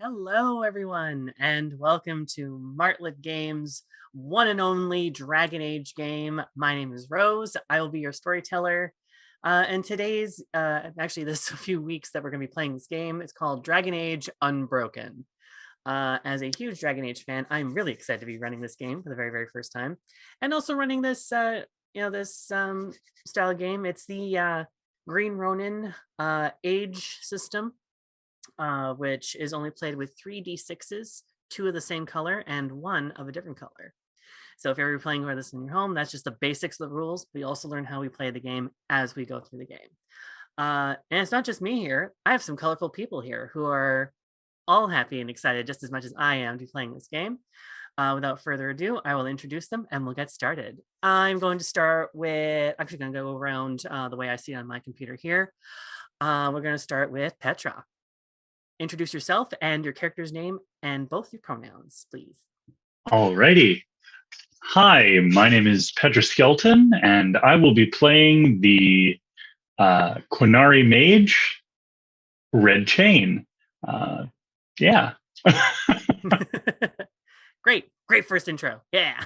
Hello, everyone, and welcome to Martlet Games' one and only Dragon Age game. My name is Rose. I will be your storyteller. And today's, actually, this a few weeks that we're going to be playing this game. It's called Dragon Age Unbroken. As a huge Dragon Age fan, I'm really excited to be running this game for the very, very first time, and also running this, style of game. It's the Green Ronin age system, which is only played with 3d6s, two of the same color and one of a different color. So if you're ever playing with this in your home, that's just the basics of the rules. We also learn how we play the game as we go through the game. And it's not just me here. I have some colorful people here who are all happy and excited just as much as I am to be playing this game. Without further ado, I will introduce them and we'll get started. I'm going to start with, actually going to go around the way I see it on my computer here. We're going to start with Petra. Introduce yourself and your character's name and both your pronouns, please. Alrighty. Hi, my name is Pedro Skelton, and I will be playing the Quinari Mage, Red Chain. Yeah. Great first intro. Yeah.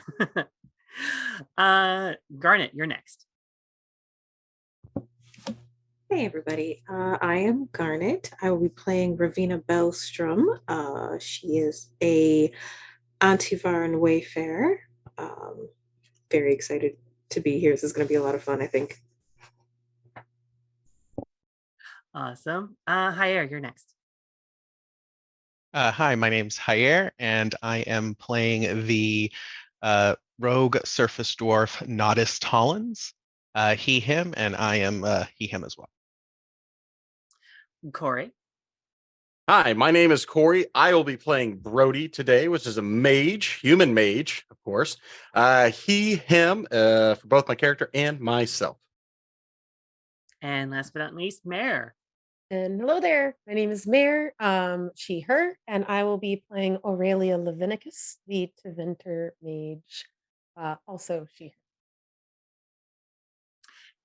Garnet, you're next. Hey everybody, I am Garnet. I will be playing Ravina Bellstrom. She is a Antivaran Wayfarer. Very excited to be here. This is going to be a lot of fun, I think. Awesome. Jair, you're next. Hi, my name's Jair, and I am playing the rogue surface dwarf Nodis Tollins. He, him, and I am he, him as well. Corey. Hi, my name is Corey. I will be playing Brody today, which is a mage, human mage, of course. He, him, for both my character and myself. And last but not least, Mare. And hello there. My name is Mare, she, her, and I will be playing Aurelia Levinicus, the Tevinter mage, also she, her.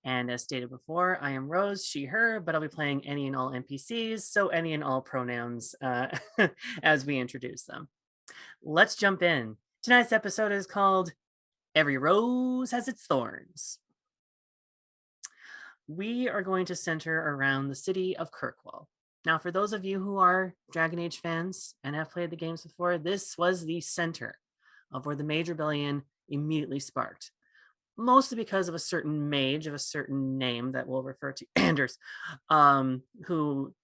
And as stated before, I am Rose, she, her, but I'll be playing any and all NPCs, so any and all pronouns as we introduce them. Let's jump in. Tonight's episode is called Every Rose Has Its Thorns. We are going to center around the city of Kirkwall. Now, for those of you who are Dragon Age fans and have played the games before, this was the center of where the Mage Rebellion immediately sparked. Mostly because of a certain mage of a certain name that we'll refer to, Anders, who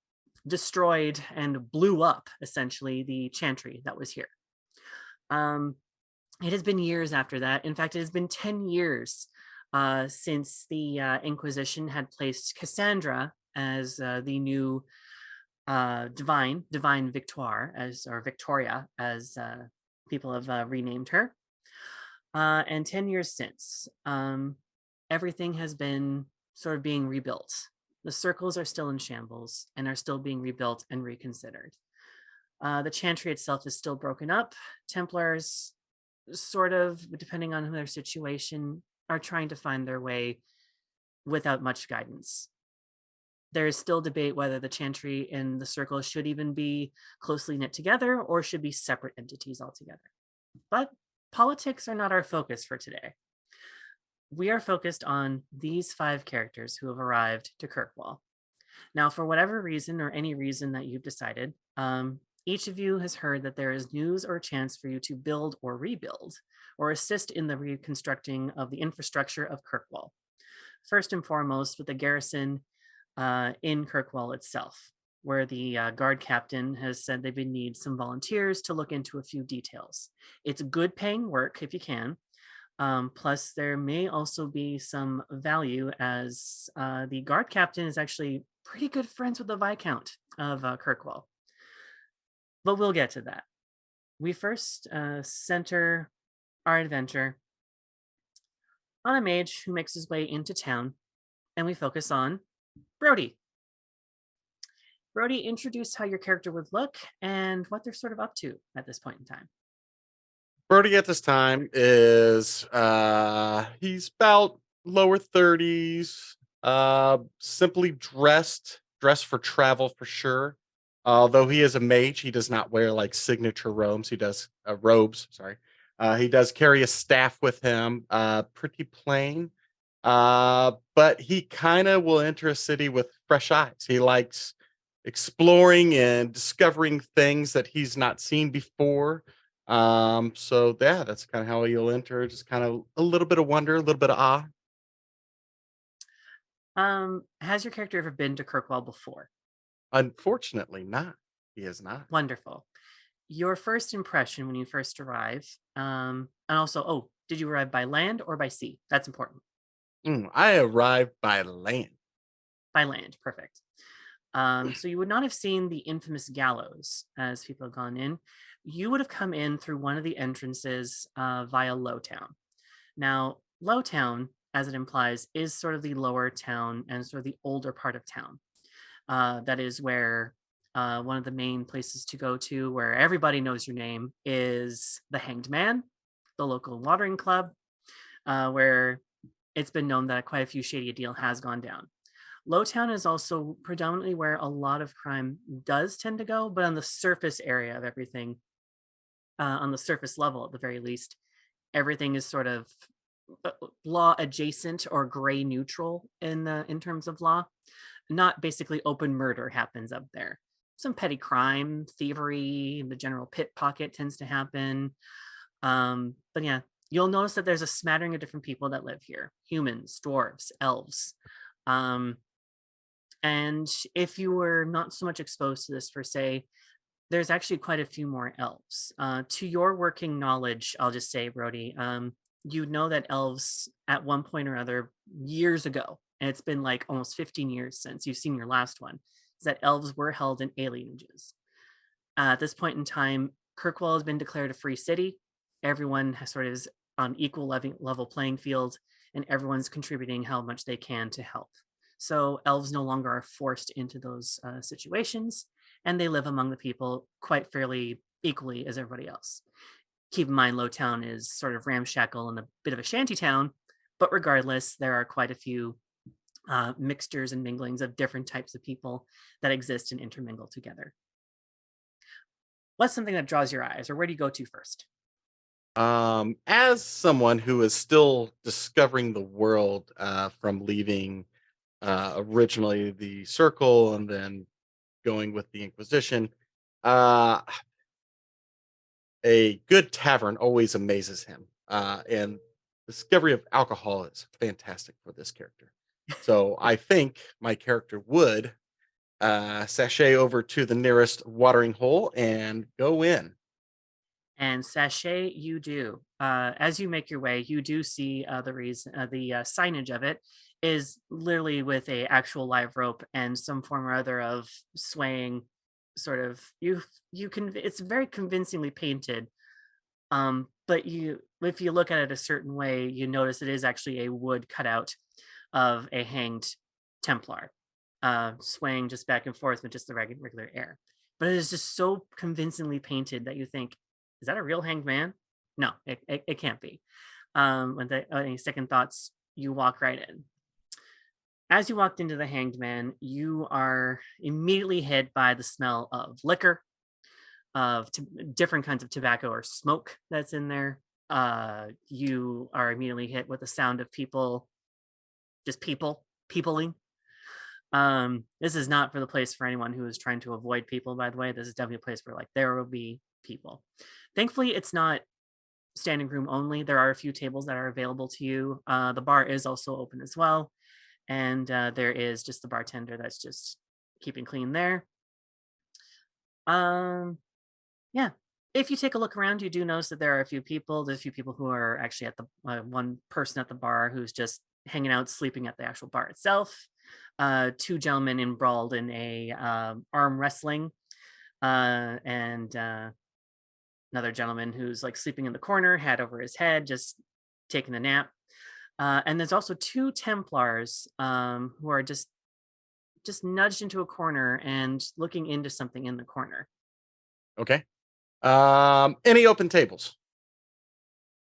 destroyed and blew up, essentially, the chantry that was here. It has been years after that. In fact, it has been 10 years since the Inquisition had placed Cassandra as the new divine Victoire, or Victoria, as people have renamed her. And 10 years since, everything has been sort of being rebuilt. The circles are still in shambles and are still being rebuilt and reconsidered. The chantry itself is still broken up. Templars, sort of, depending on their situation, are trying to find their way without much guidance. There is still debate whether the chantry and the circle should even be closely knit together or should be separate entities altogether. But politics are not our focus for today. We are focused on these 5 characters who have arrived to Kirkwall. Now, for whatever reason or any reason that you've decided, each of you has heard that there is news or chance for you to build or rebuild or assist in the reconstructing of the infrastructure of Kirkwall. First and foremost, with the garrison in Kirkwall itself, where the guard captain has said they would need some volunteers to look into a few details. It's good paying work if you can. Plus, there may also be some value as the guard captain is actually pretty good friends with the Viscount of Kirkwall. But we'll get to that. We first center our adventure on a mage who makes his way into town, and we focus on Brody. Brody, introduce how your character would look and what they're sort of up to at this point in time. Brody at this time is he's about lower 30s, simply dressed for travel for sure. Although he is a mage, he does not wear like signature robes. He does robes. Sorry. He does carry a staff with him. Pretty plain. But he kind of will enter a city with fresh eyes. He likes exploring and discovering things that he's not seen before. So yeah, that's kind of how you'll enter. Just kind of a little bit of wonder, a little bit of awe. Has your character ever been to Kirkwall before? Unfortunately, not. He is not. Wonderful. Your first impression when you first arrive, and also, oh, did you arrive by land or by sea? That's important. I arrived by land. By land, perfect. So you would not have seen the infamous gallows as people have gone in. You would have come in through one of the entrances via Lowtown. Now, Lowtown, as it implies, is sort of the lower town and sort of the older part of town. That is where one of the main places to go to, where everybody knows your name, is the Hanged Man, the local watering club, where it's been known that quite a few shady deal has gone down. Lowtown is also predominantly where a lot of crime does tend to go, but on the surface area of everything, on the surface level at the very least, everything is sort of law adjacent or gray neutral in terms of law. Not basically open murder happens up there. Some petty crime, thievery, the general pickpocket tends to happen. But yeah, you'll notice that there's a smattering of different people that live here: humans, dwarves, elves. And if you were not so much exposed to this per se, there's actually quite a few more elves. To your working knowledge, I'll just say, Brody, you know that elves at one point or other, years ago, and it's been like almost 15 years since you've seen your last one, is that elves were held in alienages. At this point in time, Kirkwall has been declared a free city. Everyone has sort of is on equal level playing field, and everyone's contributing how much they can to help. So elves no longer are forced into those situations, and they live among the people quite fairly equally as everybody else. Keep in mind, Lowtown is sort of ramshackle and a bit of a shanty town, but regardless, there are quite a few mixtures and minglings of different types of people that exist and intermingle together. What's something that draws your eyes, or where do you go to first? As someone who is still discovering the world from leaving originally the Circle and then going with the Inquisition, uh, a good tavern always amazes him. And discovery of alcohol is fantastic for this character. So I think my character would sashay over to the nearest watering hole and go in. And sachet, you do. As you make your way, you do see the signage of it is literally with a actual live rope and some form or other of swaying. Sort of, you can. It's very convincingly painted. But if you look at it a certain way, you notice it is actually a wood cutout of a hanged Templar, swaying just back and forth with just the regular air. But it is just so convincingly painted that you think, is that a real hanged man? No, it can't be. When any second thoughts, you walk right in. As you walked into the hanged man, you are immediately hit by the smell of liquor, of different kinds of tobacco or smoke that's in there. You are immediately hit with the sound of people, just peopling. This is not for the place for anyone who is trying to avoid people, by the way. This is definitely a place where like there will be people. Thankfully, it's not standing room only. There are a few tables that are available to you. The bar is also open as well. And there is just the bartender that's just keeping clean there. Yeah. If you take a look around, you do notice that there are a few people. There's a few people who are actually at the one person at the bar who's just hanging out, sleeping at the actual bar itself. Two gentlemen embroiled in a arm wrestling, and another gentleman who's like sleeping in the corner, hat over his head, just taking a nap. And there's also two Templars who are just nudged into a corner and looking into something in the corner. Okay. Any open tables?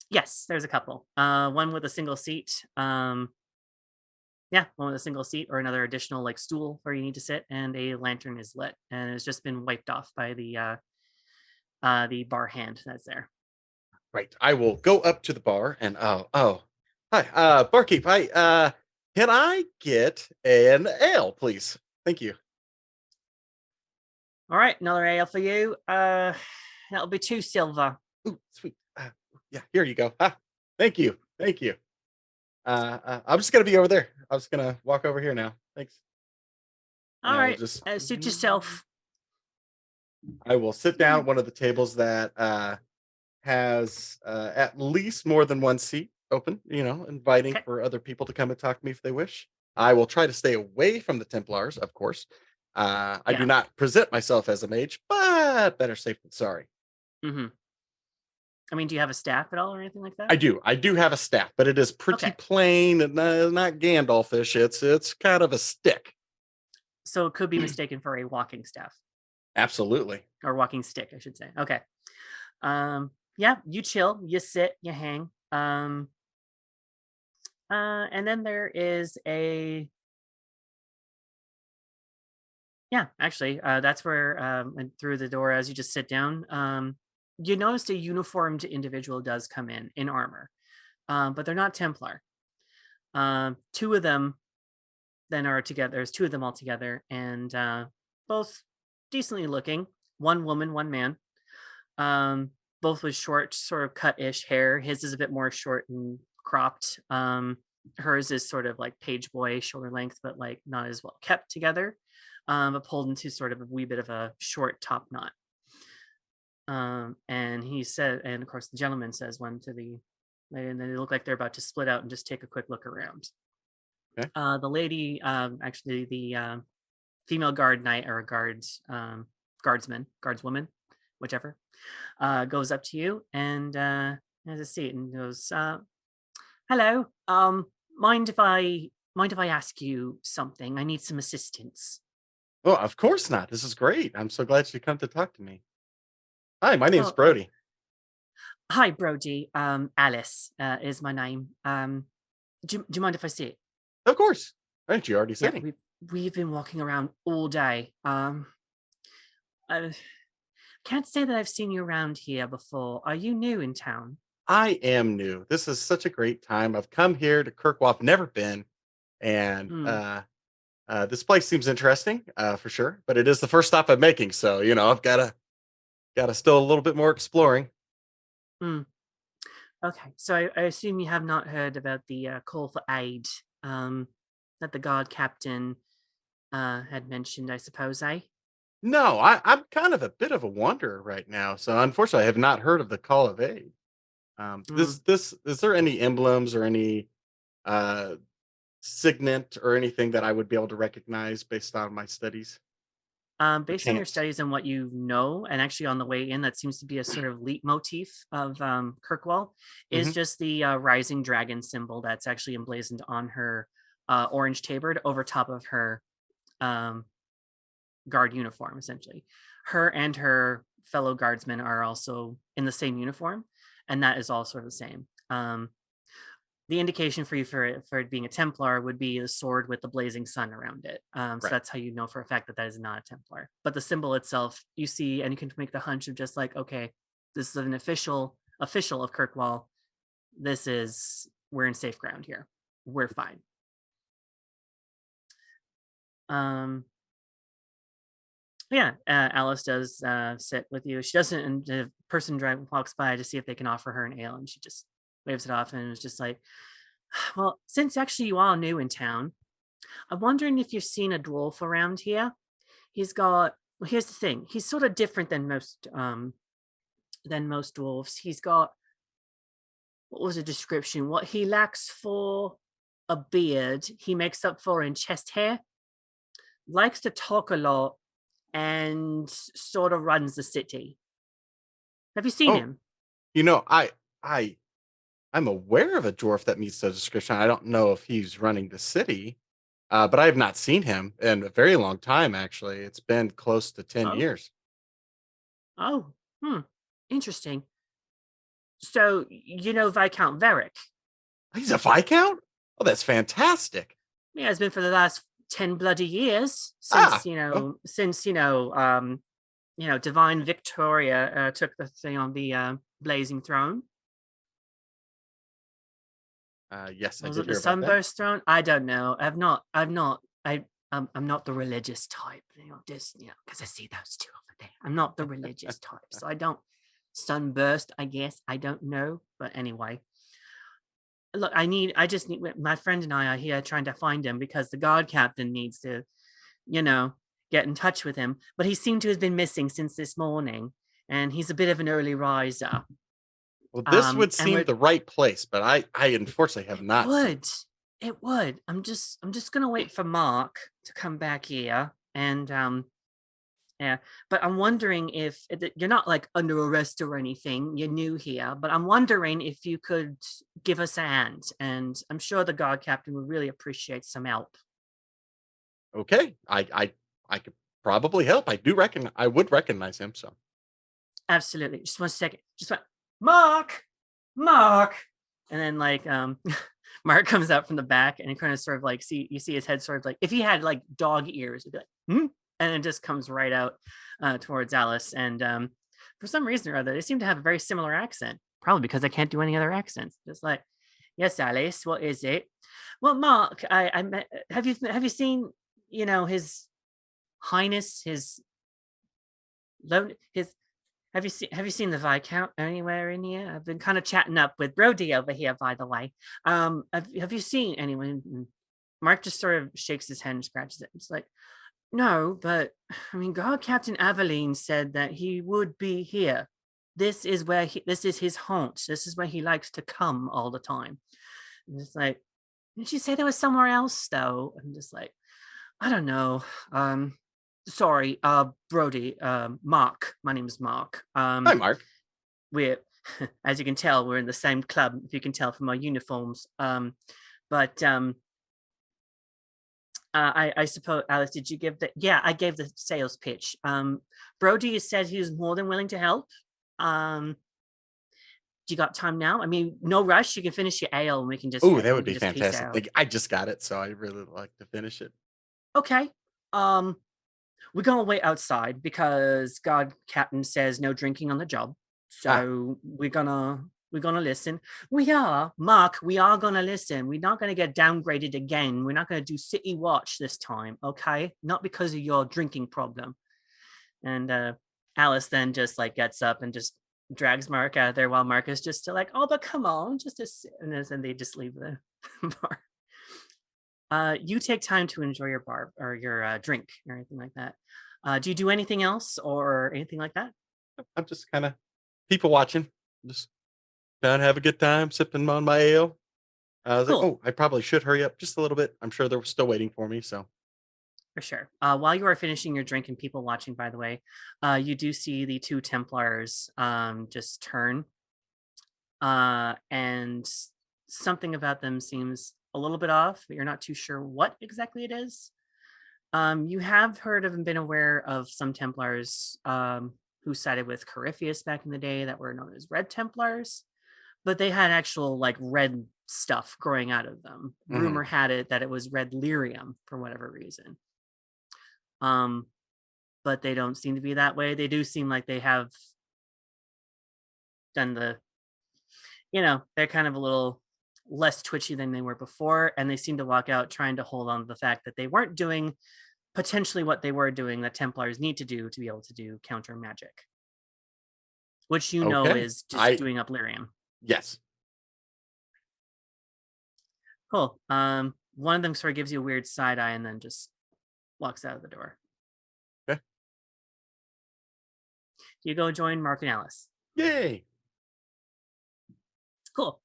Yes, there's a couple. One with a single seat. Yeah, one with a single seat or another additional like stool where you need to sit, and a lantern is lit, and it's just been wiped off by the bar hand that's there. Right. I will go up to the bar and hi, barkeep. Can I get an ale, please? Thank you. All right, another ale for you. That'll be 2 silver. Ooh, sweet. Yeah, here you go. Thank you. Thank you. I'm just gonna be over there. I'm just gonna walk over here now. Thanks. And All I will right, just suit yourself. I will sit down at one of the tables that has at least more than one seat open, inviting Okay. for other people to come and talk to me if they wish. I will try to stay away from the Templars, of course. I do Yeah. not present myself as a mage, but better safe than sorry. Mm-hmm. I mean, do you have a staff at all or anything like I that? do. I do have a staff, but it is pretty Okay. plain and not Gandalfish. It's kind of a stick. So it could be mistaken for a walking staff Absolutely. or walking stick, I should say. Okay. Yeah, you chill, you sit, you hang. And then there is that's where and through the door as you just sit down, you notice a uniformed individual does come in armor. But they're not Templar. 2 of them then are together. There's 2 of them all together, and both decently looking. One woman, one man. Both with short, sort of cut-ish hair. His is a bit more short and cropped. Hers is sort of like page boy shoulder length, but like not as well kept together. But pulled into sort of a wee bit of a short top knot. And he said, and of course the gentleman says one to the lady, and then they look like they're about to split out and just take a quick look around. Okay. The lady, actually the female guard knight or guardswoman, whichever, goes up to you and has a seat and goes, "Hello. Mind if I ask you something? I need some assistance." Oh, of course not. This is great. I'm so glad you come to talk to me. Hi, my name's Oh, Brody. hi, Brody. Alice is my name. Do you mind if I sit? Of course. Aren't you already Yeah, sitting? we've been walking around all day. I can't say that I've seen you around here before. Are you new in town? I am new. This is such a great time. I've come here to Kirkwall. I've never been, and Hmm. this place seems interesting, for sure. But it is the first stop I'm making, so I've gotta still a little bit more exploring. Hmm. Okay, so I assume you have not heard about the call for aid that the guard captain had mentioned. I suppose, eh? No, I'm kind of a bit of a wanderer right now, so unfortunately, I have not heard of the call of aid. Hmm. This is there any emblems or any uh signet or anything that I would be able to recognize based on my studies? Based on your Perchance. studies and what you know, and actually on the way in, that seems to be a sort of leitmotif of Kirkwall, is Hmm. just the rising dragon symbol that's actually emblazoned on her orange tabard over top of her um, guard uniform, essentially. Her and her fellow guardsmen are also in the same uniform, and that is all sort of the same. The indication for you for it being a Templar would be the sword with the blazing sun around it. So Right. that's how you know for a fact that that is not a Templar. But the symbol itself, you see, and you can make the hunch of just like, okay, this is an official of Kirkwall. We're in safe ground here. We're fine. Um, yeah, Alice does sit with you. She doesn't, and the person walks by to see if they can offer her an ale, and she just waves it off and is just like, well, since actually you are new in town, I'm wondering if you've seen a dwarf around here. Well, here's the thing. He's sort of different than most dwarves. He's got, what was the description? What he lacks for a beard, he makes up for in chest hair. Likes to talk a lot and sort of runs the city. Have you seen Oh, him? you know, I I'm aware of a dwarf that meets the description. I don't know if he's running the city, but I have not seen him in a very long time. Actually, it's been close to 10 Oh, years. oh, interesting. So you know Viscount Varick? He's a viscount. Oh, that's fantastic. Yeah, it's been for the last 10 bloody years Ah, since, oh, Divine Victoria took the thing on the blazing throne. yes, I Was did it the hear about that. Sunburst throne? I don't know. I'm not the religious type, because I see those two over there. I'm not the religious type, so I don't. Sunburst, I guess. I don't know, but anyway. Look, I just need my friend and I are here trying to find him because the guard captain needs to, get in touch with him. But he seemed to have been missing since this morning, and he's a bit of an early riser. Well, this would And seem the right place, but I unfortunately have it not seen. would. It would. I'm just gonna wait for Mark to come back here, and yeah. But I'm wondering if you're not like under arrest or anything. You're new here, but I'm wondering if you could give us a hand, and I'm sure the guard captain would really appreciate some help. Okay, I could probably help. I would recognize him. So Absolutely. Just 1 second. Just one. Mark, Mark, and then Mark comes out from the back, and he kind of sort of like you see his head sort of like if he had like dog ears, it'd be like and it just comes right out towards Alice. And for some reason or other, they seem to have a very similar accent. Probably because I can't do any other accents. Just like, yes, Alice, what is it? Well, Mark, I met, have you seen his Highness his have you seen the Viscount anywhere in here? I've been kind of chatting up with Brody over here, by the way. Have you seen anyone? Mark just sort of shakes his head and scratches it. It's like, no, but I mean, God Captain Aveline said that he would be here. This is his haunt. This is where he likes to come all the time. And it's like, didn't you say there was somewhere else though? I'm just like, I don't know. Sorry, Brody, Mark. My name is Mark. hi, Mark. We're, as you can tell, we're in the same club. If you can tell from our uniforms. But I suppose, Alice, did you give the? Yeah, I gave the sales pitch. Brody said he was more than willing to help. Do you got time now? I mean, no rush. You can finish your ale, and we can just Oh, that would be peace fantastic. out. Like, I just got it, so I really like to finish it. Okay. We're gonna wait outside because God Captain says no drinking on the job. So we're gonna listen. We are, Mark, we are gonna listen. We're not gonna get downgraded again. We're not gonna do City Watch this time, okay? Not because of your drinking problem. And Alice then just like gets up and just drags Mark out of there while Mark is just still like, oh, but come on, and then they just leave the bar. You take time to enjoy your bar or your drink or anything like that. Do you do anything else or anything like that? I'm just kind of people watching, just trying to have a good time, sipping on my ale. I was like, Cool. oh, I probably should hurry up just a little bit. I'm sure they're still waiting for me. So For sure. While you are finishing your drink and people watching, by the way, you do see the two Templars just turn. And something about them seems a little bit off, but you're not too sure what exactly it is. You have heard of and been aware of some Templars who sided with Corypheus back in the day that were known as Red Templars, but they had actual like red stuff growing out of them. Rumor had it that it was red lyrium for whatever reason. But they don't seem to be that way. They do seem like they have done they're kind of a little less twitchy than they were before, and they seem to walk out trying to hold on to the fact that they weren't doing potentially what they were doing that Templars need to do to be able to do counter magic, which okay, is just doing up lyrium. Yes. Cool. One of them sort of gives you a weird side eye and then just walks out of the door. Okay. You go join Mark and Alice. Yay. Cool.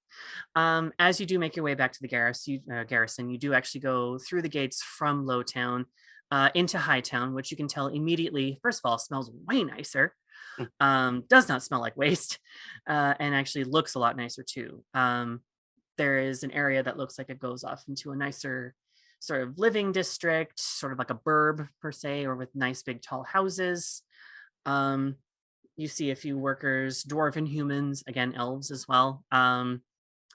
As you do make your way back to the garrison, you do actually go through the gates from Lowtown into Hightown, which you can tell immediately, first of all, smells way nicer. Does not smell like waste, and actually looks a lot nicer too. There is an area that looks like it goes off into a nicer sort of living district, sort of like a burb per se, or with nice big tall houses. You see a few workers, dwarven humans, again, elves as well.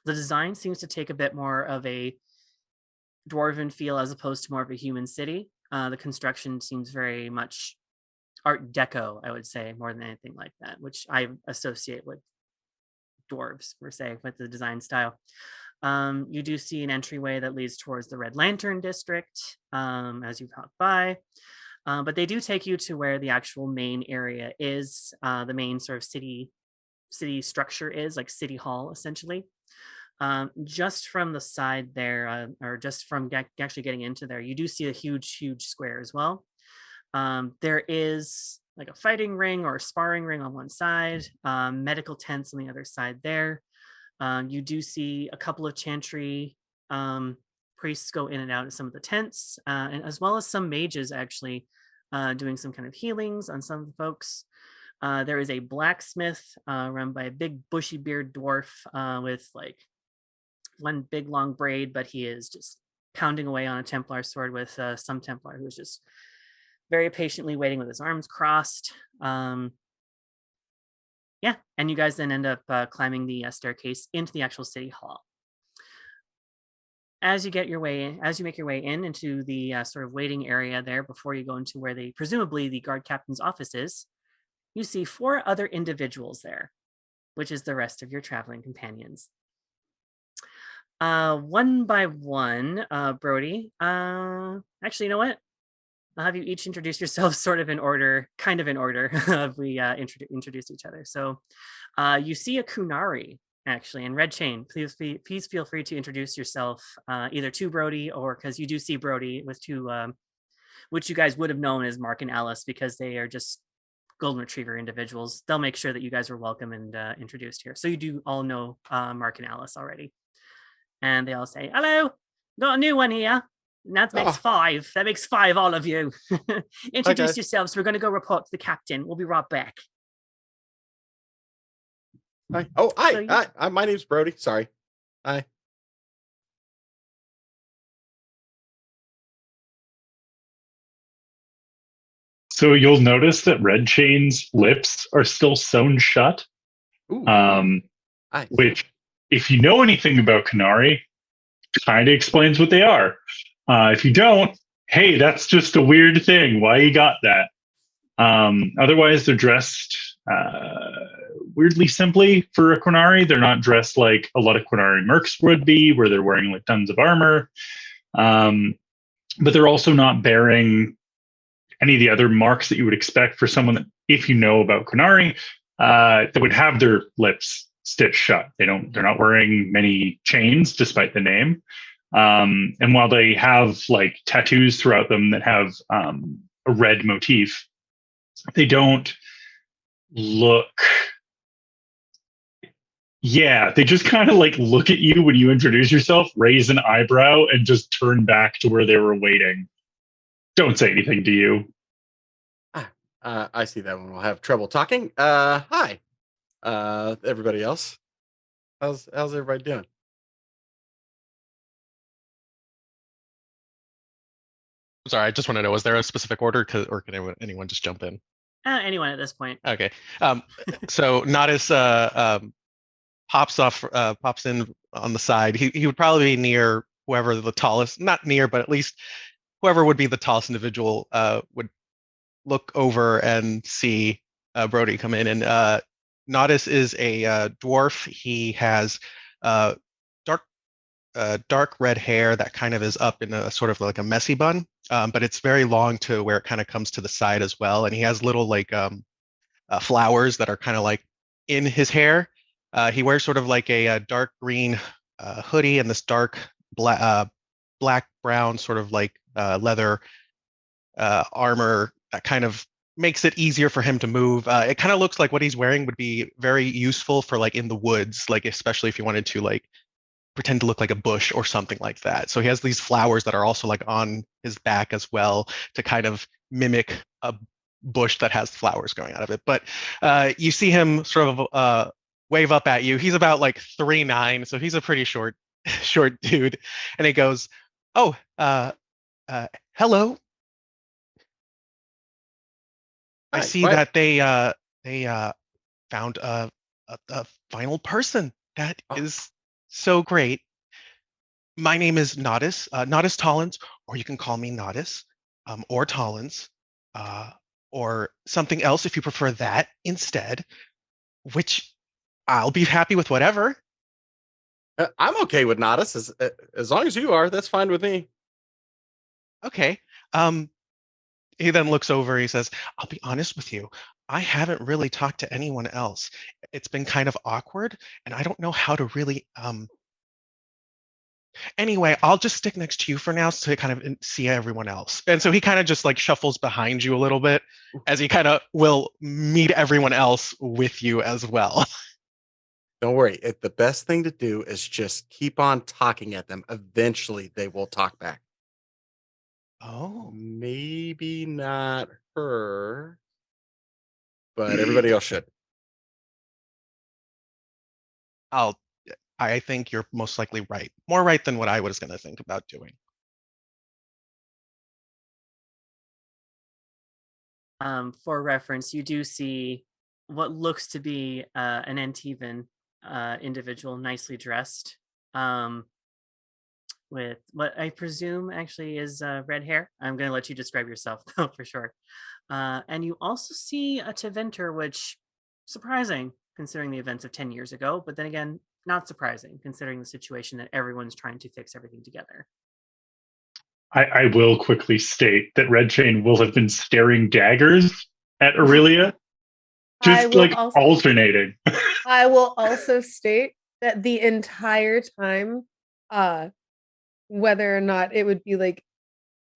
The design seems to take a bit more of a dwarven feel as opposed to more of a human city. The construction seems very much Art Deco, I would say, more than anything like that, which I associate with dwarves, per se, with the design style. You do see an entryway that leads towards the Red Lantern District as you walk by. But they do take you to where the actual main area is, the main sort of city structure is, like City Hall, essentially. Just from the side there, or just from actually getting into there, you do see a huge square as well. There is like a fighting ring or a sparring ring on one side, medical tents on the other side there. You do see a couple of chantry priests go in and out of some of the tents, and as well as some mages actually doing some kind of healings on some of the folks. There is a blacksmith run by a big bushy beard dwarf with like one big long braid, but he is just pounding away on a Templar sword with some Templar who's just very patiently waiting with his arms crossed. Yeah, and you guys then end up climbing the staircase into the actual city hall. As you make your way into the sort of waiting area there before you go into where presumably the guard captain's office is, you see 4 other individuals there, which is the rest of your traveling companions. One by one, Brody. Actually, you know what? I'll have you each introduce yourselves sort of in order, kind of in order of we introduce each other. So you see a Kunari, actually, in Red Chain. Please feel free to introduce yourself either to Brody or because you do see Brody with 2, which you guys would have known as Mark and Alice because they are just golden retriever individuals. They'll make sure that you guys are welcome and introduced here. So you do all know Mark and Alice already. And they all say, hello, got a new one here. And that makes 5. That makes 5, all of you. Introduce yourselves. We're going to go report to the captain. We'll be right back. Hi. Oh, hi. Hi. My name's Brody. Sorry. Hi. So you'll notice that Red Chain's lips are still sewn shut. Ooh. Which, if you know anything about Kunari, kind of explains what they are. If you don't, hey, that's just a weird thing. Why you got that? Otherwise, they're dressed weirdly simply for a Qunari. They're not dressed like a lot of Qunari mercs would be, where they're wearing like tons of armor. But they're also not bearing any of the other marks that you would expect for someone that, if you know about Qunari, that would have their lips stitched shut. They're not wearing many chains, despite the name. And while they have like tattoos throughout them that have a red motif, they don't look. Yeah, they just kind of like look at you when you introduce yourself, raise an eyebrow, and just turn back to where they were waiting. Don't say anything to you. I see that one. We'll have trouble talking. Hi, everybody else. How's everybody doing? Sorry, I just want to know, was there a specific order, or can anyone just jump in? Anyone at this point. Okay. So Nodis pops in on the side. He would probably be near whoever the tallest, not near, but at least whoever would be the tallest individual would look over and see Brody come in. And Nodis is a dwarf. He has dark red hair that kind of is up in a sort of like a messy bun, but it's very long to where it kind of comes to the side as well. And he has little like flowers that are kind of like in his hair. He wears sort of like a dark green hoodie and this dark black brown sort of like leather armor that kind of makes it easier for him to move. It kind of looks like what he's wearing would be very useful for like in the woods, like especially if you wanted to like pretend to look like a bush or something like that. So he has these flowers that are also like on his back as well to kind of mimic a bush that has flowers going out of it. But you see him sort of wave up at you. He's about like 3'9", so he's a pretty short dude. And he goes, "Oh, hello. I see that they found a final person. That is so great. My name is Nodis, Nodis Tollins, or you can call me Nodis, or Tollins, or something else if you prefer that instead, which I'll be happy with whatever. I'm okay with Nodis as long as you are. That's fine with me. Okay. Um, he then looks over, he says, I'll be honest with you. I haven't really talked to anyone else. It's been kind of awkward, and I don't know how to really anyway, I'll just stick next to you for now to kind of see everyone else. And so he kind of just like shuffles behind you a little bit as he kind of will meet everyone else with you as well. Don't worry. The best thing to do is just keep on talking at them. Eventually, they will talk back. Oh. Maybe not her, but everybody else should. I think you're most likely right. More right than what I was going to think about doing. For reference, you do see what looks to be an Antivan individual, nicely dressed, with what I presume actually is red hair. I'm going to let you describe yourself, though, for sure. And you also see a Teventer, which surprising considering the events of 10 years ago, but then again, not surprising considering the situation that everyone's trying to fix everything together. I will quickly state that Red Chain will have been staring daggers at Aurelia, just like alternating. I will also state that the entire time, whether or not it would be like,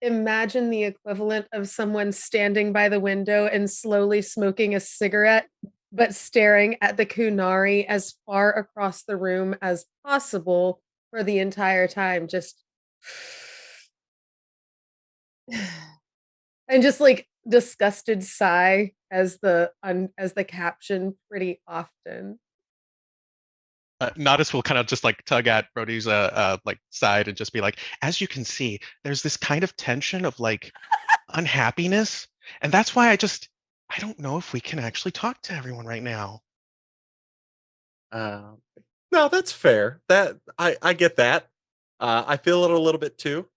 imagine the equivalent of someone standing by the window and slowly smoking a cigarette, but staring at the Kunari as far across the room as possible for the entire time. Just and just like disgusted sigh as the caption pretty often. Nodis will kind of just like tug at Brody's like side and just be like, as you can see, there's this kind of tension of like unhappiness, and that's why I don't know if we can actually talk to everyone right now. No, that's fair. That I get that. I feel it a little bit too.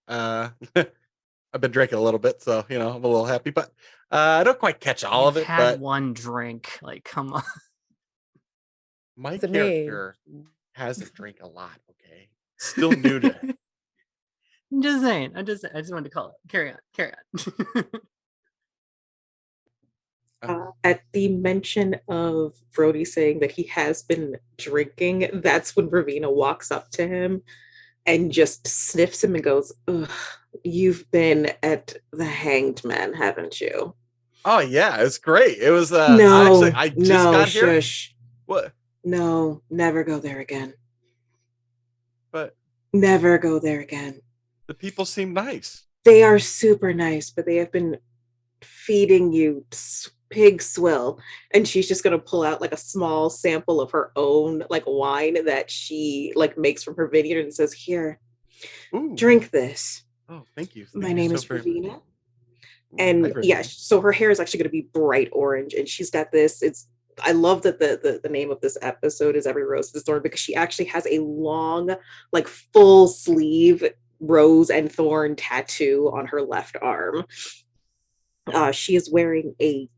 I've been drinking a little bit, so I'm a little happy, but I don't quite catch all of it. Had but one drink, like, come on. My character hasn't drank a lot. Okay, still new to it. I'm just saying. I just wanted to call it. Carry on. At the mention of Brody saying that he has been drinking, that's when Ravina walks up to him and just sniffs him and goes, ugh, you've been at the Hanged Man, haven't you? Oh yeah, it's great. It was no, I just got here. Shush. What? No, never go there again. But never go there again. The people seem nice. They are super nice, but they have been feeding you pig swill, and she's just going to pull out like a small sample of her own like wine that she like makes from her vineyard and says, here, drink this. Oh, thank you. My name is Ravina. And yeah, so her hair is actually going to be bright orange, and she's got this, I love that the name of this episode is Every Rose is a Thorn, because she actually has a long, like full sleeve rose and thorn tattoo on her left arm. She is wearing a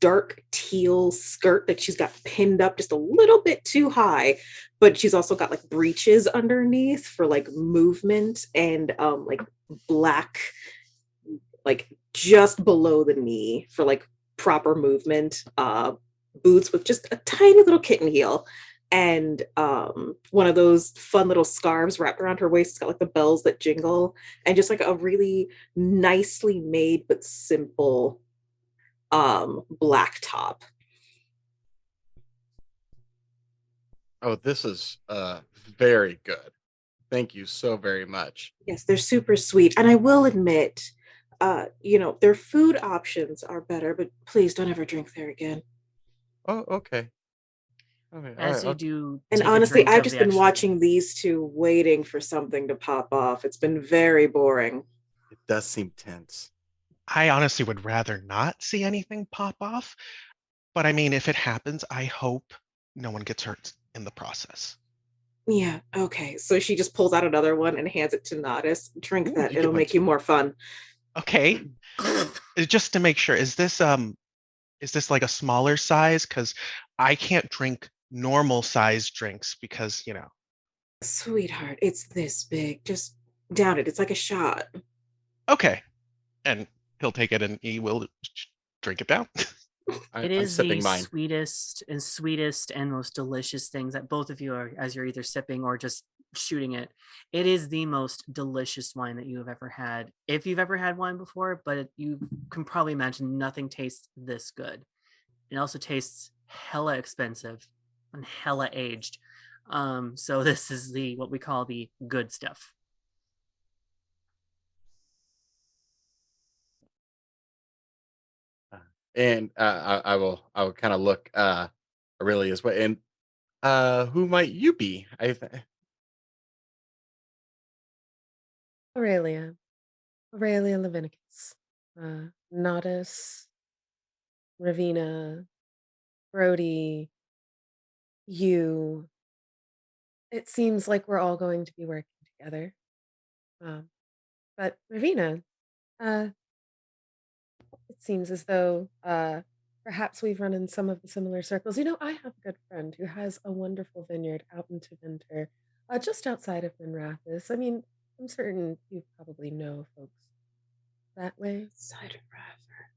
dark teal skirt that she's got pinned up just a little bit too high, but she's also got like breeches underneath for like movement, and like black, like just below the knee for like proper movement, boots with just a tiny little kitten heel, and one of those fun little scarves wrapped around her waist. It's got like the bells that jingle, and just like a really nicely made but simple black top. Oh, this is very good. Thank you so very much. Yes, they're super sweet, and I will admit, their food options are better, but please don't ever drink there again. Oh, okay. As you do. And honestly, I've just been watching these two waiting for something to pop off. It's been very boring. It does seem tense. I honestly would rather not see anything pop off, but I mean, if it happens, I hope no one gets hurt in the process. Yeah, okay. So she just pulls out another one and hands it to Nodis. Drink Ooh, that, you get it'll one make you too. more fun. Okay. Just to make sure, is this like a smaller size? Because I can't drink normal size drinks because, Sweetheart, it's this big. Just down it. It's like a shot. Okay. And he'll take it and he will drink it down. It I'm is the sipping mine. sweetest and most delicious things that both of you are, as you're either sipping or just shooting it. It is the most delicious wine that you have ever had, if you've ever had wine before. But you can probably imagine nothing tastes this good. It also tastes hella expensive and hella aged. So this is the what we call the good stuff. And I will kind of look Aurelia's way. And who might you be? Aurelia. Aurelia Levinicus. Nodis, Ravina, Brody, you. It seems like we're all going to be working together. But Ravina, uh, it seems as though perhaps we've run in some of the similar circles. I have a good friend who has a wonderful vineyard out in Teventer, just outside of Minrathis. I mean, I'm certain you probably know folks that way. Side of Bradford.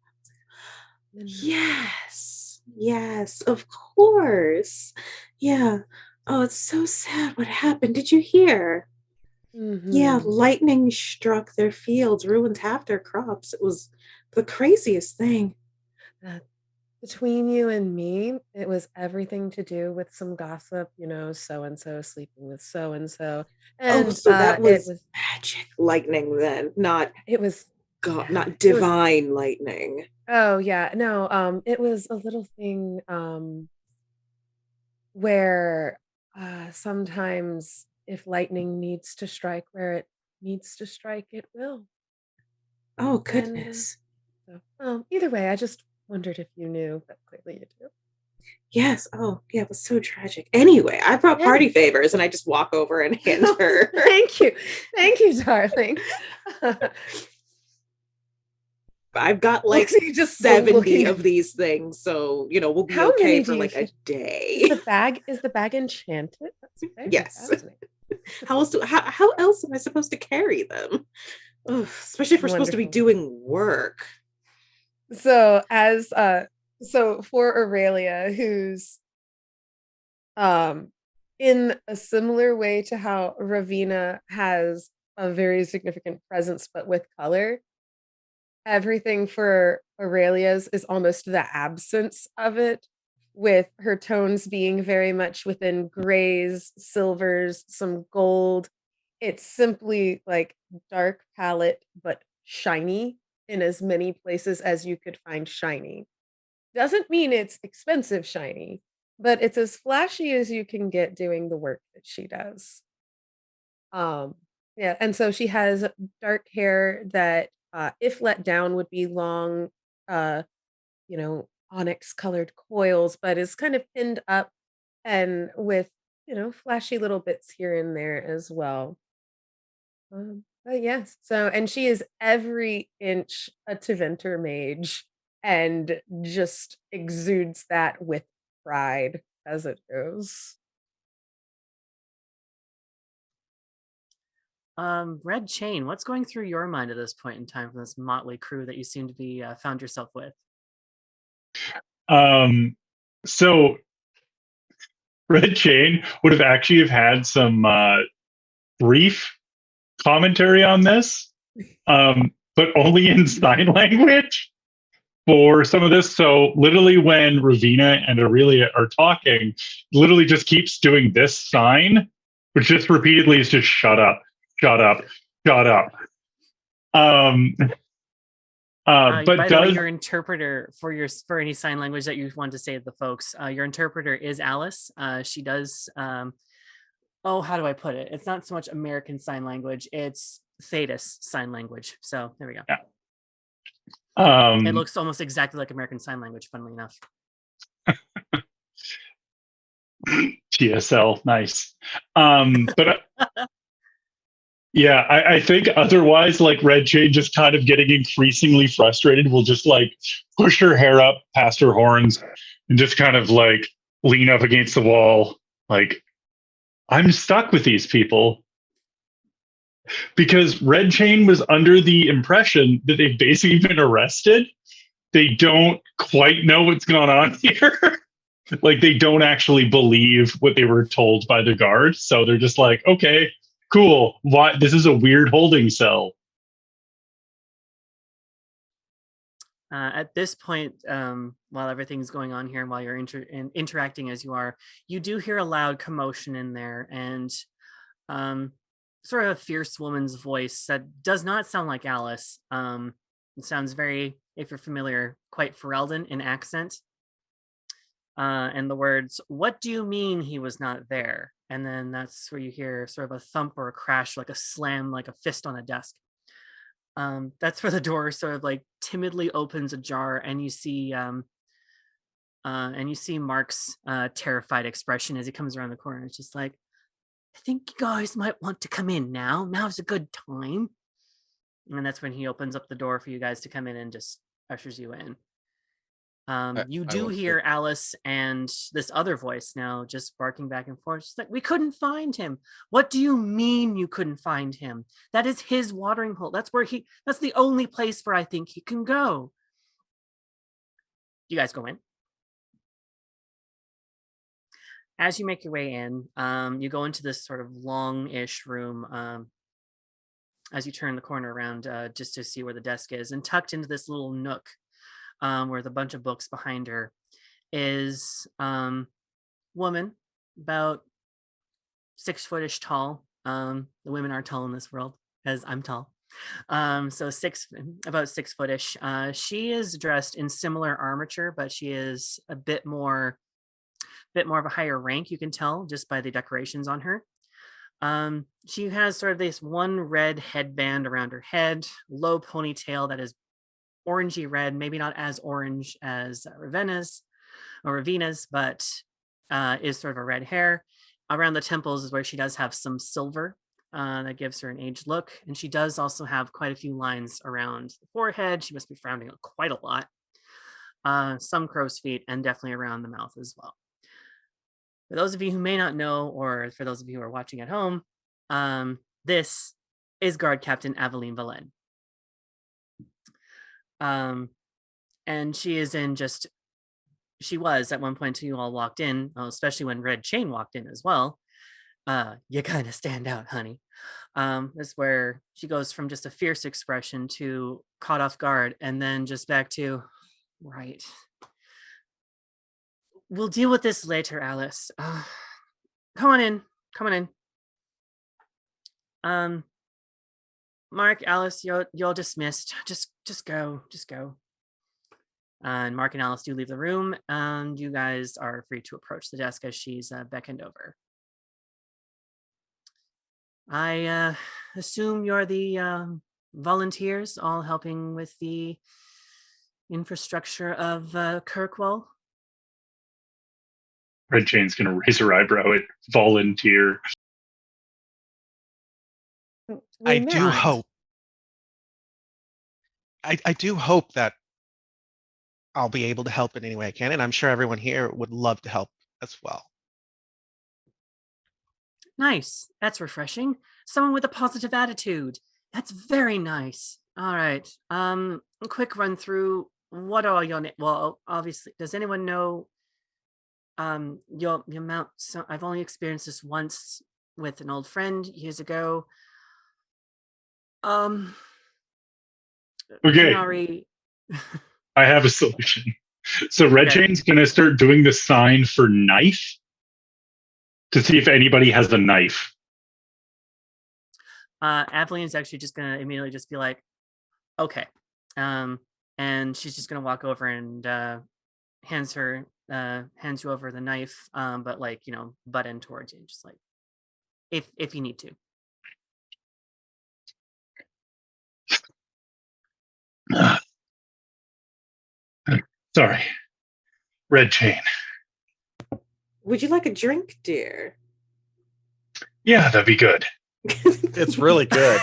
Minrathis. Yes, of course. Yeah. Oh, it's so sad what happened. Did you hear? Yeah, Mhm. lightning struck their fields, ruined half their crops. It was the craziest thing. Uh, Between you and me, it was everything to do with some gossip, so and so sleeping with so and so. Oh, And so that it was was magic lightning then, not it was God, yeah, not it was divine lightning. oh yeah, no, it was a little thing where sometimes if lightning needs to strike where it needs to strike, it will. Oh, And goodness. either way, I just wondered if you knew, but clearly you do. Yes. Oh, yeah, it was so tragic. Anyway, I brought Yeah. party favors and I just walk over and hand her. Thank you, darling. I've got like Looks like you just 70 looking. of these things, so we'll be How okay many for do you like a Is day. the bag enchanted? That's very Yes. fascinating. How else am I supposed to carry them? Ugh, especially if we're supposed to be Wonderful. doing work. So for Aurelia, who's in a similar way to how Ravina has a very significant presence, but with color, everything for Aurelia's is almost the absence of it, with her tones being very much within grays, silvers, some gold. It's simply like dark palette, but shiny in as many places as you could find shiny. Doesn't mean it's expensive shiny, but it's as flashy as you can get doing the work that she does. Um, yeah, and so she has dark hair that, if let down, would be long, uh, onyx colored coils, but is kind of pinned up and with, flashy little bits here and there as well. But yes, and she is every inch a Teventer mage and just exudes that with pride as it goes. Red Chain, what's going through your mind at this point in time from this motley crew that you seem to be found yourself with? So Red Chain would have actually have had some brief commentary on this, but only in sign language for some of this. So literally when Ravina and Aurelia are talking, literally just keeps doing this sign, which just repeatedly is just shut up, shut up, shut up. But By the way, does your interpreter for any sign language that you want to say to the folks, your interpreter is Alice. She does. How do I put it? It's not so much American Sign Language; it's Thetis Sign Language. So there we go. Yeah. It looks almost exactly like American Sign Language. Funnily enough. TSL, nice. But yeah, I think otherwise, like Red Chain just kind of getting increasingly frustrated will just like push her hair up past her horns and just kind of like lean up against the wall. Like, I'm stuck with these people because Red Chain was under the impression that they've basically been arrested. They don't quite know what's going on here. Like, they don't actually believe what they were told by the guards. So they're just like, okay, cool. Why? This is a weird holding cell. At this point, while everything's going on here and while you're interacting as you are, you do hear a loud commotion in there, and sort of a fierce woman's voice that does not sound like Alice. It sounds very, if you're familiar, quite Ferelden in accent. And the words, "What do you mean he was not there?" And then that's where you hear sort of a thump or a crash, like a slam, like a fist on a desk. That's where the door sort of like timidly opens ajar, and you see Mark's terrified expression as he comes around the corner. It's just like, I think you guys might want to come in now. Now's a good time. And that's when he opens up the door for you guys to come in and just ushers you in. You do hear Alice and this other voice now just barking back and forth. She's like, we couldn't find him. What do you mean you couldn't find him? That is his watering hole. That's the only place where I think he can go. You guys go in. As you make your way in, you go into this sort of long-ish room. As you turn the corner around just to see where the desk is, and tucked into this little nook where the bunch of books behind her is woman about 6 foot-ish tall. The women are tall in this world, as I'm tall. So about 6 foot-ish. She is dressed in similar armature, but she is a bit more of a higher rank, you can tell just by the decorations on her. She has sort of this one red headband around her head, low ponytail that is orangey red, maybe not as orange as Ravina's, but is sort of a red hair. Around the temples is where she does have some silver that gives her an aged look. And she does also have quite a few lines around the forehead. She must be frowning quite a lot. Some crow's feet, and definitely around the mouth as well. For those of you who may not know, or for those of you who are watching at home, this is Guard Captain Aveline Valen. And she was at one point until you all walked in, especially when Red Chain walked in as well. You kind of stand out, honey. That's where she goes from just a fierce expression to caught off guard, and then just back to, right. We'll deal with this later, Alice. Come on in. Mark, Alice, you're dismissed. Just go. And Mark and Alice do leave the room, and you guys are free to approach the desk as she's beckoned over. I assume you're the volunteers all helping with the infrastructure of Kirkwall? Red Chain's going to raise her eyebrow at volunteer. I do hope that I'll be able to help in any way I can, and I'm sure everyone here would love to help as well. Nice. That's refreshing. Someone with a positive attitude. That's very nice. All right. A quick run through. What are your well, obviously, does anyone know your mount? So I've only experienced this once with an old friend years ago. Okay. Kunari. I have a solution. So Red Chain's going to start doing the sign for knife to see if anybody has a knife. Aveline's actually just going to immediately just be like, okay. And she's just going to walk over and hands you over the knife, but like, butt end towards you, just like, if you need to. Sorry. Red Chain. Would you like a drink, dear? Yeah, that'd be good. It's really good.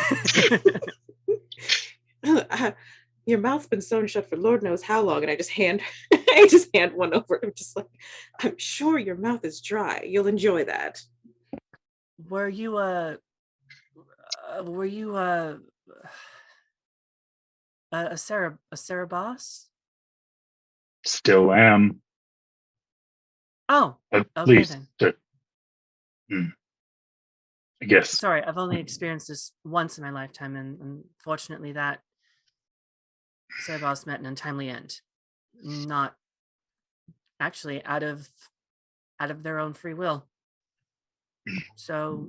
Your mouth's been sewn shut for Lord knows how long, and I just hand one over. I'm just like, I'm sure your mouth is dry. You'll enjoy that. Were you a Sarah boss? Still am. Oh, At okay least, then. I guess. Sorry, I've only experienced this once in my lifetime, and unfortunately, that Sarah boss met an untimely end. Not actually out of their own free will. So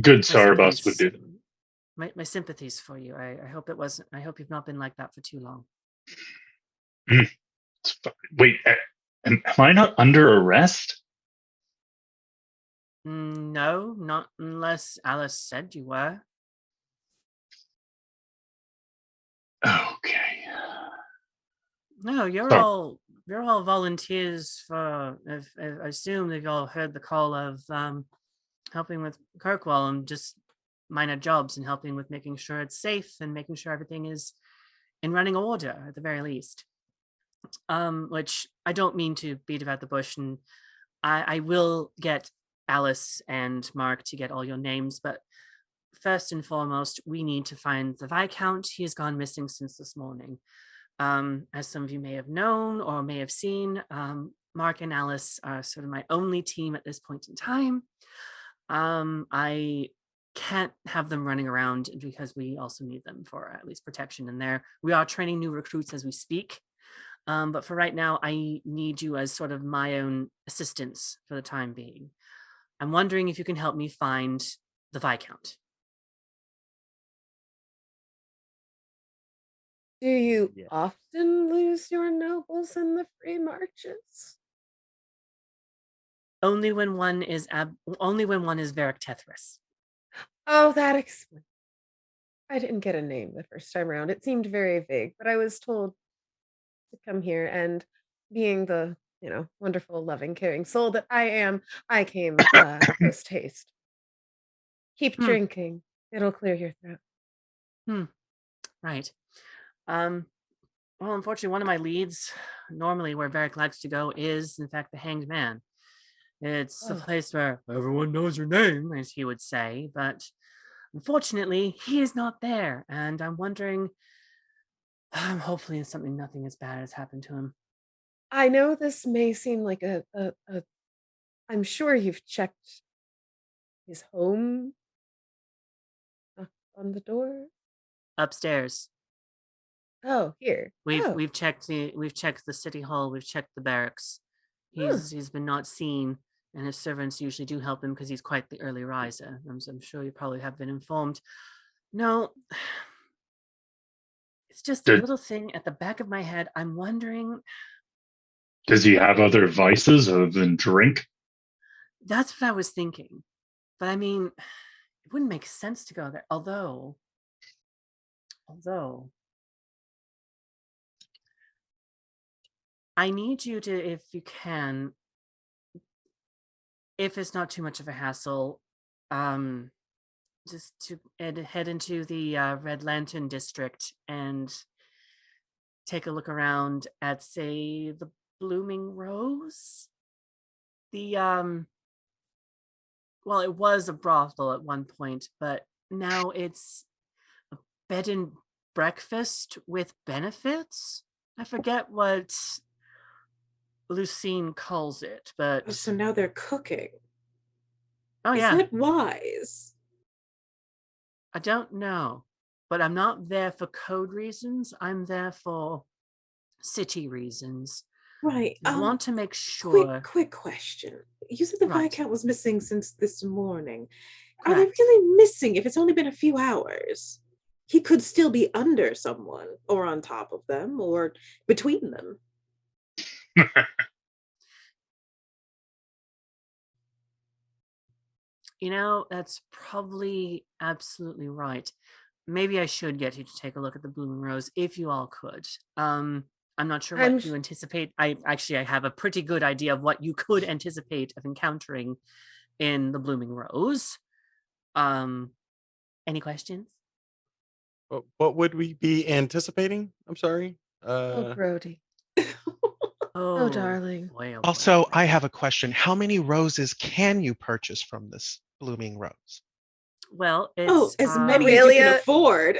Good my Sarabas would sympathies, do. my sympathies for you. I hope it wasn't. I hope you've not been like that for too long. Wait, am I not under arrest? No, not unless Alice said you were. Okay. No, you're Oh. all volunteers for. I assume they've all heard the call of helping with Kirkwall and just minor jobs and helping with making sure it's safe and making sure everything is in running order at the very least. Which I don't mean to beat about the bush, and I will get Alice and Mark to get all your names, but first and foremost, we need to find the Viscount. He has gone missing since this morning. As some of you may have known or may have seen, Mark and Alice are sort of my only team at this point in time. I can't have them running around because we also need them for at least protection in there. We are training new recruits as we speak. But for right now, I need you as sort of my own assistants for the time being. I'm wondering if you can help me find the Viscount. Do you Yeah. often lose your nobles in the free marches? Only when one is Varric Tethris. Oh, that explains. I didn't get a name the first time around. It seemed very vague, but I was told to come here, and being the, wonderful, loving, caring soul that I am, I came post haste. Keep drinking. It'll clear your throat. Right. Well, unfortunately, one of my leads, normally where Varric likes to go, is in fact the Hanged Man. It's a place where everyone knows your name, as he would say, but unfortunately, he is not there, and I'm wondering. Hopefully, nothing as bad has happened to him. I know this may seem like I'm sure you've checked his home on the door. Upstairs. Oh, here. We've checked the city hall. We've checked the barracks. He's been not seen, and his servants usually do help him because he's quite the early riser. I'm sure you probably have been informed. No, it's just a little thing at the back of my head. I'm wondering. Does he have other vices other than drink? That's what I was thinking, but I mean, it wouldn't make sense to go there. Although. I need you to, if you can, if it's not too much of a hassle, just to head into the Red Lantern district and take a look around at, say, the Blooming Rose. The well, it was a brothel at one point, but now it's a bed and breakfast with benefits. I forget what Lucine calls it, but So now they're cooking. oh Is yeah, that wise? I don't know, but I'm not there for code reasons. I'm there for city reasons. Right. I want to make sure. Quick question. You said the Viscount was missing since this morning. Are they Correct. really missing if it's only been a few hours? He could still be under someone, or on top of them, or between them. That's probably absolutely right. Maybe I should get you to take a look at the Blooming Rose if you all could. I'm not sure I'm what you anticipate. I have a pretty good idea of what you could anticipate of encountering in the Blooming Rose. Any questions? What would we be anticipating? I'm sorry. Oh, Brody. Oh, darling. Boy, oh boy, Also, oh boy. I have a question. How many roses can you purchase from this blooming rose? Well, Oh, it's as many as you can Aurelia- afford.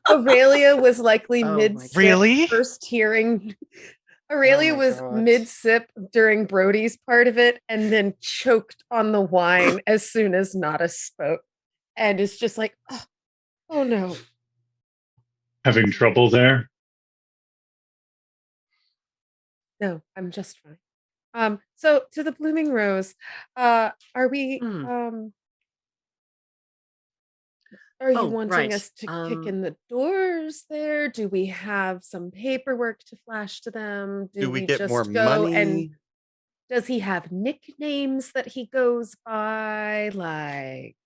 Aurelia was likely Oh my mid-sip, Really? first hearing. Aurelia my was God. mid-sip during Brody's part of it, and then choked on the wine as soon as Nada spoke, and is just like, oh no. Having trouble there? No, I'm just fine. So to the Blooming Rose, are we are you Oh, wanting right. us to kick in the doors there? Do we have some paperwork to flash to them? Do we we get more just go money? and does he have nicknames that he goes by? Like,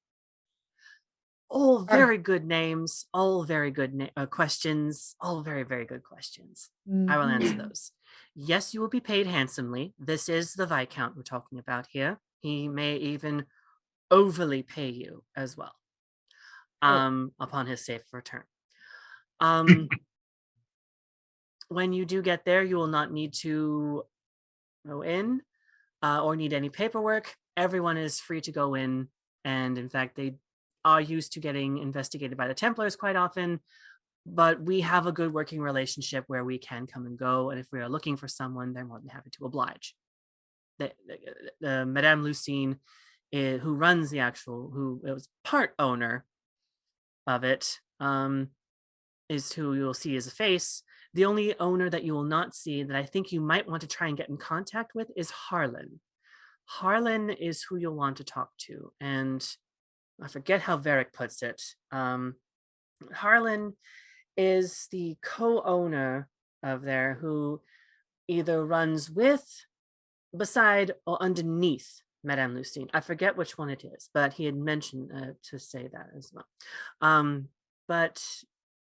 all very good names, all very good questions, all very, very good questions. I will answer those. Yes, you will be paid handsomely. This is the Viscount we're talking about here. He may even overly pay you as well upon his safe return. When you do get there, you will not need to go in or need any paperwork. Everyone is free to go in, and in fact, they are used to getting investigated by the Templars quite often, but we have a good working relationship where we can come and go, and if we are looking for someone, they're more than happy to oblige. Madame Lucine, who runs who was part owner of it, is who you'll see as a face. The only owner that you will not see that I think you might want to try and get in contact with is Harlan. Harlan is who you'll want to talk to, and I forget how Varric puts it. Harlan is the co-owner of there who either runs with, beside, or underneath Madame Lucine. I forget which one it is, but he had mentioned to say that as well. But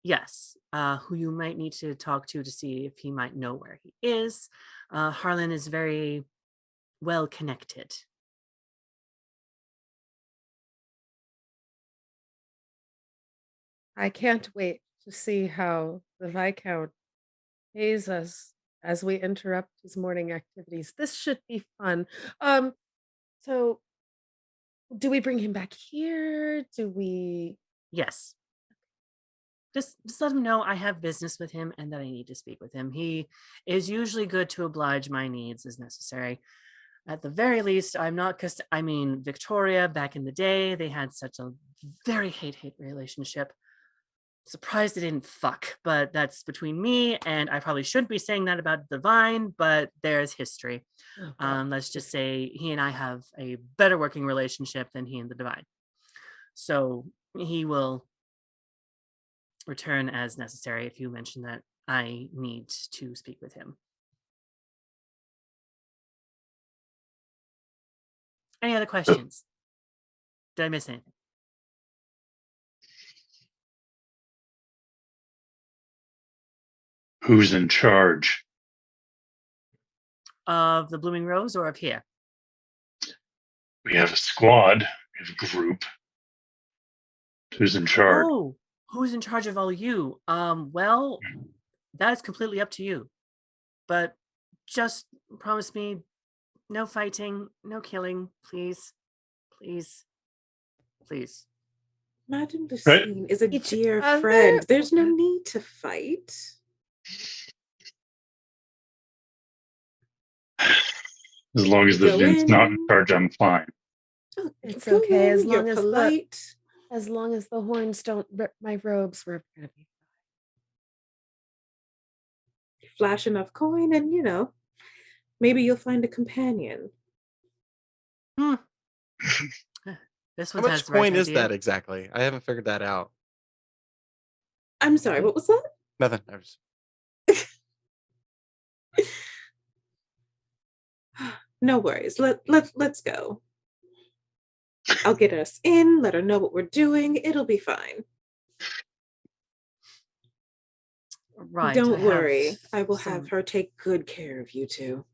yes, who you might need to talk to see if he might know where he is. Harlan is very well connected. I can't wait to see how the Viscount pays us as we interrupt his morning activities. This should be fun. So do we bring him back here? Do we? Yes. Just let him know I have business with him and that I need to speak with him. He is usually good to oblige my needs as necessary. At the very least, I'm not, because I mean, Victoria, back in the day, they had such a very hate relationship. Surprised it didn't fuck, but that's between me, and I probably shouldn't be saying that about Divine, but there's history. Let's just say he and I have a better working relationship than he and the Divine. So he will return as necessary if you mention that I need to speak with him. Any other questions? Did I miss anything? Who's in charge? Of the Blooming Rose or of here? We have a squad, we have a group. Who's in charge? Oh, who's in charge of all you? Well, that is completely up to you. But just promise me no fighting, no killing, please. Please. Please. Madame Lucine is a dear friend. There's no need to fight. As long as the Vince not in charge, I'm fine. Oh, it's okay as long as polite. As long as the horns don't rip my robes, we're gonna be fine. Flash enough coin, and maybe you'll find a companion. This How much coin is that exactly? I haven't figured that out. I'm sorry, what was that? Nothing. No worries. Let's go. I'll get us in, let her know what we're doing. It'll be fine. Right. Don't have worry. I will some- have her take good care of you two.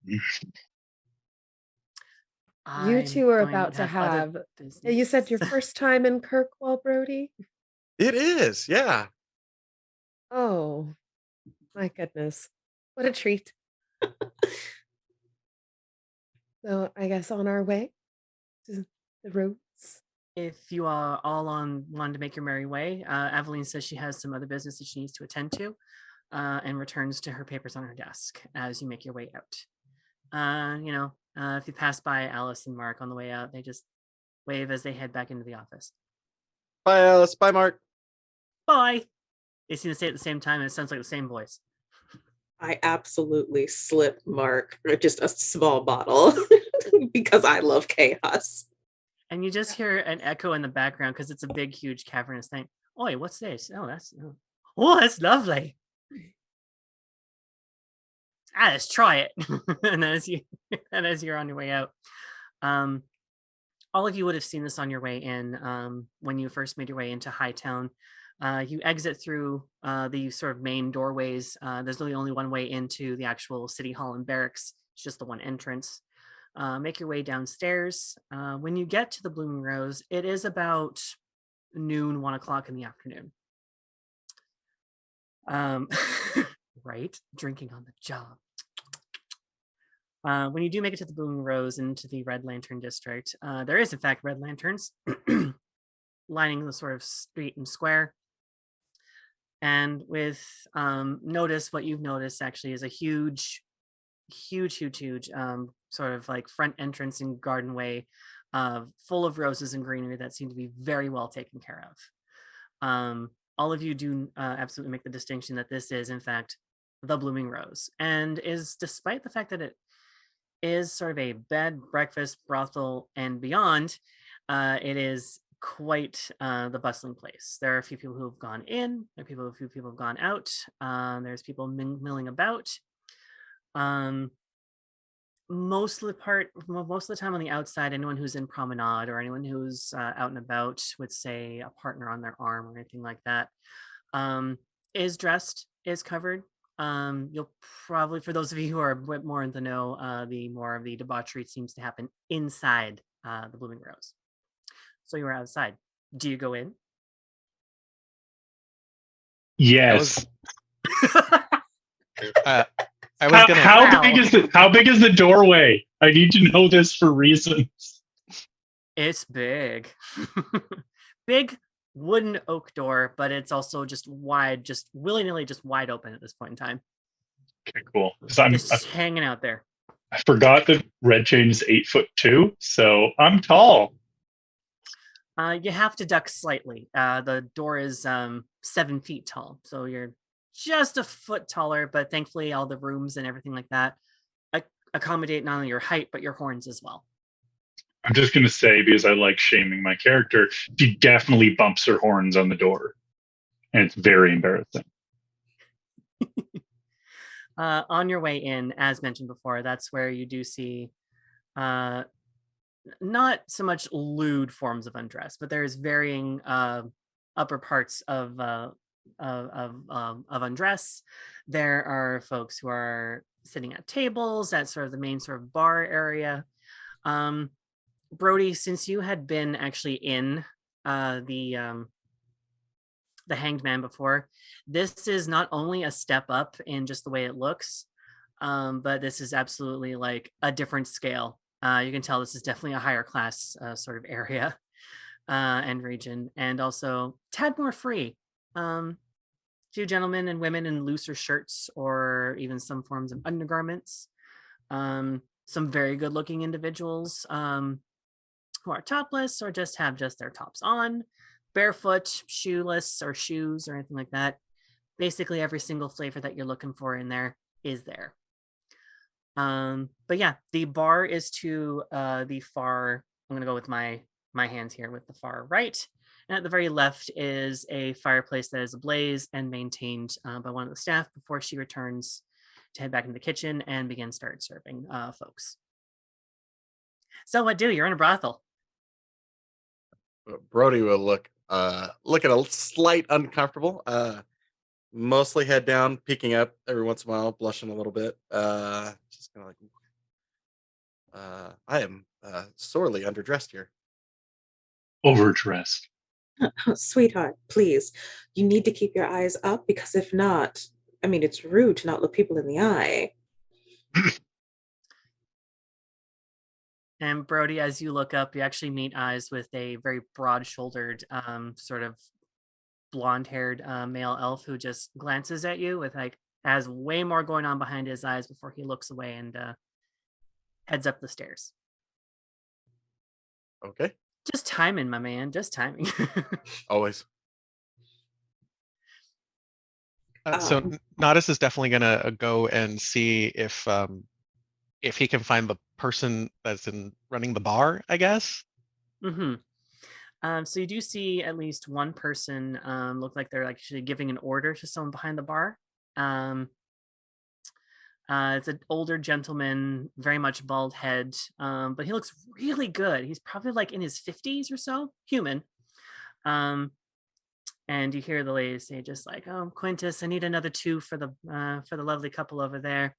You I'm two are going about to other have. You said your business. first time in Kirkwall, Brody? It is, yeah. Oh, my goodness. What a treat. So I guess on our way to the roads. If you are all wanted to make your merry way, Aveline says she has some other business that she needs to attend to, and returns to her papers on her desk as you make your way out. If you pass by Alice and Mark on the way out, they just wave as they head back into the office. Bye, Alice. Bye, Mark. Bye. They seem to say it at the same time, and it sounds like the same voice. I absolutely slip Mark just a small bottle because I love chaos. And you just hear an echo in the background because it's a big, huge cavernous thing. Oi, what's this? Oh, that's lovely. Let's try it. and as you're on your way out, all of you would have seen this on your way in when you first made your way into Hightown. You exit through the sort of main doorways. There's really only one way into the actual city hall and barracks. It's just the one entrance. Make your way downstairs. When you get to the Blooming Rose, it is about noon, 1 o'clock in the afternoon. Right? Drinking on the job. When you do make it to the Blooming Rose into the Red Lantern District, there is in fact red lanterns lining the sort of street and square. And with notice, what you've noticed actually is a huge sort of like front entrance and garden way full of roses and greenery that seem to be very well taken care of. All of you do absolutely make the distinction that this is in fact the Blooming Rose, and is, despite the fact that it is sort of a bed, breakfast, brothel, and beyond, it is quite the bustling place. There are a few people who have gone in, a few people have gone out. There's people milling about. Most of the time on the outside, anyone who's in promenade or anyone who's out and about with, say, a partner on their arm or anything like that, is dressed, is covered. You'll probably, for those of you who are a bit more in the know, the more of the debauchery seems to happen inside the Blooming Rose. So you're outside. Do you go in? Yes. I was gonna. How big is the doorway? I need to know this for reasons. It's big. Big wooden oak door, but it's also just wide, just willy-nilly, just wide open at this point in time. Okay, cool. I'm just hanging out there. I forgot that Red Chain is 8'2", so I'm tall. You have to duck slightly. The door is 7 feet tall, so you're just a foot taller, but thankfully all the rooms and everything like that accommodate not only your height, but your horns as well. I'm just going to say, because I like shaming my character, she definitely bumps her horns on the door. And it's very embarrassing. On your way in, as mentioned before, that's where you do see not so much lewd forms of undress, but there's varying upper parts of undress. There are folks who are sitting at tables at sort of the main sort of bar area. Brody, since you had been actually in the Hanged Man before, this is not only a step up in just the way it looks, but this is absolutely like a different scale. You can tell this is definitely a higher class sort of area and region, and also tad more free. Few gentlemen and women in looser shirts or even some forms of undergarments. Some very good looking individuals who are topless or just have just their tops on, barefoot, shoeless, or shoes or anything like that. Basically every single flavor that you're looking for in there is there. But yeah, the bar is to the far, I'm gonna go with my hands here with the far right. And at the very left is a fireplace that is ablaze and maintained by one of the staff before she returns to head back into the kitchen and start serving folks. So what do? You're in a brothel. Brody will look looking a slight uncomfortable. Mostly head down, peeking up every once in a while, blushing a little bit. Just kind of like, I am sorely underdressed here. Overdressed. Sweetheart, please, you need to keep your eyes up because if not, I mean, it's rude to not look people in the eye. And Brody, as you look up, you actually meet eyes with a very broad-shouldered, sort of blonde-haired male elf who just glances at you with like has way more going on behind his eyes before he looks away and heads up the stairs. Okay. Just timing, my man. Just timing. Always. So Nodis is definitely gonna go and see if he can find the person that's running the bar, I guess. Mm-hmm. So you do see at least one person look like they're actually giving an order to someone behind the bar. It's an older gentleman, very much bald head, but he looks really good. He's probably like in his 50s or so, human. And you hear the lady say just like, "Oh, Quintus, I need another 2 for the lovely couple over there."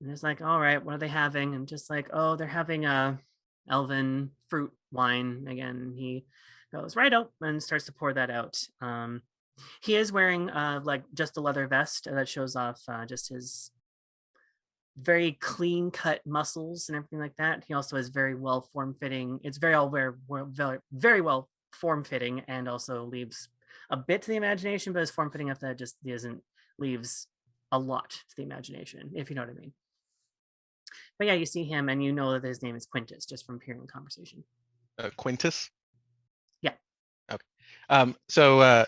And it's like, "All right, what are they having?" And just like, "Oh, they're having a elven fruit wine again." He goes right up and starts to pour that out. He is wearing like just a leather vest that shows off just his very clean cut muscles and everything like that. He also has very well form fitting. It's very very well form fitting, and also leaves a bit to the imagination, but it's form fitting enough that it just isn't leaves a lot to the imagination, if you know what I mean. But yeah, you see him and you know that his name is Quintus just from hearing the conversation. Quintus? Yeah. Okay. So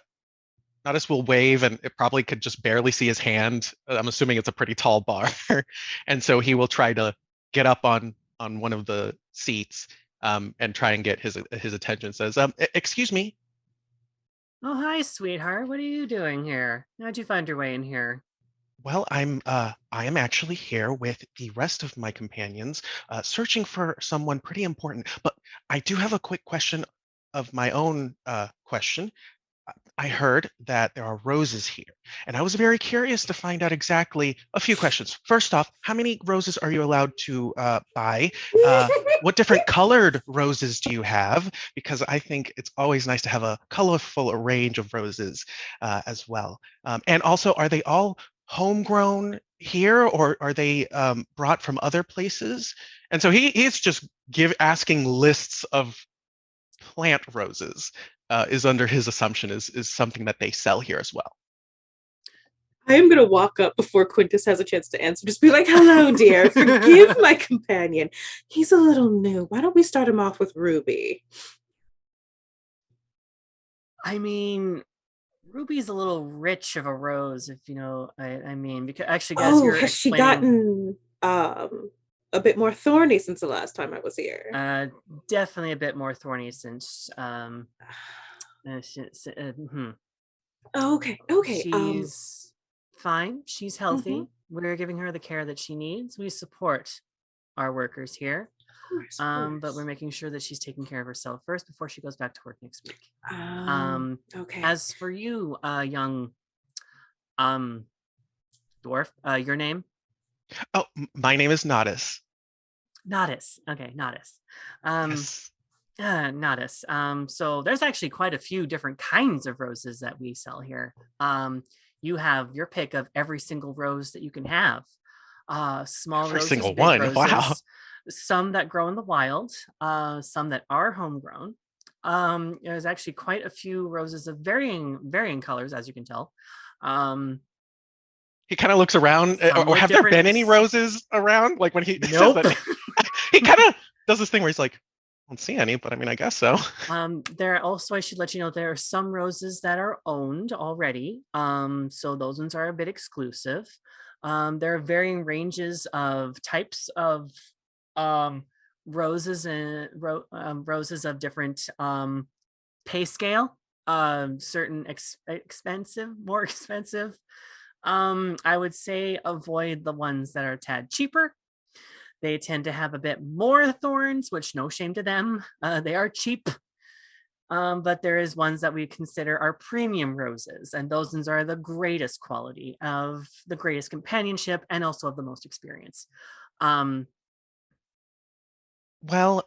Nodis will wave, and it probably could just barely see his hand. I'm assuming it's a pretty tall bar. And so he will try to get up on one of the seats and try and get his attention. Says, excuse me. Oh, hi, sweetheart. What are you doing here? How'd you find your way in here? Well, I am actually here with the rest of my companions, searching for someone pretty important. But I do have a quick question of my own question. I heard that there are roses here, and I was very curious to find out exactly a few questions. First off, how many roses are you allowed to buy? What different colored roses do you have? Because I think it's always nice to have a colorful range of roses as well. And also, are they all homegrown here, or are they brought from other places? And so he's just asking lists of plant roses. Is under his assumption is something that they sell here as well. I am going to walk up before Quintus has a chance to answer. Just be like, "Hello, dear. Forgive my companion. He's a little new. Why don't we start him off with Ruby?" I mean, Ruby's a little rich of a rose, if you know. I mean, because actually, guys, you're Has she explaining. gotten a bit more thorny since the last time I was here? Definitely a bit more thorny since. Okay. She's fine. She's healthy. Mhm. We're giving her the care that she needs. We support our workers here. Of But course. we're making sure that she's taking care of herself first before she goes back to work next week. Okay. As for you, young dwarf, your name? Oh, my name is Nodis. Nodis. Okay, Nodis. Yes. Nodis. So there's actually quite a few different kinds of roses that we sell here. You have your pick of every single rose that you can have. Small Every roses, single big one. roses, Wow. some that grow in the wild, some that are homegrown. There's actually quite a few roses of varying colors, as you can tell. He kind of looks around, Some or with have there been any different. roses around? Like when he says Nope. that, he kind of does this thing where he's like, I don't see any, but I mean, I guess so. There are also, I should let you know, there are some roses that are owned already. So those ones are a bit exclusive. There are varying ranges of types of roses and roses of different pay scale. Certain expensive, more expensive. I would say avoid the ones that are a tad cheaper. They tend to have a bit more thorns, which no shame to them. They are cheap. But there is ones that we consider our premium roses, and those ones are the greatest quality, of the greatest companionship, and also of the most experience. Well,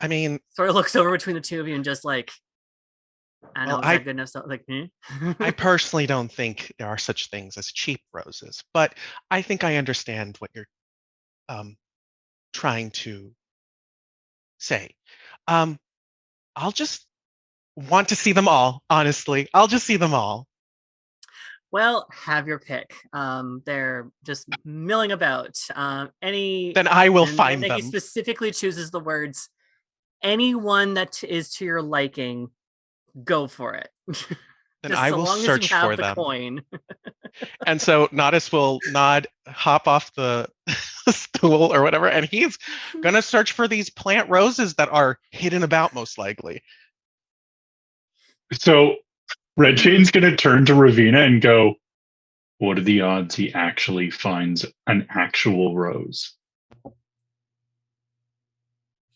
I mean, Sort of looks over between the two of you and just like, I don't well, know, is that good enough? So, like, I personally don't think there are such things as cheap roses, but I think I understand what you're trying to say. I'll just want to see them all, honestly. I'll just see them all. Well, have your pick. They're just milling about. Then I will And I find think he them. specifically chooses the words, anyone that is to your liking, go for it. Then Just I so will long as you search have for the them. coin. And so Nodis will hop off the stool or whatever, and he's gonna search for these plant roses that are hidden about, most likely. So Red Chain's going to turn to Ravina and go, what are the odds he actually finds an actual rose?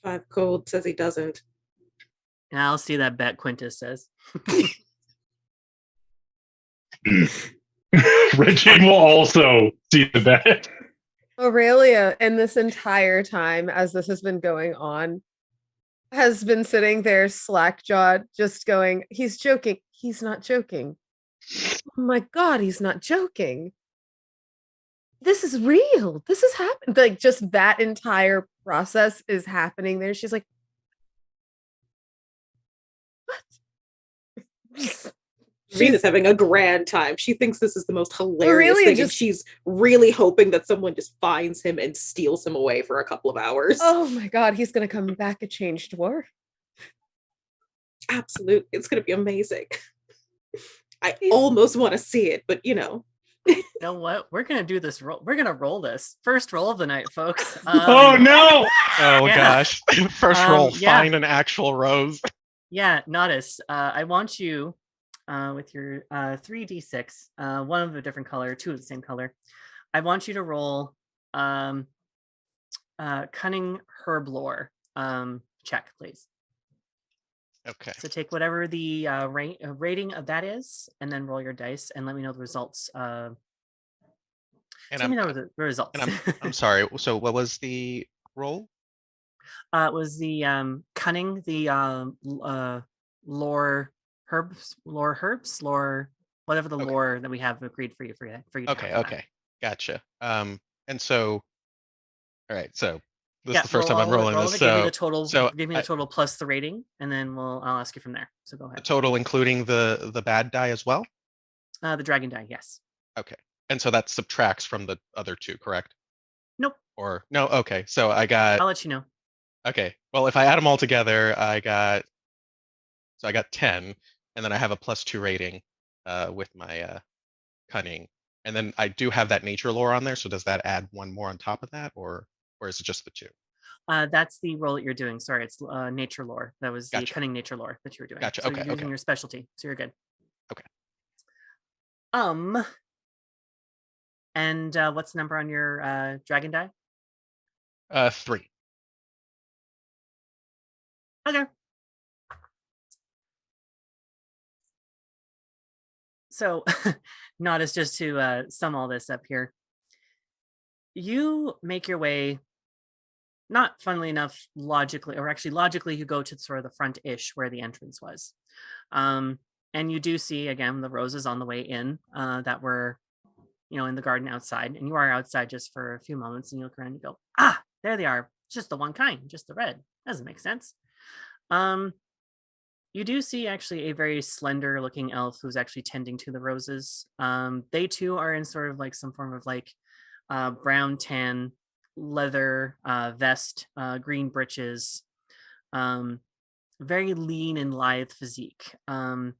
5 gold says he doesn't. And I'll see that bet, Quintus says. Red Chain will also see the bet. Aurelia, in this entire time, as this has been going on, has been sitting there slack-jawed, just going, he's joking. He's not joking. Oh my God, he's not joking. This is real. This is happening. Like, just that entire process is happening there. She's like, what? Ravina's having a grand time. She thinks this is the most hilarious Aurelia thing, and just- she's really hoping that someone just finds him and steals him away for a couple of hours. Oh my God, he's gonna come back a changed dwarf. Absolutely. It's going to be amazing. I He's- almost want to see it, but you know. You know what? We're gonna do this roll. We're gonna roll this first roll of the night, folks. Oh no! Oh Yeah. gosh. First roll, yeah. find an actual rose. Yeah, Nodis, I want you with your 3d6, one of a different color, two of the same color. I want you to roll cunning herb lore check, please. Okay. So take whatever the rating of that is, and then roll your dice, and let me know the results. And Let me know the results. And I'm sorry. So what was the roll? It was the cunning, the lore herbs, whatever the Okay. lore that we have agreed for you to Okay, have. okay. Gotcha. And so all right, so this Yeah, is the first time I'm roll rolling it, this. give me So the total. so Give me the total plus the rating, and then I'll ask you from there. So go the ahead. total including the bad die as well? The dragon die, yes. Okay. And so that subtracts from the other two, correct? Nope. Or no, okay. So I got I'll let you know. okay. Well, if I add them all together, I got 10, and then I have a +2 rating with my cunning. And then I do have that nature lore on there, so does that add one more on top of that, or is it just the 2? That's the roll that you're doing. Sorry, it's nature lore. That was the Gotcha. cunning nature lore that you were doing. Gotcha. So Okay, you're using okay. your specialty, so you're good. Okay. And what's the number on your dragon die? 3. Okay. So, not as just to sum all this up here. You make your way, not funnily enough, logically, or actually logically, you go to sort of the front-ish where the entrance was. And you do see, again, the roses on the way in that were, in the garden outside. And you are outside just for a few moments, and you look around and you go, there they are. Just the one kind, just the red. Doesn't make sense. You do see actually a very slender looking elf who's actually tending to the roses. They too are in sort of like some form of like brown tan leather vest, green breeches, very lean and lithe physique. And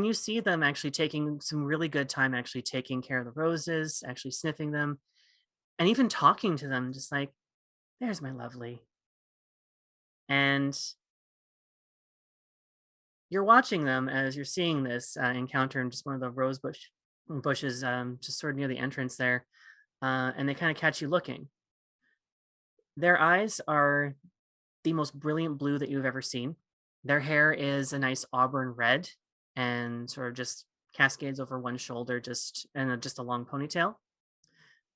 you see them actually taking some really good time actually taking care of the roses, actually sniffing them, and even talking to them, just like, there's my lovely. And you're watching them as you're seeing this encounter in just one of the rose bushes just sort of near the entrance there, and they kind of catch you looking. Their eyes are the most brilliant blue that you've ever seen. Their hair is a nice auburn red and sort of just cascades over one shoulder, just a long ponytail.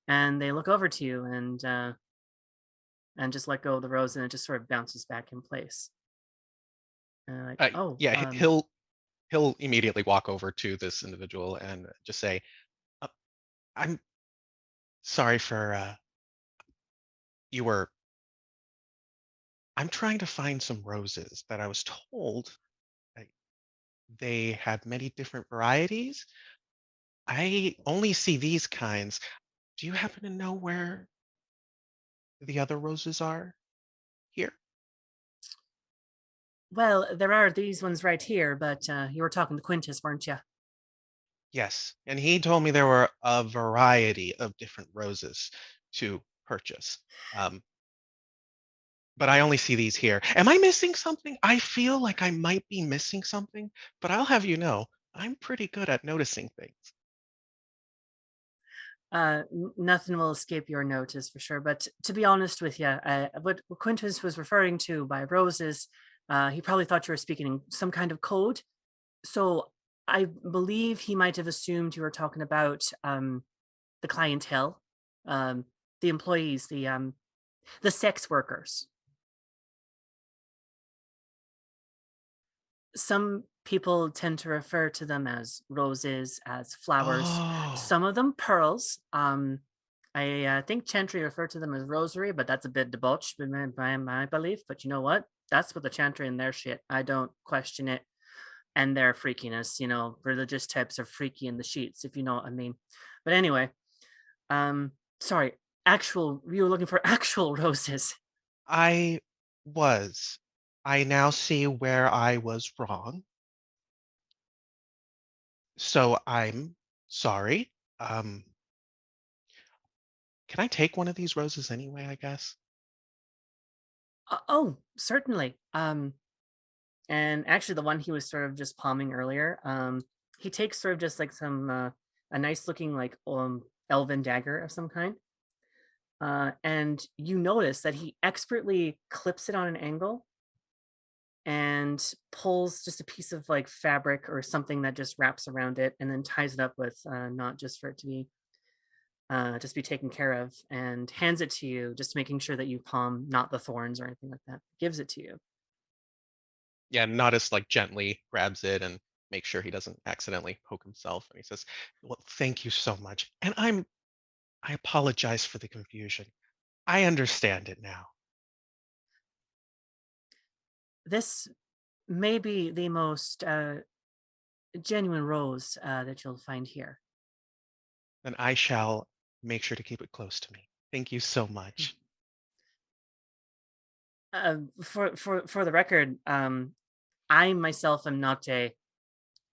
And they look over to you and just let go of the rose, and it just sort of bounces back in place. And like, oh, yeah, he'll immediately walk over to this individual and just say, "I'm sorry for you were. I'm trying to find some roses that I was told they had many different varieties. I only see these kinds. Do you happen to know where the other roses are here?" well, there are these ones right here, but you were talking to Quintus, weren't you? Yes, and he told me there were a variety of different roses to purchase. But I only see these here. Am I missing something? I feel like I might be missing something, but I'll have you know, I'm pretty good at noticing things. Nothing will escape your notice for sure. But to be honest with you, what Quintus was referring to by roses, he probably thought you were speaking in some kind of code. So I believe he might have assumed you were talking about the clientele, the employees, the sex workers. Some people tend to refer to them as roses, as flowers, Oh, some of them pearls. I think Chantry referred to them as rosary, but that's a bit debauched by my belief. But you know what? That's what the Chantry and their shit. I don't question it. And their freakiness, religious types are freaky in the sheets, if you know what I mean. But anyway, sorry, you were looking for actual roses. I was. I now see where I was wrong. So I'm sorry. Can I take one of these roses anyway, I guess? Oh, certainly. And actually, the one he was sort of just palming earlier, he takes sort of just like a nice looking like elven dagger of some kind, and you notice that he expertly clips it on an angle and pulls just a piece of like fabric or something that just wraps around it, and then ties it up with not just for it to be just be taken care of, and hands it to you, just making sure that you palm not the thorns or anything like that. Gives it to you. Yeah, Nodis like gently grabs it and makes sure he doesn't accidentally poke himself. And he says, "Well, thank you so much. And I apologize for the confusion. I understand it now." This may be the most genuine rose that you'll find here. Then I shall make sure to keep it close to me. Thank you so much. For the record, I myself am not a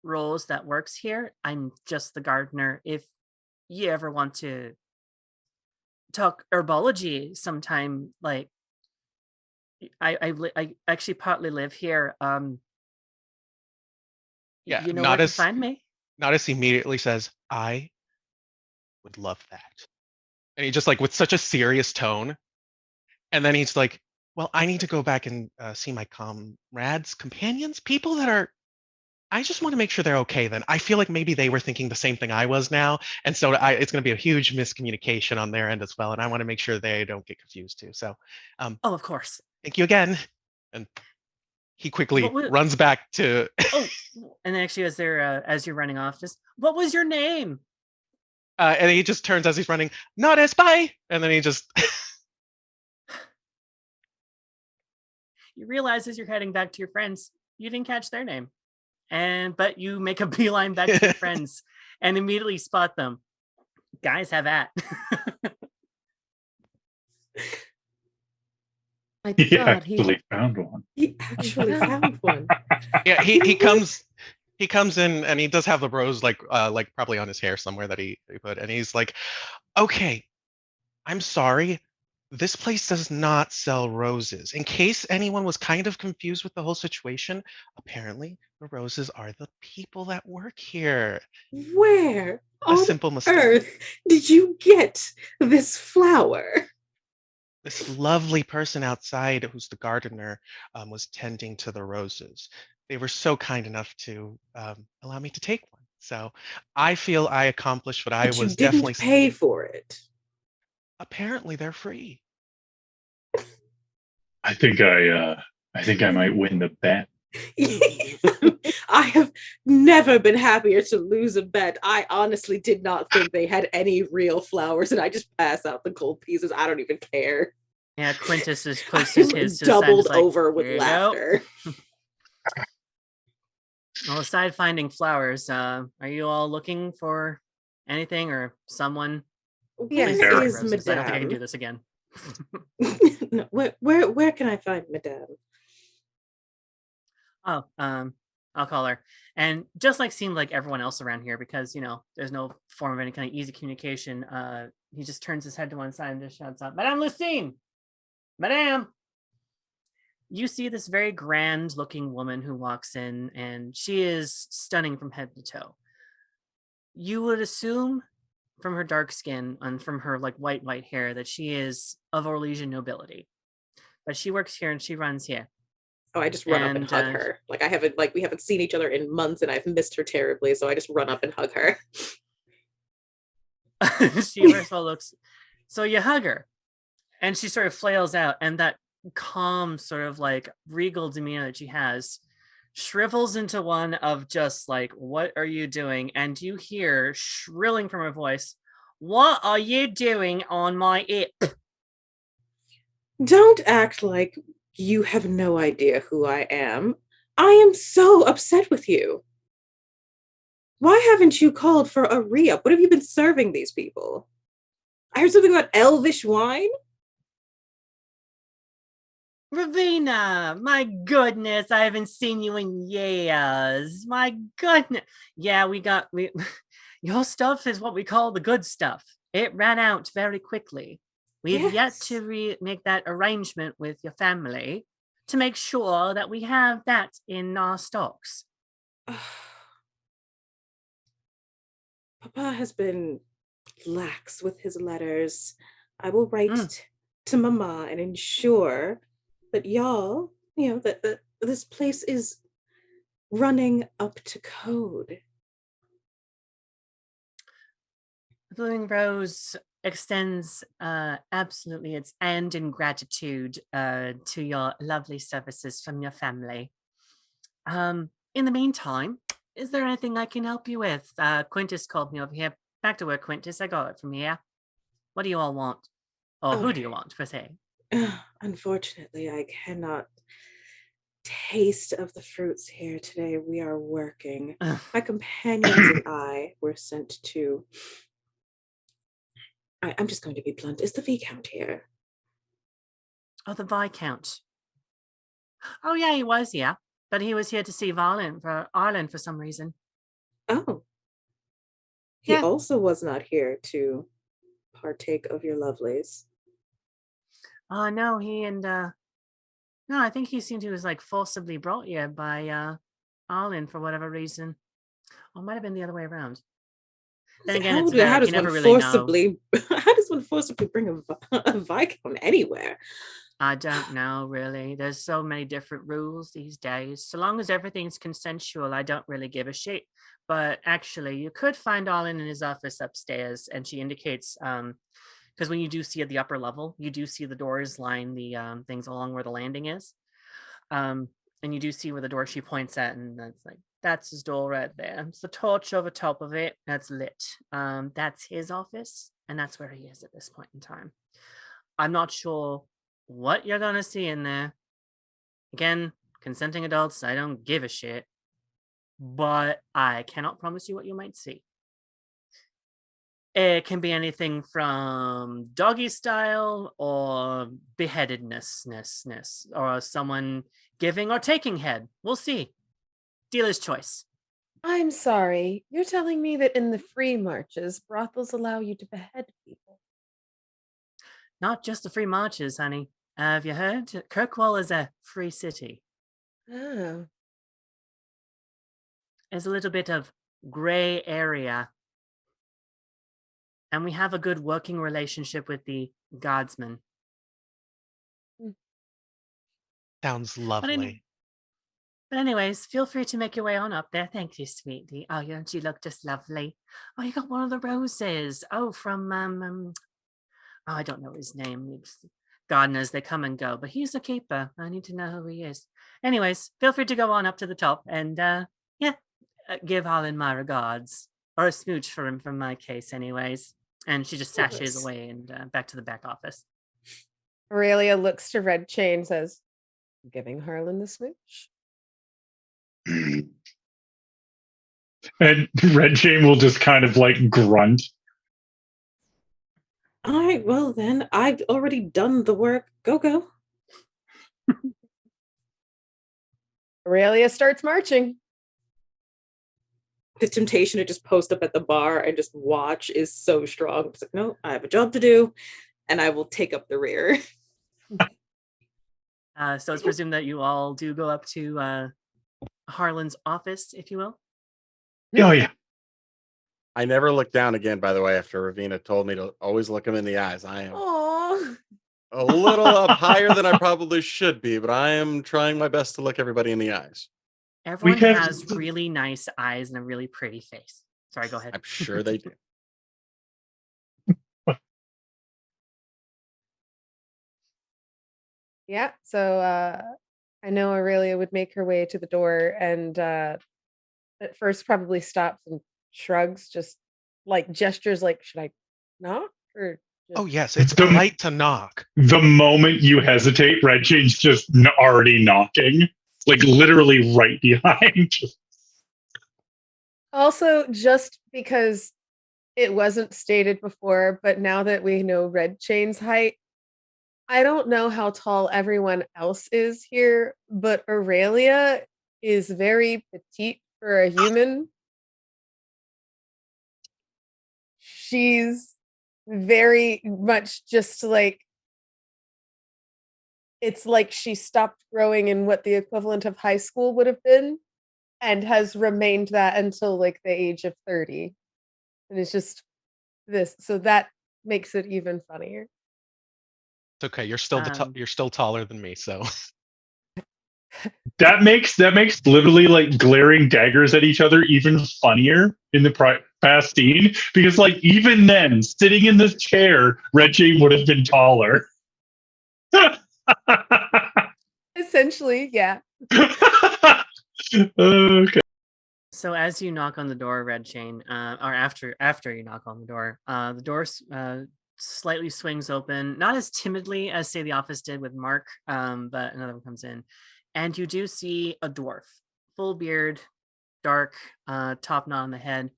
rose that works here. I'm just the gardener. If you ever want to talk herbology sometime, like I actually partly live here. Yeah, You know where to find me. Nodis immediately says, "I would love that." And he just like with such a serious tone. And then he's like, "Well, I need to go back and see my comrades, companions, people that are. I just want to make sure they're okay." Then I feel like maybe they were thinking the same thing I was now, and so it's going to be a huge miscommunication on their end as well. And I want to make sure they don't get confused too. So, Oh, of course. thank you again. And he quickly What runs back to. Oh, and actually, as you're running off, just what was your name? And he just turns as he's running, "Nodis, bye!" And then he just. You realize as you're heading back to your friends, you didn't catch their name. But you make a beeline back to your friends and immediately spot them. Guys have at. My He God, actually found one. He actually found one. Yeah, he comes in and he does have the rose like probably on his hair somewhere that he put, and he's like, "Okay, I'm sorry. This place does not sell roses. In case anyone was kind of confused with the whole situation, apparently the roses are the people that work here. Where A on simple mistake." earth did you get this flower? this lovely person outside who's the gardener was tending to the roses. They were so kind enough to allow me to take one. So I feel I accomplished what I But you was definitely. didn't pay for it. Apparently, they're free. I think I might win the bet. I have never been happier to lose a bet. I honestly did not think they had any real flowers, and I just pass out the gold pieces. I don't even care. Yeah, Quintus is I'm places his to the side, doubled just like, over with "Here you go." laughter. Well, aside finding flowers, are you all looking for anything or someone? Yes. Where Where is Roses. I don't think I can do Madame? this again. No, where can I find Madame? Oh, I'll call her. And just like seemed like everyone else around here, because there's no form of any kind of easy communication. He just turns his head to one side and just shouts out, "Madame Lucine! Madame!" You see this very grand looking woman who walks in, and she is stunning from head to toe. You would assume from her dark skin and from her like white hair that she is of Orlesian nobility. But she works here and she runs here. Oh, I just run up and hug her. Like we haven't seen each other in months, and I've missed her terribly. So I just run up and hug her. She first of all looks. So you hug her, and she sort of flails out, and that calm, sort of like regal demeanor that she has shrivels into one of just like, "What are you doing?" And you hear shrilling from her voice, "What are you doing on my hip?" Don't act like you have no idea who I am. I am so upset with you. Why haven't you called for a re-up? What have you been serving these people? I heard something about elvish wine. Ravina, my goodness, I haven't seen you in years. My goodness. Yeah, we your stuff is what we call the good stuff. It ran out very quickly. We've yet Yes. to make that arrangement with your family to make sure that we have that in our stocks. Papa has been lax with his letters. I will write to Mama and ensure that y'all, that this place is running up to code. Blooming Rose extends absolutely its end in gratitude to your lovely services from your family. In the meantime, is there anything I can help you with? Quintus called me over here. Back to work, Quintus. I got it from here. What do you all want? Or who do you want, per se? Unfortunately, I cannot taste of the fruits here today. We are working. My companions and I were sent to. I'm just going to be blunt. Is the Viscount here? Oh, the Viscount. Oh, yeah, he was here. But he was here to see Ireland for some reason. Oh. He also was not here to partake of your lovelies. No, no, I think he seemed he was like forcibly brought here by Arlen for whatever reason. Or it might have been the other way around. Then again, it's how Varric. does You never one really forcibly how does one forcibly bring a Viscount anywhere? I don't know, really. There's so many different rules these days. So long as everything's consensual, I don't really give a shit. But actually, you could find Arlen in his office upstairs, and she indicates because when you do see at the upper level, you do see the doors line the things along where the landing is. And you do see where the door she points at, and that's like, that's his door right there. It's the torch over top of it that's lit. That's his office, and that's where he is at this point in time. I'm not sure what you're gonna see in there. Again, consenting adults, I don't give a shit. But I cannot promise you what you might see. It can be anything from doggy style or beheadedness, or someone giving or taking head. We'll see. Dealer's choice. I'm sorry. You're telling me that in the free marches, brothels allow you to behead people? Not just the free marches, honey. Have you heard? Kirkwall is a free city. Oh. There's a little bit of gray area. And we have a good working relationship with the guardsmen. Sounds But, lovely. but anyways, feel free to make your way on up there. Thank you, sweetie. Oh, don't you look just lovely? Oh, you got one of the roses. Oh, from oh, I don't know his name. God knows they come and go, but he's a keeper. I need to know who he is. Anyways, feel free to go on up to the top and give Harlan my regards. Or a smooch for him from my case, anyways. And she just sashays away and back to the back office. Aurelia looks to Red Chain, says, giving Harlan the smooch. And Red Chain will just kind of like grunt. All right, well then, I've already done the work. Go. Aurelia starts marching. The temptation to just post up at the bar and just watch is so strong. It's like, no, I have a job to do, and I will take up the rear. So it's presumed that you all do go up to Harlan's office, if you will. Oh yeah. I never looked down again, by the way, after Ravina told me to always look him in the eyes. I am Aww. a little up higher than I probably should be, but I am trying my best to look everybody in the eyes. Everyone has really nice eyes and a really pretty face. Sorry, go ahead. I'm sure they do. Yeah, so I know Aurelia would make her way to the door and at first probably stops and shrugs, just like gestures like, should I knock? Or Oh, yes, it's polite to knock. The moment you hesitate, Red Chain's just already knocking. Like literally right behind. Also, just because it wasn't stated before, but now that we know Red Chain's height, I don't know how tall everyone else is here, but Aurelia is very petite for a human. She's very much just like, it's like she stopped growing in what the equivalent of high school would have been and has remained that until like the age of 30. And it's just this. So that makes it even funnier. It's okay. You're still you're still taller than me, so That makes literally like glaring daggers at each other even funnier in the past scene, because like even then, sitting in this chair, Red Chain would have been taller. Essentially, yeah. Okay. So as you knock on the door, Red Chain, or after you knock on the door slightly swings open, not as timidly as say the office did with Mark, but another one comes in, and you do see a dwarf, full beard, dark, top knot on the head,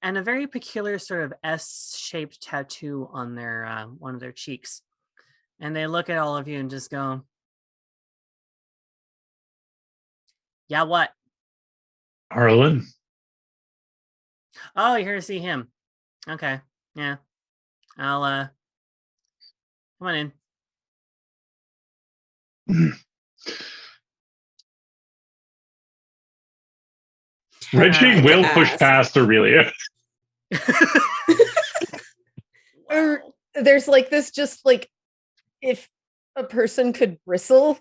and a very peculiar sort of S-shaped tattoo on their one of their cheeks. And they look at all of you and just go, "Yeah, what? Harlan." Oh, you're here to see him. Okay, yeah. I'll come on in." Red Chain will push past Aurelia. Or there's like this, just like if a person could bristle,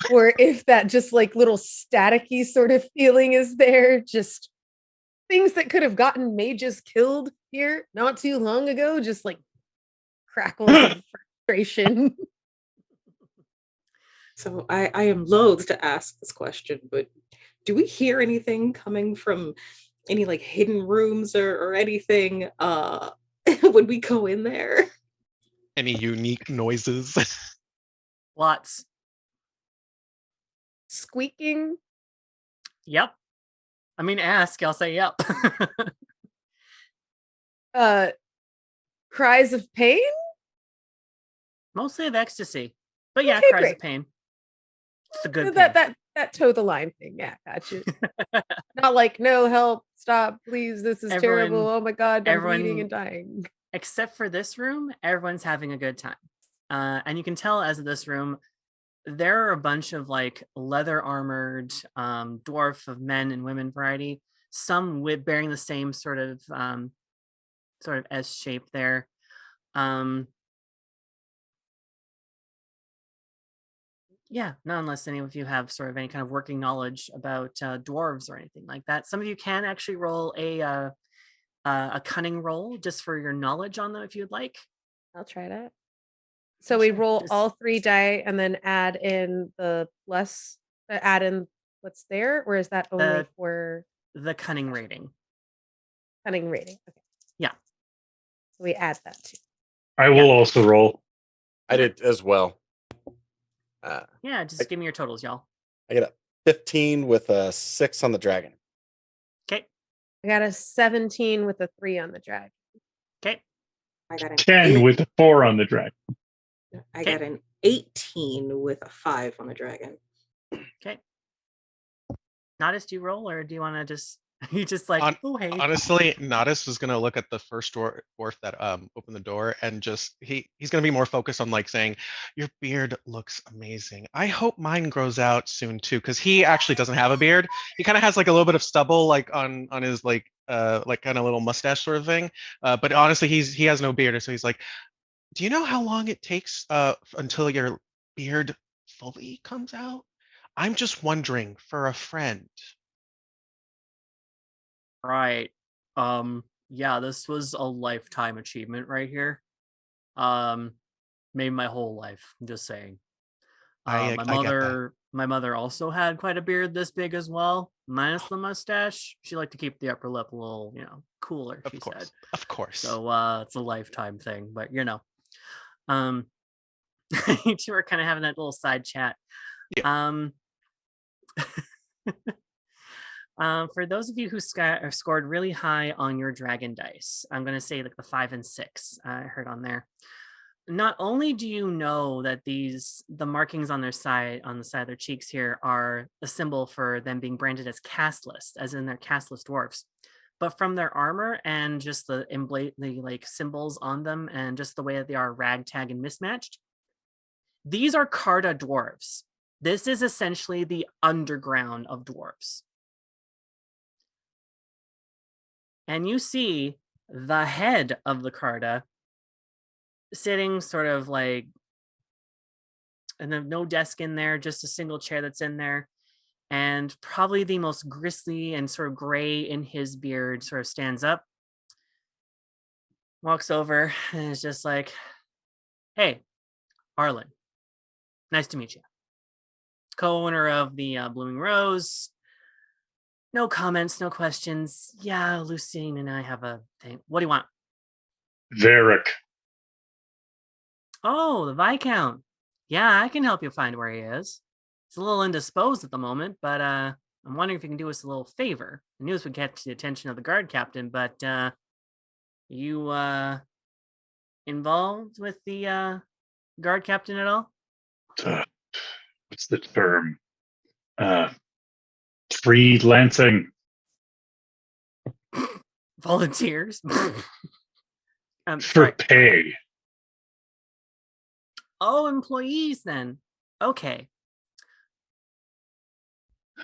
or if that just like little staticky sort of feeling is there, just things that could have gotten mages killed here not too long ago, just like crackles of frustration. So I am loath to ask this question, but do we hear anything coming from any like hidden rooms or anything when we go in there? Any unique noises? Lots. Squeaking? Yep. I mean, ask. I'll say yep. Cries of pain? Mostly of ecstasy. But yeah, Okay, cries great. of pain. It's a good that toe the line thing. Yeah, gotcha. Not like, no, help, stop, please, this is terrible. Oh my god, I'm bleeding and dying. Except for this room, everyone's having a good time. And you can tell as of this room, there are a bunch of like leather armored dwarf of men and women variety, some with bearing the same sort of S shape there. Yeah, not unless any of you have sort of any kind of working knowledge about dwarves or anything like that. Some of you can actually roll a cunning roll just for your knowledge on them if you'd like. I'll try that. So we Sure, roll just- all 3 die and then add in the plus, add in what's there, or is that only for the cunning rating. cunning rating? Okay. Yeah. So we add that too. I will also roll. I did as well. Yeah, just give me your totals, y'all. I get a 15 with a 6 on the dragon. Okay. I got a 17 with a 3 on the dragon. Okay. I got an 10 with a 4 on the dragon. I got an 18 with a 5 on the dragon. Okay. Nodis, do you roll, or do you want to just you just like oh hey? Honestly, Nodis was gonna look at the first dwarf that opened the door and just he's gonna be more focused on like saying, "Your beard looks amazing. I hope mine grows out soon too," because he actually doesn't have a beard. He kind of has like a little bit of stubble like on his like kind of little mustache sort of thing. But honestly, he has no beard, so he's like, "Do you know how long it takes until your beard fully comes out? I'm just wondering for a friend." Right. Yeah, this was a lifetime achievement right here. Made my whole life, I'm just saying. I get that. My mother also had quite a beard this big as well, minus the mustache. She liked to keep the upper lip a little, cooler, she said. Of course. So it's a lifetime thing, but um you two are kind of having that little side chat. Yeah. For those of you who scored really high on your dragon dice, I'm going to say like the 5 and 6 I heard on there. Not only do you know that the markings on the side of their cheeks here are a symbol for them being branded as casteless, as in they're casteless dwarfs, but from their armor and just the like symbols on them and just the way that they are ragtag and mismatched, these are Carta dwarves. This is essentially the underground of dwarves. And you see the head of the Carta sitting sort of like, and no desk in there, just a single chair that's in there. And probably the most gristly and sort of gray in his beard sort of stands up, walks over, and is just like, "Hey, Arlen, nice to meet you. Co-owner of the Blooming Rose. No comments, no questions. Yeah, Lucine and I have a thing. What do you want?" Varric. "Oh, the Viscount. Yeah, I can help you find where he is. He's a little indisposed at the moment, but I'm wondering if you can do us a little favor. I knew this would catch the attention of the guard captain, but you involved with the guard captain at all?" What's the term? Freelancing. Volunteers? For sorry. pay. Oh, employees then. Okay.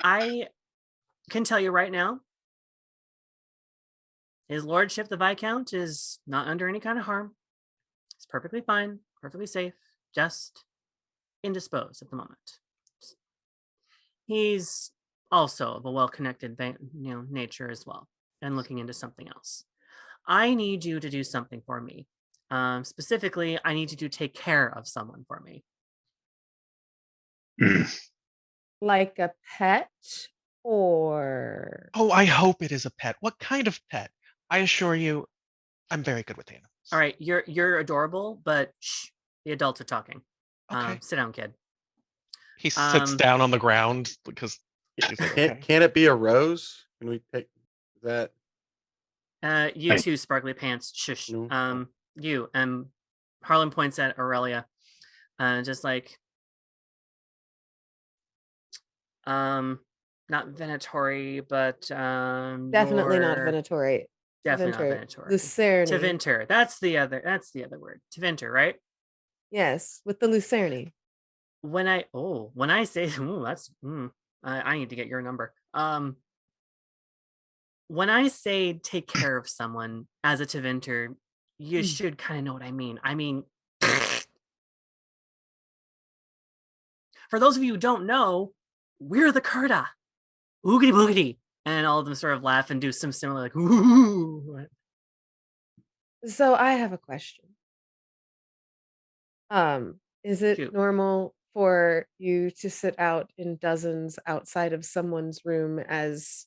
I can tell you right now, his lordship, the Viscount, is not under any kind of harm. He's perfectly fine, perfectly safe, just indisposed at the moment. He's also of a well-connected, nature as well, and looking into something else. I need you to do something for me. Specifically, I need you to take care of someone for me. Like a pet, or Oh, I hope it is a pet. What kind of pet? I assure you, I'm very good with animals. All right, you're adorable, but shh, the adults are talking. Okay. Sit down, kid. He sits down on the ground because he's like, okay. Can it be a rose? Can we take that? You too, Sparkly Pants. Shush. No. You. Harlan points at Aurelia. Just like, not Venatori, but definitely not Venatori. Definitely not Venatori. Lucerne. Tevinter. That's the other word. Tevinter, right? Yes, with the Lucerne. When I say, that's I need to get your number. When I say take care of someone as a Tevinter, you should kind of know what I mean. I mean, For those of you who don't know, we're the Kurta. Oogity boogity. And all of them sort of laugh and do some similar like, ooh. So I have a question. Is it Shoot. normal for you to sit out in dozens outside of someone's room as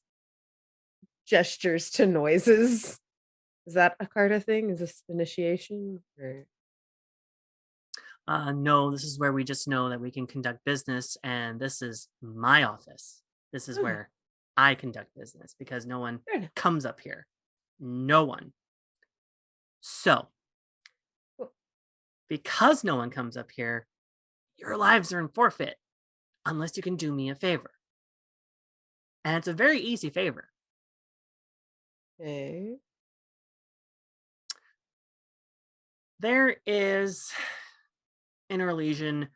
gestures to noises? Is that a Carta thing? Is this initiation? Or... No, this is where we just know that we can conduct business, and this is my office. This is Okay. where I conduct business because no one Fair enough. comes up here. No one. So, Cool. because no one comes up here, your lives are in forfeit unless you can do me a favor. And it's a very easy favor. Okay. There is in Orlesian,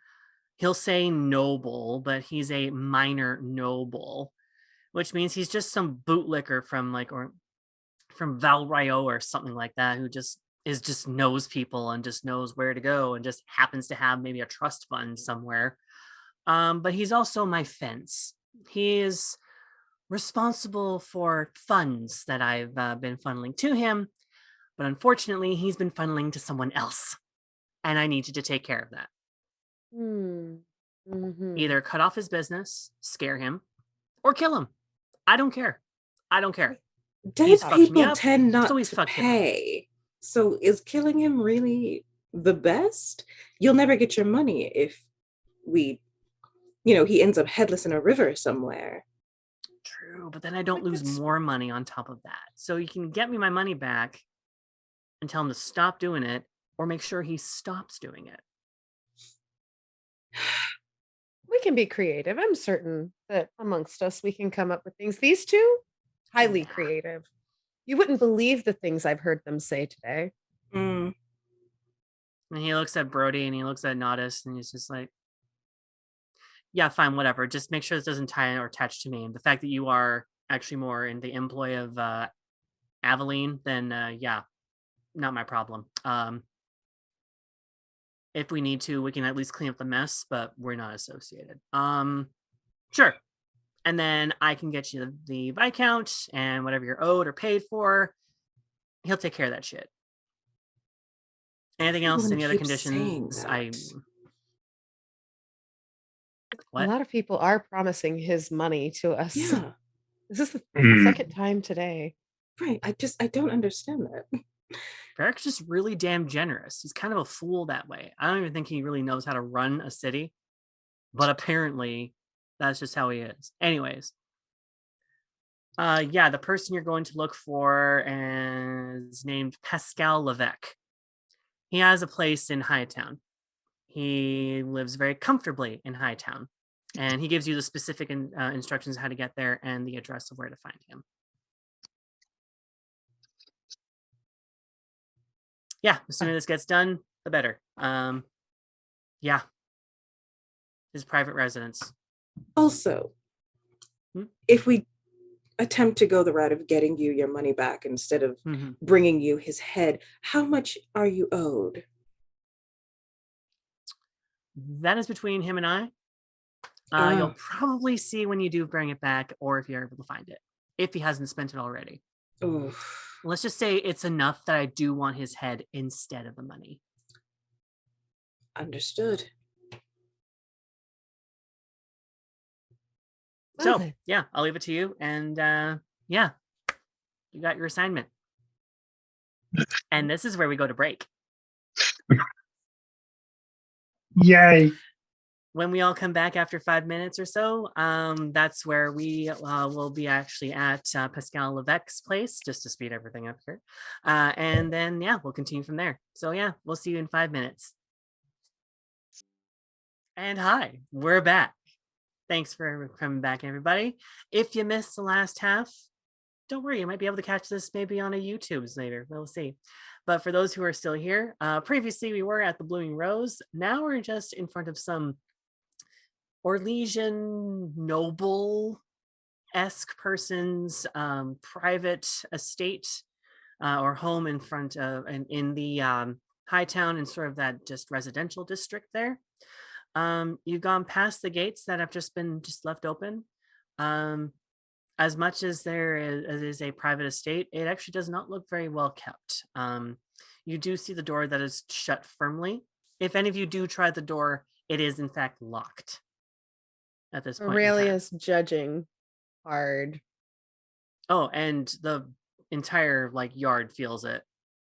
he'll say noble, but he's a minor noble, which means he's just some bootlicker from from Valrio or something like that, who just knows people and just knows where to go and just happens to have maybe a trust fund somewhere. But he's also my fence. He is responsible for funds that I've been funneling to him, but unfortunately, he's been funneling to someone else, and I need you to take care of that. Either cut off his business, scare him, or kill him. I don't care. I don't care. Dead people tend not to pay. So is killing him really the best? You'll never get your money if he ends up headless in a river somewhere. True, but then I don't lose more money on top of that. So you can get me my money back and tell him to stop doing it, or make sure he stops doing it. We can be creative. I'm certain that amongst us we can come up with things. These two, highly creative. You wouldn't believe the things I've heard them say today. And he looks at Brody and he looks at Naudis and he's just like, yeah, fine, whatever. Just make sure this doesn't tie or attach to me. And the fact that you are actually more in the employ of Aveline, then yeah, not my problem. If we need to, we can at least clean up the mess, but we're not associated. Sure. And then I can get you the Viscount and whatever you're owed or paid for. He'll take care of that shit. Anything else? Any other conditions? What? A lot of people are promising his money to us. Yeah. This is the second time today. Right. I don't understand that. Varric's just really damn generous. He's kind of a fool that way. I don't even think he really knows how to run a city, but apparently that's just how he is. Anyways, yeah, the person you're going to look for is named Pascal Levesque. He has a place in Hightown. He lives very comfortably in Hightown, and he gives you the specific instructions how to get there and the address of where to find him. Yeah, the sooner this gets done, the better. Yeah. His private residence. Also, if we attempt to go the route of getting you your money back instead of bringing you his head, how much are you owed? That is between him and I. You'll probably see when you do bring it back, or if you're able to find it, if he hasn't spent it already. Oof. Let's just say it's enough that I do want his head instead of the money. Understood. So, yeah, I'll leave it to you. And yeah, you got your assignment. And this is where we go to break. Yay. When we all come back after 5 minutes or so, that's where we will be actually at Pascal Levesque's place, just to speed everything up here. And then, yeah, we'll continue from there. So, yeah, we'll see you in 5 minutes. And hi, we're back. Thanks for coming back, everybody. If you missed the last half, don't worry, you might be able to catch this maybe on a YouTube's later. We'll see. But for those who are still here, previously we were at the Blooming Rose. Now we're just in front of some Orlesian noble-esque person's private estate or home in front of, and in the Hightown and sort of that just residential district there. You've gone past the gates that have just been left open. As much as is a private estate, it actually does not look very well kept. You do see the door that is shut firmly. If any of you do try the door, it is in fact locked at this point in time. Aurelia's judging hard. Oh, and the entire yard feels it.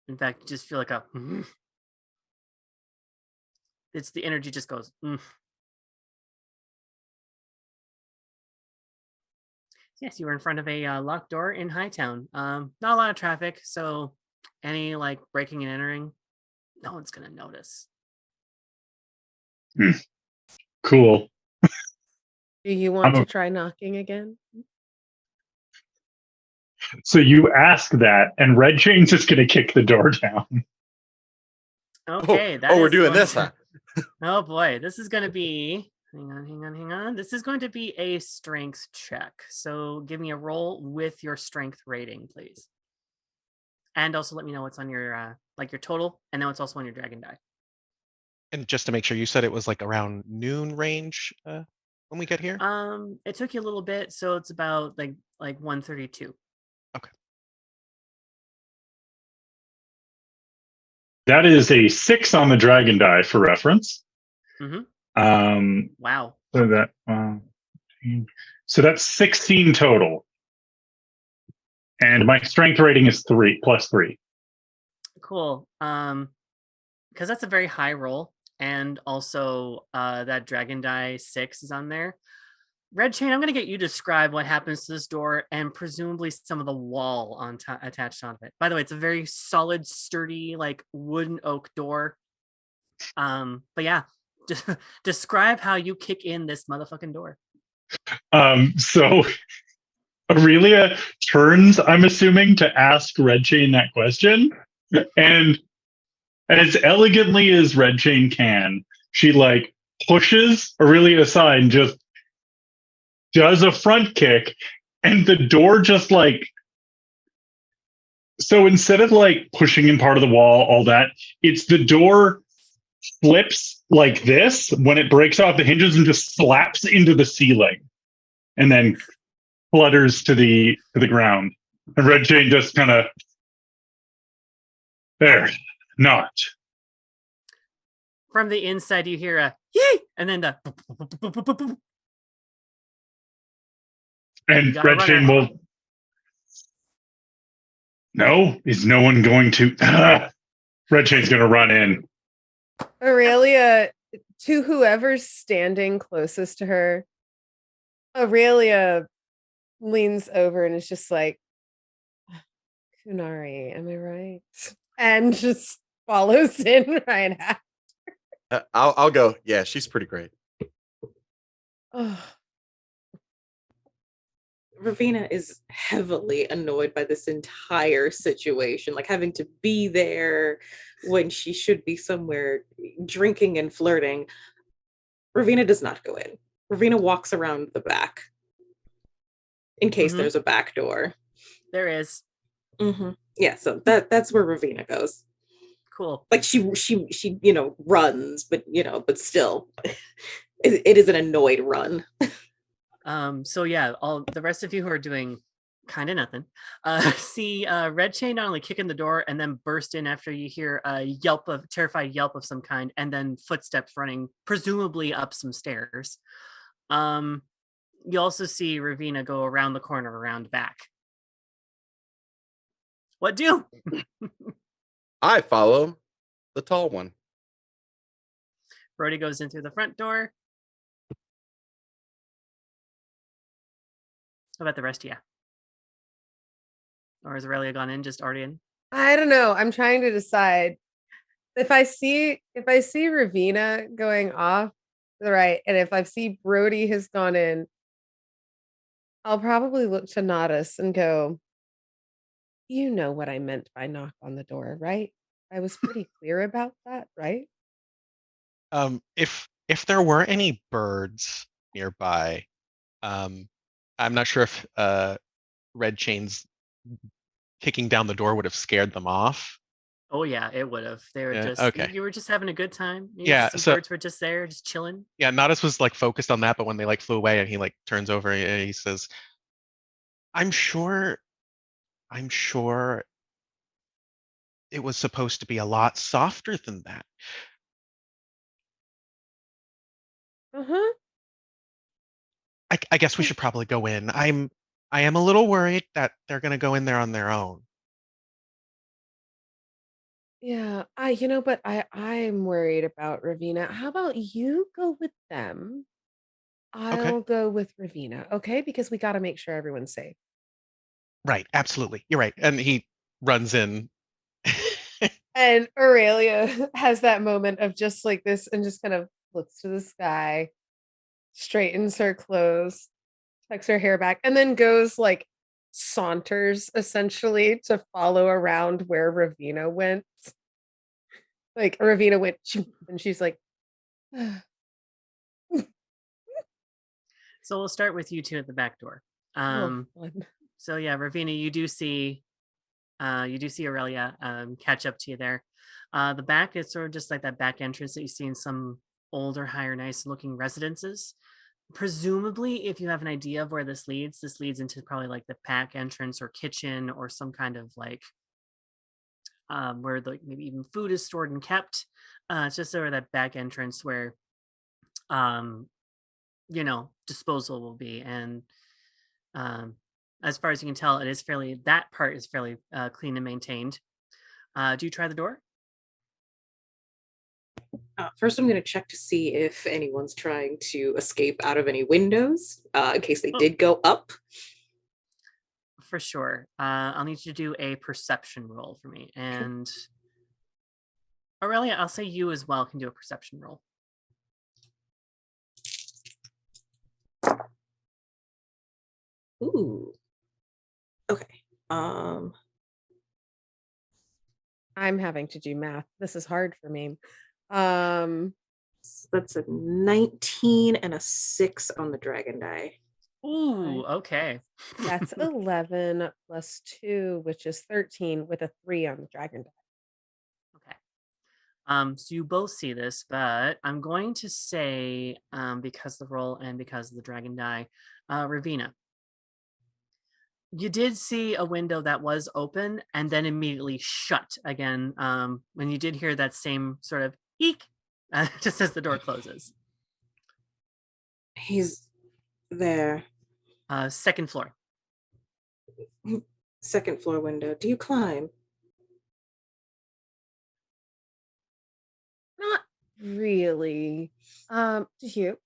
In fact, you just feel like it's the energy just goes. Yes, you were in front of a locked door in Hightown. Not a lot of traffic, so any breaking and entering, no one's gonna notice. Cool. Do you want to try knocking again? So you ask that, and Red Chain's just going to kick the door down. Okay. We're doing this, huh? Oh boy, this is going to be. Hang on. This is going to be a strength check. So give me a roll with your strength rating, please. And also let me know what's on your your total, and then what's also on your dragon die. And just to make sure, you said it was around noon range when we get here? It took you a little bit, so it's about like 132. Okay. That is a 6 on the dragon die for reference. Wow. So that's 16 total. And my strength rating is 3 plus 3. Cool. Because that's a very high roll. And also that dragon die 6 is on there. Red Chain, I'm going to get you to describe what happens to this door and presumably some of the wall attached onto it. By the way, it's a very solid, sturdy, wooden oak door. But yeah, just describe how you kick in this motherfucking door. So Aurelia turns, I'm assuming, to ask Red Chain that question. And as elegantly as Red Chain can, she pushes Aurelia aside and just does a front kick, and the door just so instead of pushing in part of the wall, all that, it's the door flips like this when it breaks off the hinges and just slaps into the ceiling and then flutters to the ground. And Red Chain just kind of there, not. From the inside, you hear a yay, and then the. And Red Chain will. No, is no one going to? Red Chain's going to run in. Aurelia, to whoever's standing closest to her, Aurelia leans over and is just like, Kunari, am I right? And just follows in right after. I'll go. Yeah, she's pretty great. Oh. Ravina is heavily annoyed by this entire situation, having to be there when she should be somewhere drinking and flirting. Ravina does not go in. Ravina walks around the back in case there's a back door. There is. Yeah, so that's where Ravina goes. Cool. She runs, but still, it is an annoyed run. So yeah, all the rest of you who are doing kind of nothing, see Red Chain not only kick in the door and then burst in after you hear a terrified yelp of some kind, and then footsteps running, presumably up some stairs. You also see Ravina go around the corner, around back. What do? I follow the tall one. Brody goes in through the front door. How about the rest of you? Or has Aurelia gone in, just already in? I don't know. I'm trying to decide. If I see Ravina going off to the right, and if I see Brody has gone in, I'll probably look to Nadas and go, you know what I meant by knock on the door, right? I was pretty clear about that, right? If there were any birds nearby, I'm not sure if Red Chain's kicking down the door would have scared them off. Oh yeah, it would have. They were Yeah. just Okay. you were just having a good time. Yeah. Some So birds were just there, just chilling. yeah, Nodis was like focused on that, but when they like flew away and he like turns over and he says, I'm sure, I'm sure it was supposed to be a lot softer than that. Uh-huh. I guess we should probably go in. I am a little worried that they're gonna go in there on their own. Yeah, but I'm worried about Ravina. How about you go with them? Okay. I'll go with Ravina, okay? Because we got to make sure everyone's safe. Right, absolutely. You're right. And he runs in. And Aurelia has that moment of just like this and just kind of looks to the sky, straightens her clothes, tucks her hair back, and then goes like saunters essentially to follow around where Ravina went. Like Ravina went, and she's like, So we'll start with you two at the back door. oh, So yeah, Ravina, you do see Aurelia catch up to you there. The back is sort of just like that back entrance that you see in some older, higher, nice looking residences. Presumably, if you have an idea of where this leads into probably like the back entrance or kitchen or some kind of like where like maybe even food is stored and kept. It's just sort of that back entrance where um, disposal will be. And as far as you can tell, that part is fairly clean and maintained. Do you try the door? First, I'm going to check to see if anyone's trying to escape out of any windows in case they did go up. For sure. I'll need you to do a perception roll for me. And Aurelia, I'll say you as well can do a perception roll. Ooh. Okay. I'm having to do math. This is hard for me. So that's a 19 and a 6 on the dragon die. Ooh, okay. That's 11 plus 2, which is 13 with a 3 on the dragon die. Okay. So you both see this, but I'm going to say, because the roll and because of the dragon die, Ravina, you did see a window that was open and then immediately shut again when you did hear that same sort of eek just as the door closes. He's there. Second floor. Second floor window. Do you climb? Not really. Do you?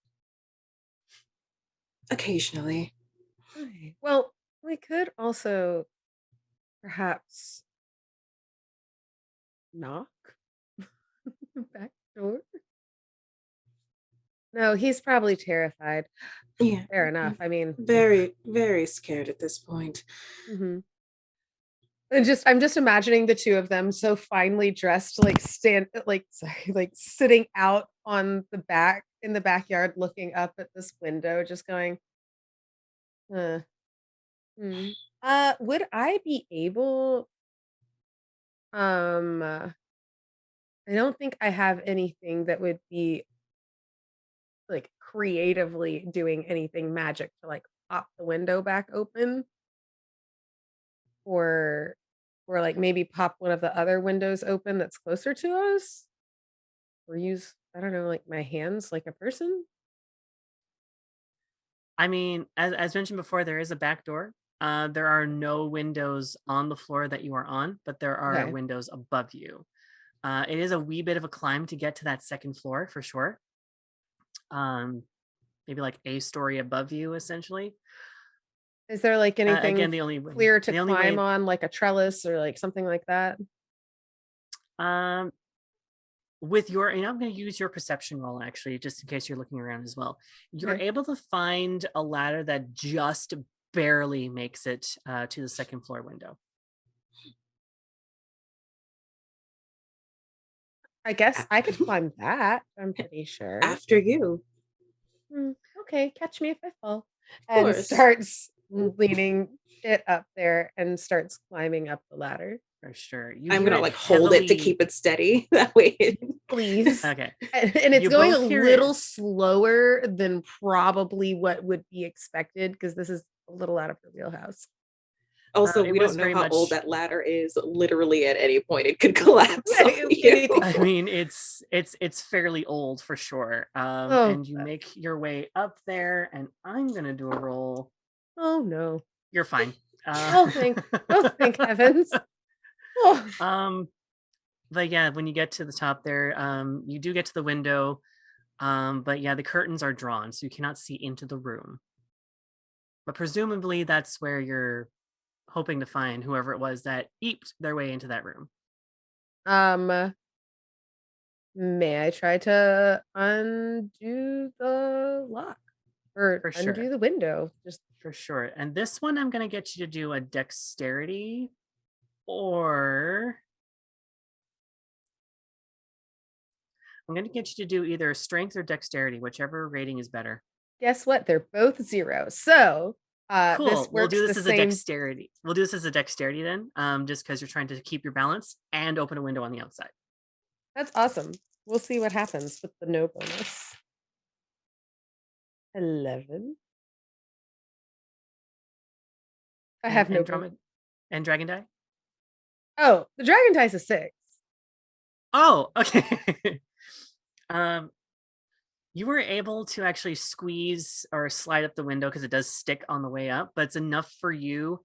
Occasionally. Okay. Well, we could also perhaps knock back door. No, he's probably terrified. Yeah. Fair enough. I mean, very, very scared at this point. Mm-hmm. And I'm just imagining the two of them so finely dressed, like sitting out on the back in the backyard, looking up at this window, just going, would I be able, I don't think I have anything that would be like creatively doing anything magic to like pop the window back open. Or like maybe pop one of the other windows open that's closer to us, or use, I don't know, like my hands like a person. I mean, as mentioned before, there is a back door. There are no windows on the floor that you are on, but there are Okay. windows above you. It is a wee bit of a climb to get to that second floor for sure. Maybe like a story above you, essentially. Is there like anything again, the only clear to the only climb way, on, like a trellis or like something like that? with your, and I'm going to use your perception roll actually, just in case you're looking around as well. You're Okay. able to find a ladder that just barely makes it to the second floor window. I guess I could climb that. I'm pretty sure. After you. Okay, catch me if I fall. Of And course. starts leaning it up there and starts climbing up the ladder. For sure. I'm gonna like hold it to keep it steady. That way. I'm gonna like hold it to keep it steady. That way. Please. Okay. And it's You going a both hear little it. slower than probably what would be expected because this is a little out of her wheelhouse. Also, It we was don't know very how old much- that ladder is. Literally, at any point, it could collapse. on you. Anything. I mean, it's fairly old for sure. Oh, And you make your way up there, and I'm gonna do a roll. oh no. You're fine. Oh, thank heavens. Oh. But yeah, when you get to the top there, you do get to the window. But yeah, the curtains are drawn, so you cannot see into the room. But presumably that's where you're hoping to find whoever it was that eeped their way into that room. May I try to undo the lock or For undo sure. the window? Just For sure. And this one, I'm going to get you to do a dexterity, or I'm going to get you to do either strength or dexterity, whichever rating is better. guess what? They're both 0. So Cool. this We'll works do the this as same. a dexterity. We'll do this as a dexterity then, just because you're trying to keep your balance and open a window on the outside. That's awesome. We'll see what happens with the no bonus. 11. I have no bonus. And Dragon Die? Oh, the dragon die's a 6. Oh, okay. You were able to actually squeeze or slide up the window because it does stick on the way up, but it's enough for you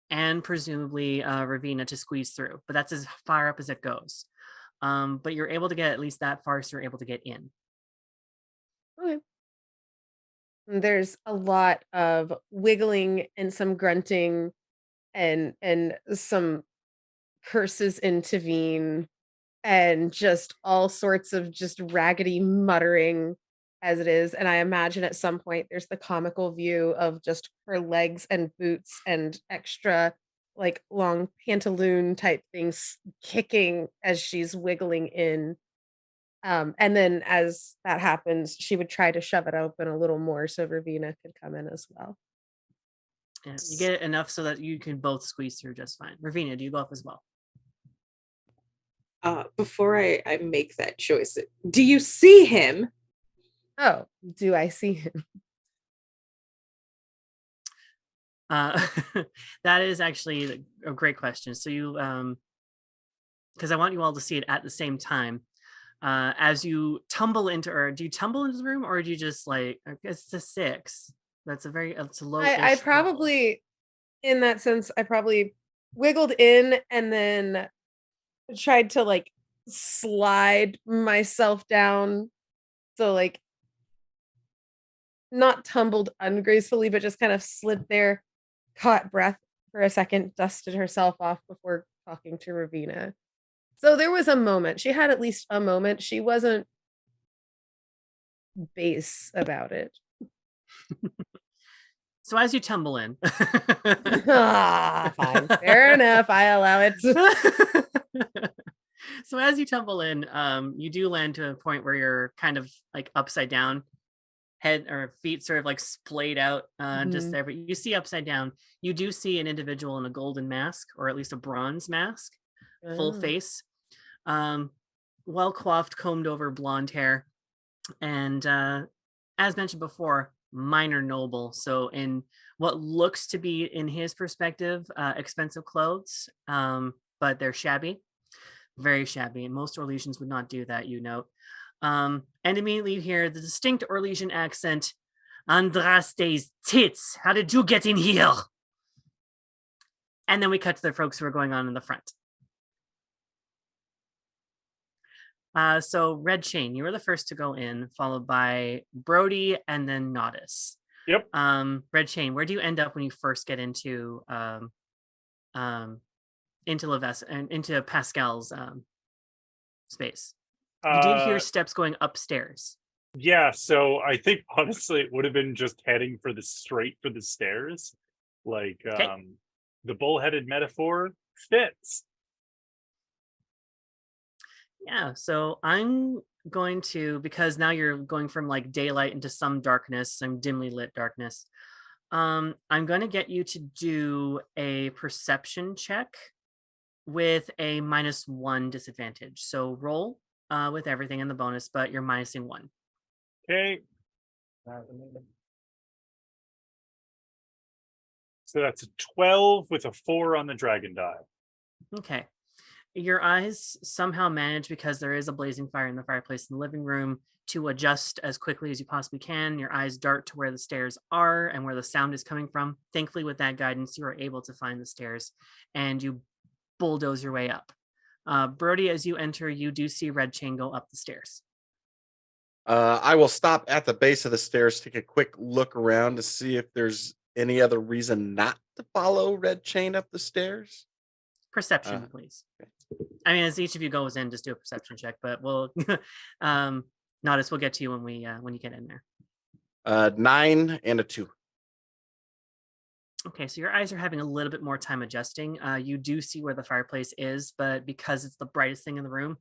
and presumably Ravina to squeeze through. But that's as far up as it goes. But you're able to get at least that far, so you're able to get in. Okay. There's a lot of wiggling and some grunting and some curses intervene and just all sorts of just raggedy muttering as it is. And I imagine at some point there's the comical view of just her legs and boots and extra like long pantaloon type things kicking as she's wiggling in. And then as that happens, she would try to shove it open a little more so Ravina could come in as well. Yeah, you get it enough so that you can both squeeze through just fine. Ravina, do you go up as well? Before I make that choice, do you see him? Oh, do I see him? That is actually a great question. So you, because I want you all to see it at the same time. As you tumble into, or do you tumble into the room, or do you just like? I guess it's a 6. It's a low. I probably, in that sense, I probably wiggled in and then tried to like slide myself down. So like not tumbled ungracefully, but just kind of slid there, caught breath for a second, dusted herself off before talking to Ravina. So there was a moment. She had at least a moment. She wasn't base about it. So as you tumble in, Fine, fair enough. I allow it. So as you tumble in, you do land to a point where you're kind of like upside down, head or feet sort of like splayed out just there. But you see upside down, you do see an individual in a golden mask, or at least a bronze mask, full face, well coiffed, combed over blonde hair, and as mentioned before, minor noble. So in what looks to be, in his perspective, expensive clothes, but they're shabby, very shabby, and most Orlesians would not do that, you know. And immediately you hear the distinct Orlesian accent, Andraste's tits, how did you get in here? And then we cut to the folks who are going on in the front. So Red Chain, you were the first to go in, followed by Brody and then Nodis. Yep. Red Chain, where do you end up when you first get into Leves and into Pascal's space? You did hear steps going upstairs. Yeah, so I think honestly it would have been just heading for the stairs. Like the bullheaded metaphor fits. Yeah, so I'm going to, because now you're going from like daylight into some darkness, some dimly lit darkness. I'm going to get you to do a perception check with a -1 disadvantage. So roll with everything in the bonus, but you're minusing 1. Okay. So that's a 12 with a 4 on the dragon die. Okay. Your eyes somehow manage, because there is a blazing fire in the fireplace in the living room, to adjust as quickly as you possibly can. Your eyes dart to where the stairs are and where the sound is coming from. Thankfully, with that guidance, you are able to find the stairs and you bulldoze your way up. Brody, as you enter, you do see Red Chain go up the stairs. I will stop at the base of the stairs, take a quick look around to see if there's any other reason not to follow Red Chain up the stairs. Perception, please. I mean, as each of you goes in, just do a perception check, but we'll Nodis, we'll get to you when you get in there. 9 and a 2. Okay, so your eyes are having a little bit more time adjusting. You do see where the fireplace is, but because it's the brightest thing in the room,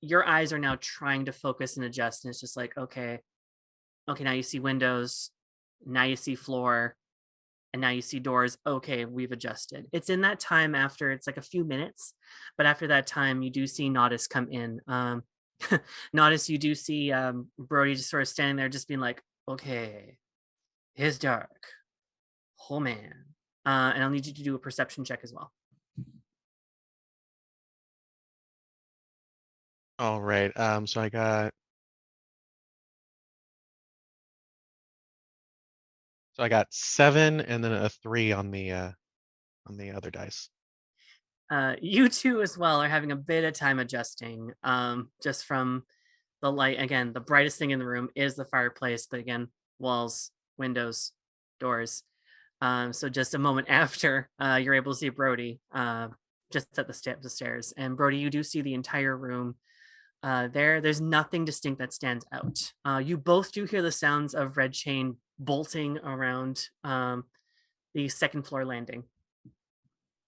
your eyes are now trying to focus and adjust. And it's just like, okay, now you see windows, now you see floor, and now you see doors. Okay, we've adjusted. It's in that time after, it's like a few minutes, but after that time, you do see Nodis come in. Nodis, you do see Brody just sort of standing there, just being like, okay, it's dark. Oh man. And I'll need you to do a perception check as well. All right. So I got 7 and then a 3 on the other dice. You two as well are having a bit of time adjusting, just from the light. Again, the brightest thing in the room is the fireplace, but again, walls, windows, doors. So just a moment after, you're able to see Brody just at the stairs. And Brody, you do see the entire room. There's nothing distinct that stands out. You both do hear the sounds of Red Chain bolting around the second floor landing.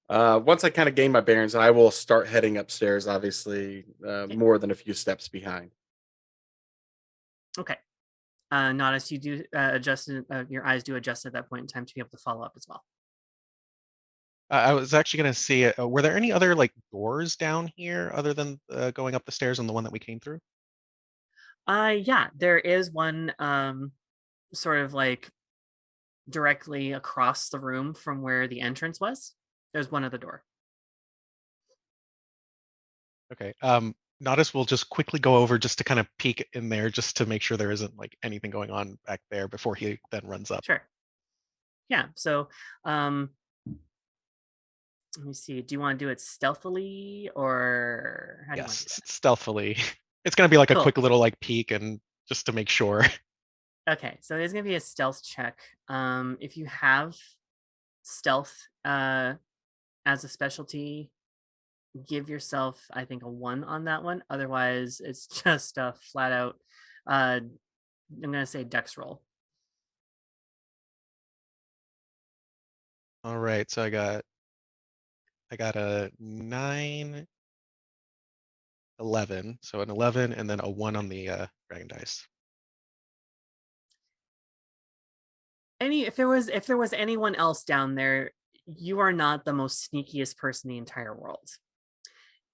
Once I kind of gain my bearings, I will start heading upstairs, obviously, more than a few steps behind. Okay. Nodis, you do adjust, your eyes do adjust at that point in time to be able to follow up as well. I was actually going to see, were there any other like doors down here other than going up the stairs and the one that we came through? Yeah, there is one sort of like directly across the room from where the entrance was. There's one other door. Okay. Nodis will just quickly go over just to kind of peek in there, just to make sure there isn't like anything going on back there before he then runs up. Sure. Yeah. So, let me see. Do you want to do it stealthily, or how do you want to do Yes, stealthily. It's going to be like a Cool. quick little like peek and just to make sure. that? Okay. So it's going to be a stealth check. If you have stealth as a specialty, give yourself, I think, a 1 on that one. Otherwise, it's just a flat out, I'm going to say dex roll. All right, so I got a 9, 11, so an 11 and then a 1 on the dragon dice. If there was anyone else down there, you are not the most sneakiest person in the entire world.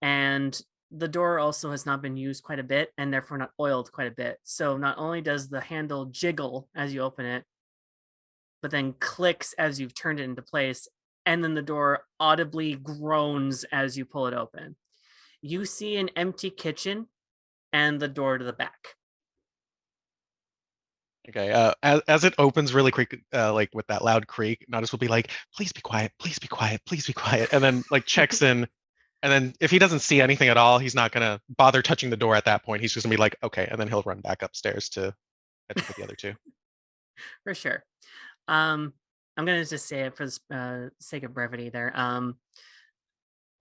And the door also has not been used quite a bit, and therefore not oiled quite a bit. So not only does the handle jiggle as you open it, but then clicks as you've turned it into place, and then the door audibly groans as you pull it open. You see an empty kitchen and the door to the back. Okay, as it opens really quick, like with that loud creak, Nodis will be like, please be quiet, please be quiet, please be quiet. And then like checks in. And then if he doesn't see anything at all, he's not going to bother touching the door at that point. He's just going to be like, okay. And then he'll run back upstairs to catch up with the other two. For sure. I'm going to just say it for the sake of brevity there.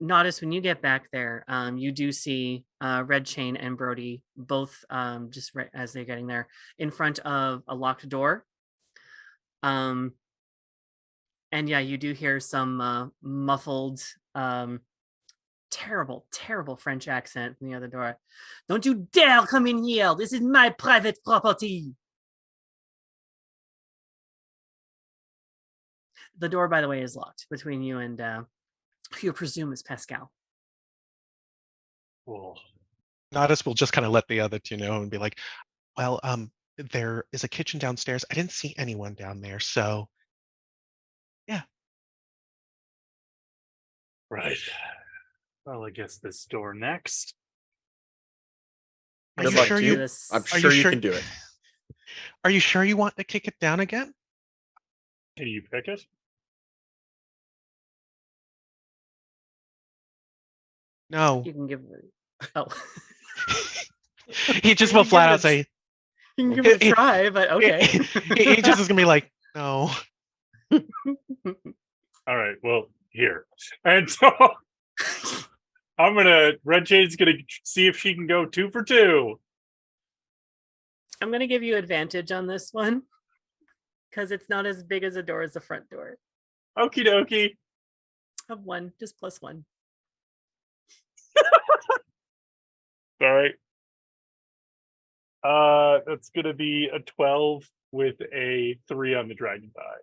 Nodis, when you get back there, you do see Red Chain and Brody both just right as they're getting there in front of a locked door. And yeah, you do hear some muffled, terrible, terrible French accent from the other door. Don't you dare come in here! This is my private property! The door, by the way, is locked between you and who you presume is Pascal. Cool. Nodis will just kind of let the other two know and be like, well, there is a kitchen downstairs. I didn't see anyone down there, so yeah. Right. Well, I guess this door next. Are Good you luck sure to you? you. I'm Are sure you sure can do it. Are you sure you want to kick it down again? Can you pick it? No. You can give it. Oh. He just You will can flat give out it say, You can give it a He- try, but okay. he just is gonna be like, no. All right. Well, here. And so Red Jade's gonna see if she can go 2 for 2. I'm gonna give you advantage on this one because it's not as big as a door as the front door. Okie dokie. Of 1, just +1. All right. That's gonna be a 12 with a 3 on the dragon die.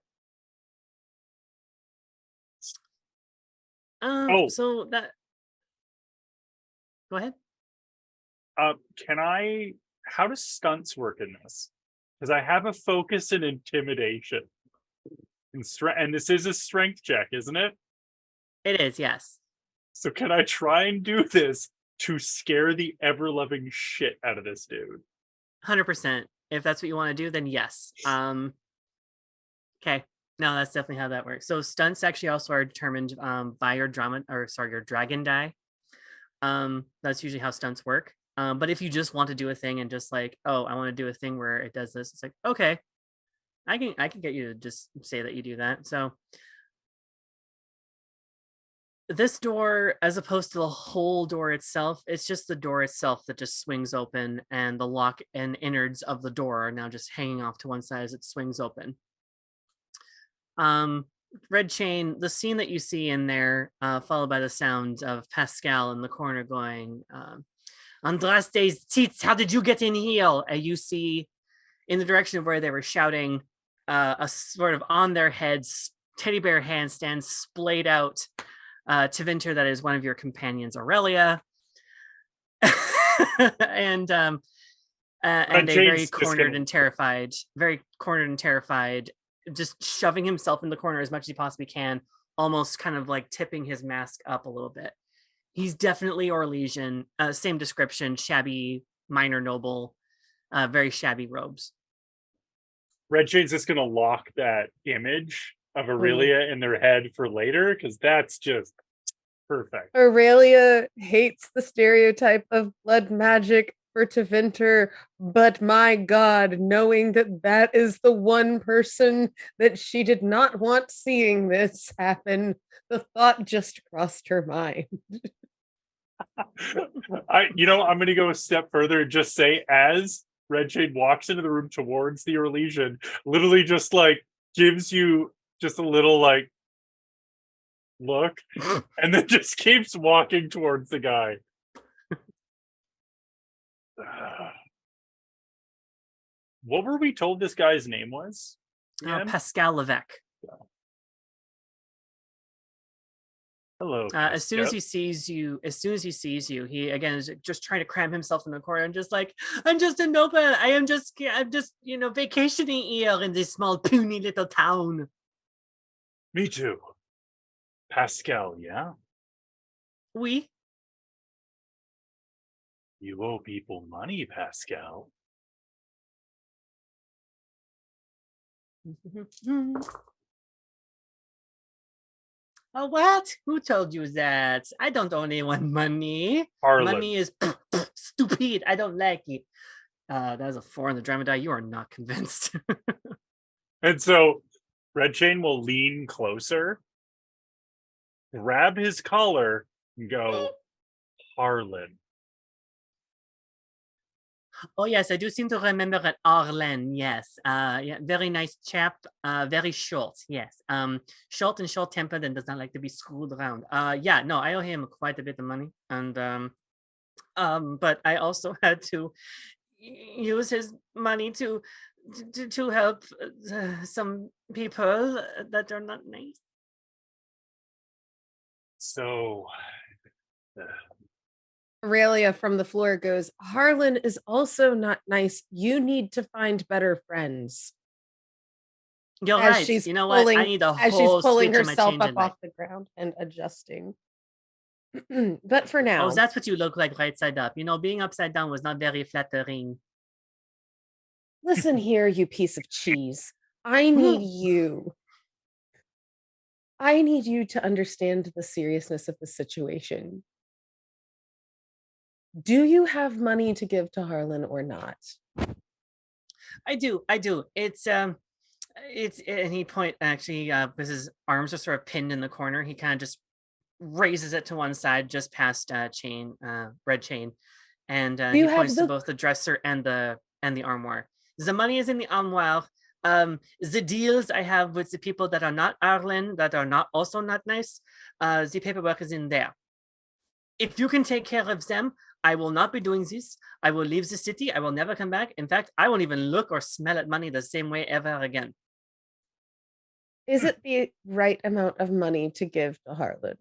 Oh. So that. Go ahead. How does stunts work in this? Because I have a focus and intimidation. And this is a strength check, isn't it? It is, yes. So can I try and do this to scare the ever-loving shit out of this dude? 100%. If that's what you want to do, then yes. Okay. No, that's definitely how that works. So stunts actually also are determined by your your dragon die. That's usually how stunts work. But if you just want to do a thing and just like, oh, I want to do a thing where it does this, it's like, okay, I can get you to just say that you do that. So this door, as opposed to the whole door itself, it's just the door itself that just swings open, and the lock and innards of the door are now just hanging off to one side as it swings open. Red Chain, the scene that you see in there, followed by the sound of Pascal in the corner going, Andraste's teats, how did you get in here? And you see in the direction of where they were shouting, a sort of on their heads, teddy bear handstand splayed out to Vinter, that is one of your companions, Aurelia. and a very cornered and terrified, just shoving himself in the corner as much as he possibly can, almost kind of like tipping his mask up a little bit. He's definitely Orlesian, same description, shabby, minor noble, very shabby robes. Red Shade's just going to lock that image of Aurelia in their head for later, because that's just perfect. Aurelia hates the stereotype of blood magic for Tevinter, but my God, knowing that that is the one person that she did not want seeing this happen, the thought just crossed her mind. I'm going to go a step further and just say, as Red Shade walks into the room towards the Orlesian, literally just like gives you just a little like look, and then just keeps walking towards the guy. What were we told this guy's name was? Pascal Levesque. Hello. As soon as he sees you, he again is just trying to cram himself in the corner and just like, I'm just a noble. I'm just vacationing here in this small puny little town. Me too. Pascal, yeah? Oui. You owe people money, Pascal. Oh, what? Who told you that? I don't owe anyone money. Harlan. Money is stupid. I don't like it. That was a 4 on the drama die. You are not convinced. And so Red Chain will lean closer, grab his collar, and go, Harlan. Oh, yes, I do seem to remember an Arlen. Yes. Yeah, very nice chap. Very short. Yes. Short and short-tempered and does not like to be screwed around. Yeah, no, I owe him quite a bit of money. And but I also had to use his money to help some people that are not nice. So Aurelia from the floor goes, Harlan is also not nice. You need to find better friends. You're As right. she's You know what? I pulling, need a as she's whole pulling switch in my herself change up in life. off the ground and adjusting. But for Oh, now, that's what you look like right side up. You know, being upside down was not very flattering. listen here, you piece of cheese. I need you. I need you to understand the seriousness of the situation. Do you have money to give to Harlan or not? I do. It's and he point actually because his arms are sort of pinned in the corner. He kind of just raises it to one side, just past red chain, and Do you he have points to the both the dresser and the armoire. The money is in the armoire. The deals I have with the people that are not Arlen, that are not also not nice, the paperwork is in there. If you can take care of them, I will not be doing this. I will leave the city. I will never come back. In fact, I won't even look or smell at money the same way ever again. is it the right amount of money to give to Harlan?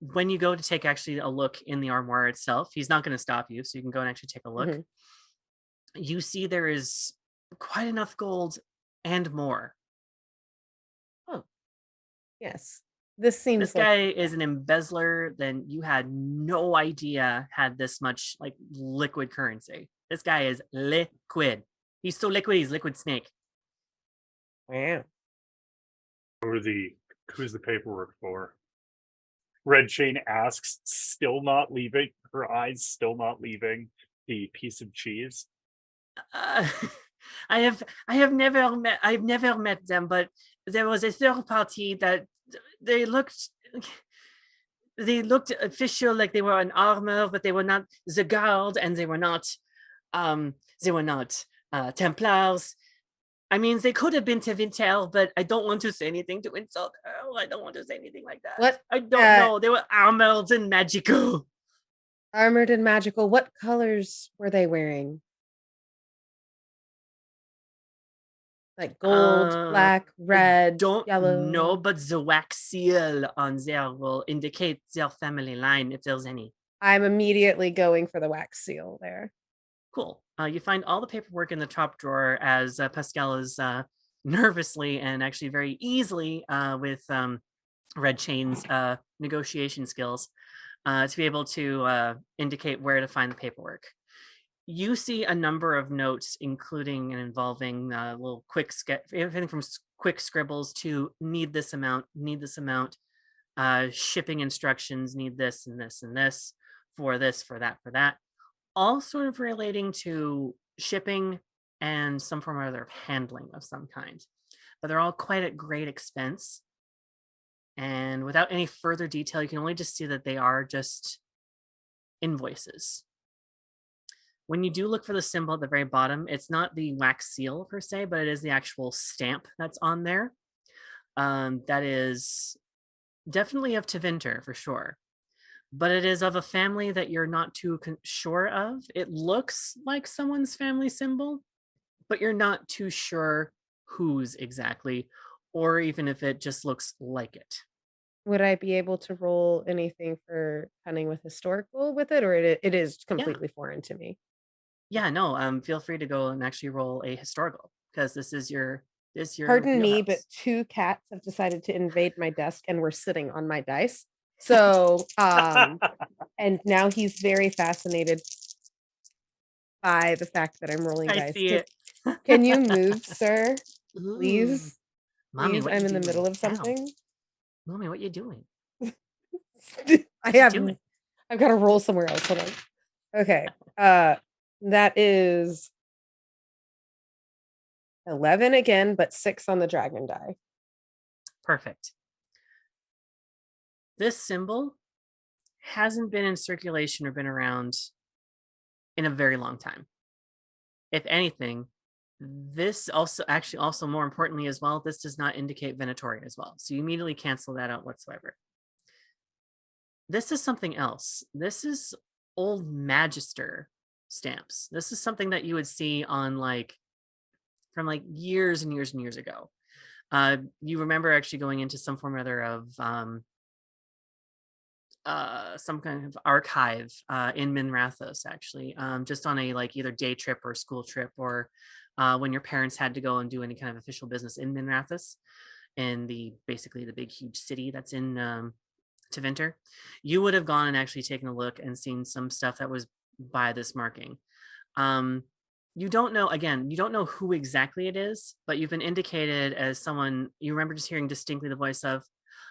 When you go to take actually a look in the armoire itself, he's not going to stop you, so you can go and actually take a look. Mm-hmm. You see there is quite enough gold and more. Oh, yes. This seems this guy is an embezzler that you had no idea had this much like liquid currency. This guy is liquid. He's so liquid, he's liquid snake. Wow. Who's the paperwork for? Red Chain asks, still not leaving, her eyes still not leaving the piece of cheese. I've never met them, but there was a third party that they looked official, like they were in armor, but they were not the guard, and they were not Templars. I mean, they could have been to Vintel, but I don't want to say anything to insult her. I don't want to say anything like that. What? I don't know. They were armored and magical. Armored and magical. What colors were they wearing? Like gold, black, red, yellow. No, but the wax seal on there will indicate their family line if there's any. I'm immediately going for the wax seal there. Cool. You find all the paperwork in the top drawer as Pascal is nervously and actually very easily with Red Chain's negotiation skills to be able to indicate where to find the paperwork. You see a number of notes, including and involving little everything from quick scribbles to need this amount, shipping instructions, need this and this and this, for that, all sort of relating to shipping and some form or other of handling of some kind. But they're all quite at great expense. And without any further detail, you can only just see that they are just invoices. When you do look for the symbol at the very bottom, it's not the wax seal per se, but it is the actual stamp that's on there. That is definitely of Tevinter for sure. But it is of a family that you're not too sure of. It looks like someone's family symbol, but you're not too sure whose exactly, or even if it just looks like it. Would I be able to roll anything for cunning with historical with it, or it is completely foreign to me? Yeah, no, feel free to go and actually roll a historical, because this is your Pardon me, but 2 cats have decided to invade my desk and were sitting on my dice. So, and now he's very fascinated by the fact that I'm rolling dice. I see it. Can you move, sir? Please? Mommy, Please, I'm in the middle of something. Ow. Mommy, what are you doing? I've got to roll somewhere else. Hold on. Okay. That is 11 again, but 6 on the dragon die. Perfect. This symbol hasn't been in circulation or been around in a very long time. If anything, this also more importantly as well, this does not indicate Venatori as well. So you immediately cancel that out whatsoever. This is something else. This is old Magister stamps. This is something that you would see on from years and years and years ago. You remember actually going into some form or other of some kind of archive in Minrathos, actually, just on a like either day trip or school trip, or when your parents had to go and do any kind of official business in Minrathos, in basically the big huge city that's in Tevinter, you would have gone and actually taken a look and seen some stuff that was by this marking. You don't know who exactly it is, but you've been indicated as someone. You remember just hearing distinctly the voice of,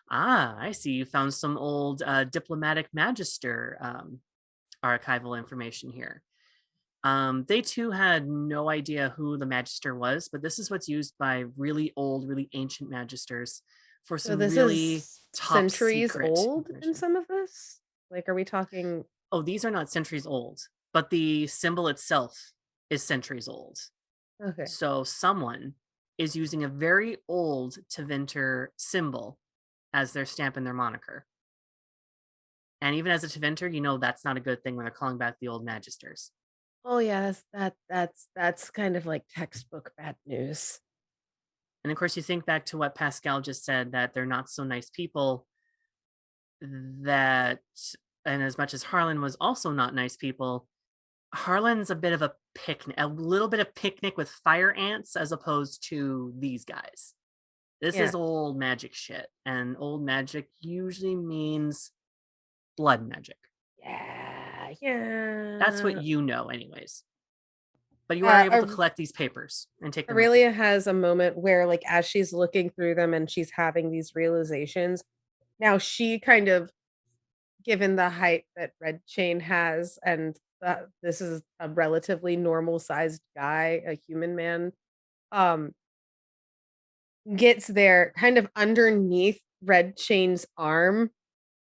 I see you found some old diplomatic magister archival information here. They too had no idea who the magister was, but this is what's used by really old, really ancient magisters for So some this really is top centuries secret old in information. some of this? Like, are we talking? Oh, these are not centuries old, but the symbol itself is centuries old. Okay. So someone is using a very old Tevinter symbol as their stamp and their moniker. And even as a Tevinter, you know that's not a good thing when they're calling back the old magisters. Oh yeah, that's kind of like textbook bad news. And of course, you think back to what Pascal just said, that they're not so nice people. That, and as much as Harlan was also not nice people, Harlan's a bit of a picnic, a little bit of picnic with fire ants, as opposed to these guys. This Yeah. is old magic shit, and old magic usually means blood magic. Yeah. That's what you know, anyways. But you are able to collect these papers and take them. Aurelia has a moment where, like, as she's looking through them and she's having these realizations, now she kind of, given the height that Red Chain has, and this is a relatively normal sized guy, a human man, gets there kind of underneath Red Chain's arm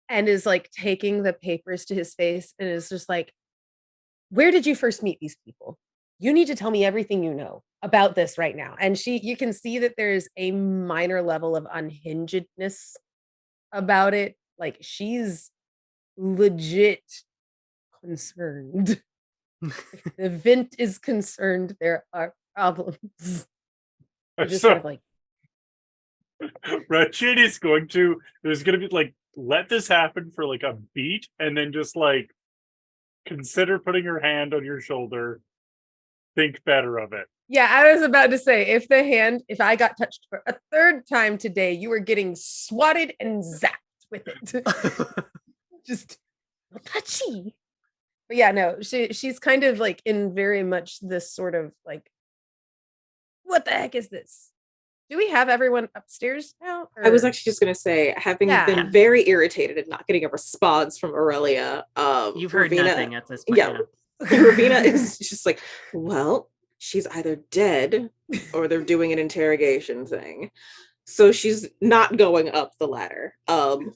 and is like taking the papers to his face and is just like, where did you first meet these people? You need to tell me everything you know about this right now. And you can see that there's a minor level of unhingedness about it. Like, she's legit concerned. If the Vint is concerned, there are problems. Just So, kind of like, Ratchet is there's going to be like, let this happen for like a beat, and then just like consider putting her hand on your shoulder. Think better of it. yeah, I was about to say, if I got touched for a third time today, you were getting swatted and zapped with it. Just touchy. But yeah, no, she's kind of like in very much this sort of like, what the heck is this? Do we have everyone upstairs now? I was actually just gonna say, having been very irritated at not getting a response from Aurelia, you've heard Ravina, nothing at this point. Yeah, Ravina is just like, well, she's either dead or they're doing an interrogation thing. So she's not going up the ladder,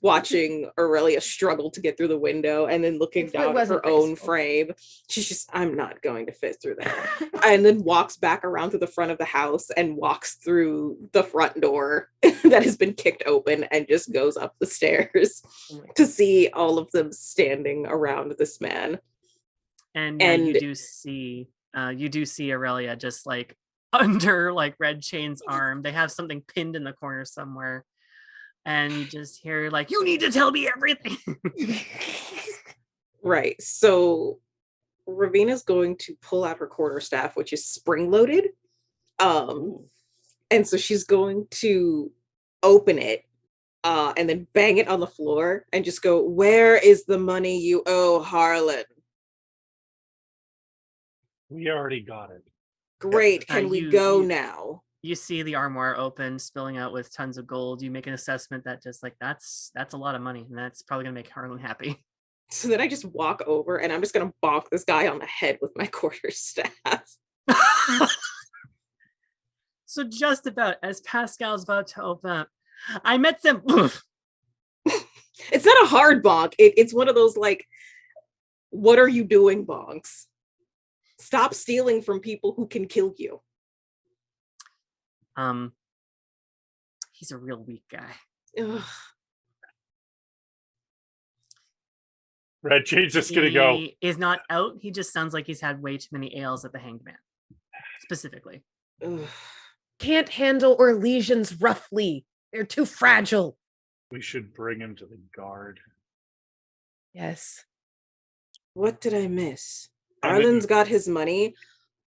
watching Aurelia struggle to get through the window and then looking down at her own frame. She's just, I'm not going to fit through that. And then walks back around to the front of the house and walks through the front door that has been kicked open and just goes up the stairs to see all of them standing around this man. And you do see Aurelia just like under like Red Chain's arm. They have something pinned in the corner somewhere, and you just hear like, you need to tell me everything. Right. So Ravina's going to pull out her quarterstaff, which is spring loaded. And so she's going to open it and then bang it on the floor and just go, where is the money you owe Harlan? We already got it. Great. Can we go now? You see the armoire open, spilling out with tons of gold. You make an assessment that just like, that's a lot of money, and that's probably gonna make Harlan happy. So then I just walk over and I'm just gonna bonk this guy on the head with my quarterstaff. So just about as Pascal's about to open up, I met them. It's not a hard bonk. It's one of those like, what are you doing bonks? Stop stealing from people who can kill you. He's a real weak guy. Ugh. Red Chain's just gonna go. He is not out. He just sounds like he's had way too many ales at the Hanged Man, specifically. Ugh. Can't handle Orlesians roughly. They're too fragile. We should bring him to the guard. Yes. What did I miss? I Arlen's didn't- got his money.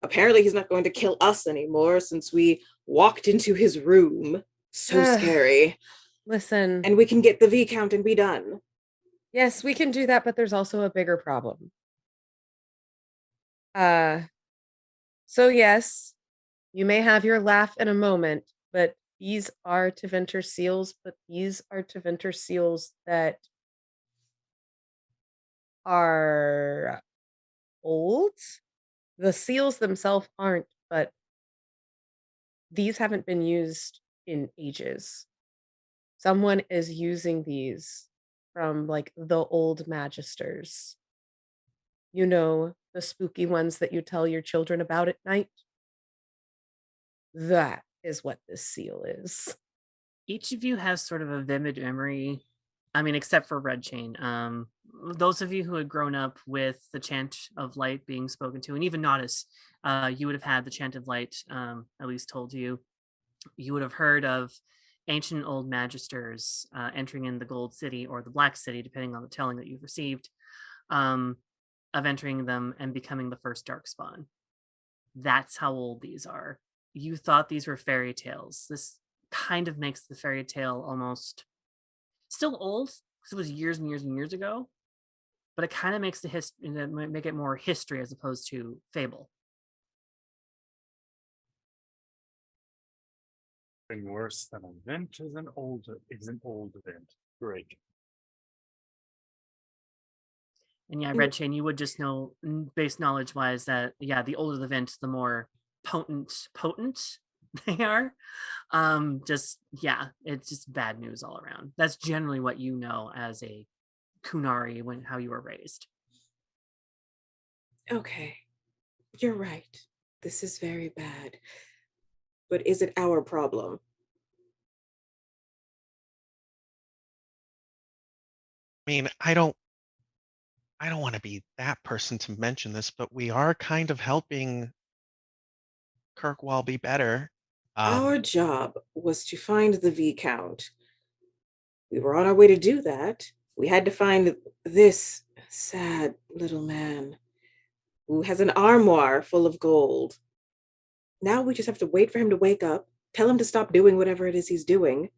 Apparently, he's not going to kill us anymore since we walked into his room. So scary. Listen. And we can get the Viscount and be done. Yes, we can do that, but there's also a bigger problem. So yes, you may have your laugh in a moment, but these are Teventer seals, but these are Teventer seals that are old. The seals themselves aren't, but these haven't been used in ages. Someone is using these from like the old magisters. You know, the spooky ones that you tell your children about at night. That is what this seal is. Each of you has sort of a vivid memory. I mean, except for Red Chain. Those of you who had grown up with the chant of light being spoken to, and even Nodus, you would have had the chant of light at least told you. You would have heard of ancient old magisters entering in the Gold City or the Black City, depending on the telling that you've received, of entering them and becoming the first Darkspawn. That's how old these are. You thought these were fairy tales. This kind of makes the fairy tale almost still old because it was years and years and years ago, but it kind of makes the history make it more history as opposed to fable. Something worse than an event is an old event. Great. And yeah, Red Chain, you would just know, base knowledge wise, that yeah, the older the vent, the more potent they are. Just yeah, it's just bad news all around. That's generally what you know as a Kunari when how you were raised. Okay, you're right. This is very bad. But is it our problem? I mean, I don't want to be that person to mention this, but we are kind of helping Kirkwall be better. Our job was to find the Viscount. We were on our way to do that. We had to find this sad little man who has an armoire full of gold. Now we just have to wait for him to wake up, tell him to stop doing whatever it is he's doing,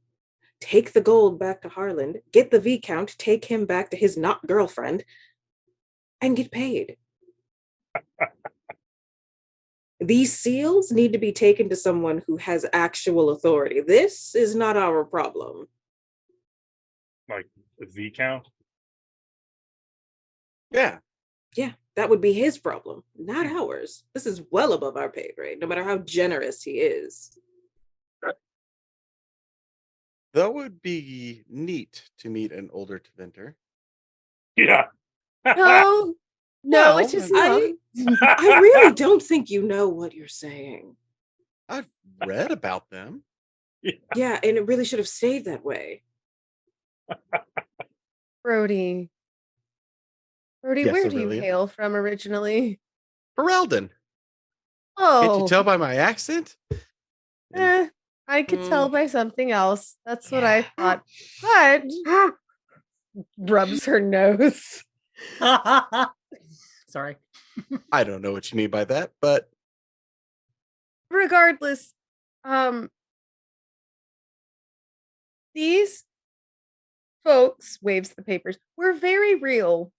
take the gold back to Harland, get the Viscount, take him back to his not girlfriend, and get paid. These seals need to be taken to someone who has actual authority. This is not our problem. Like the V count. Yeah. Yeah, that would be his problem, not ours. This is well above our pay grade, no matter how generous he is. That would be neat to meet an older Teventer. Yeah. No, no, it Well, is not. I really don't think you know what you're saying. I've read about them. Yeah, and it really should have stayed that way. Brody. Brody, Yes, where do you Aurelia? hail from originally? Ferelden. Can't you Oh, tell by my accent? I could tell by something else. That's what I thought. But rubs her nose. Sorry. I don't know what you mean by that, but Regardless, these folks, waves the papers, were very real.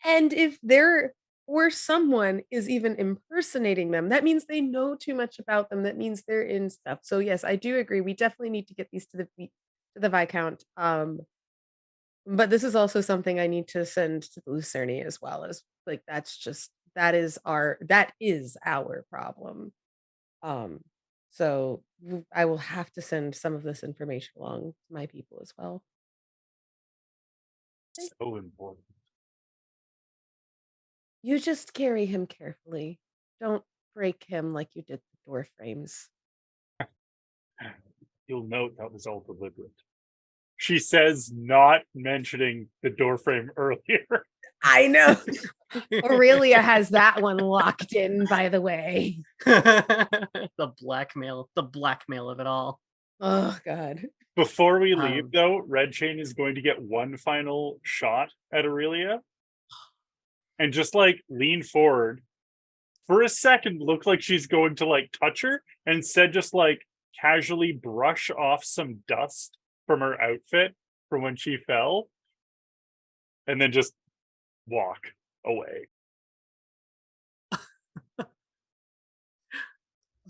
And if there or someone is even impersonating them, that means they know too much about them. That means they're in stuff. So yes, I do agree. We definitely need to get these to the Viscount. But this is also something I need to send to the Lucerni as well, as like that is our problem. So I will have to send some of this information along to my people as well. So important. You just carry him carefully. Don't break him like you did the door frames. You'll note that was all deliberate. She says, not mentioning the door frame earlier. I know. Aurelia has that one locked in, by the way. The blackmail of it all. Oh God. Before we leave, Um, though, Red Chain is going to get one final shot at Aurelia and just like lean forward for a second, look like she's going to like touch her, and instead just like casually brush off some dust from her outfit from when she fell, and then just walk away.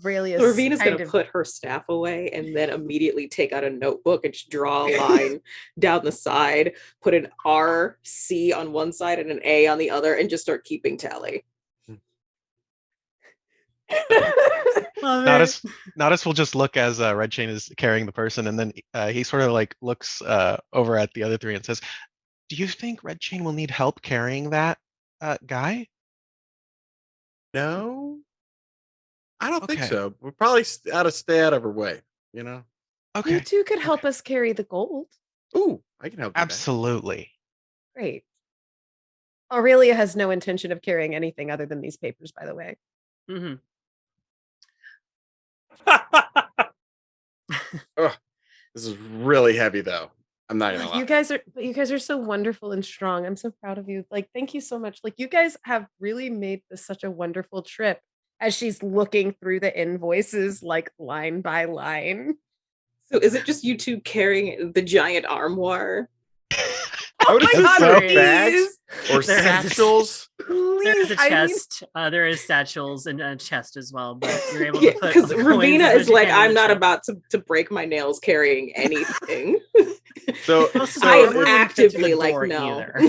Aurelius Ravina's kind gonna of put her staff away and then immediately take out a notebook and just draw a line down the side, put an R C on one side and an A on the other, and just start keeping tally. Nadas will just look as Red Chain is carrying the person, and then he sort of like looks over at the other three and says, "Do you think Red Chain will need help carrying that guy?" No, I don't think Okay. so. We're probably out of stay out of her way. You know. you Okay. two could help us carry the gold. Ooh, I can help you. Absolutely. Great. Aurelia has no intention of carrying anything other than these papers, by the way. mm-hmm. Ugh, this is really heavy, though. I'm not gonna lie. You guys are so wonderful and strong. I'm so proud of you. Like, thank you so much. Like, you guys have really made this such a wonderful trip. As she's looking through the invoices, like line by line. So is it just you two carrying the giant armoire? I would my assume God, so. please. Bags or There is- satchels. There's Please, a I mean, chest. There is satchels and a chest as well, but you're able Yeah, to put because all the coins Ravina as much is as you like, can in I'm the not chest. about to break my nails carrying anything. So, Most of I the am armor wouldn't fit through the actively like, door no. either.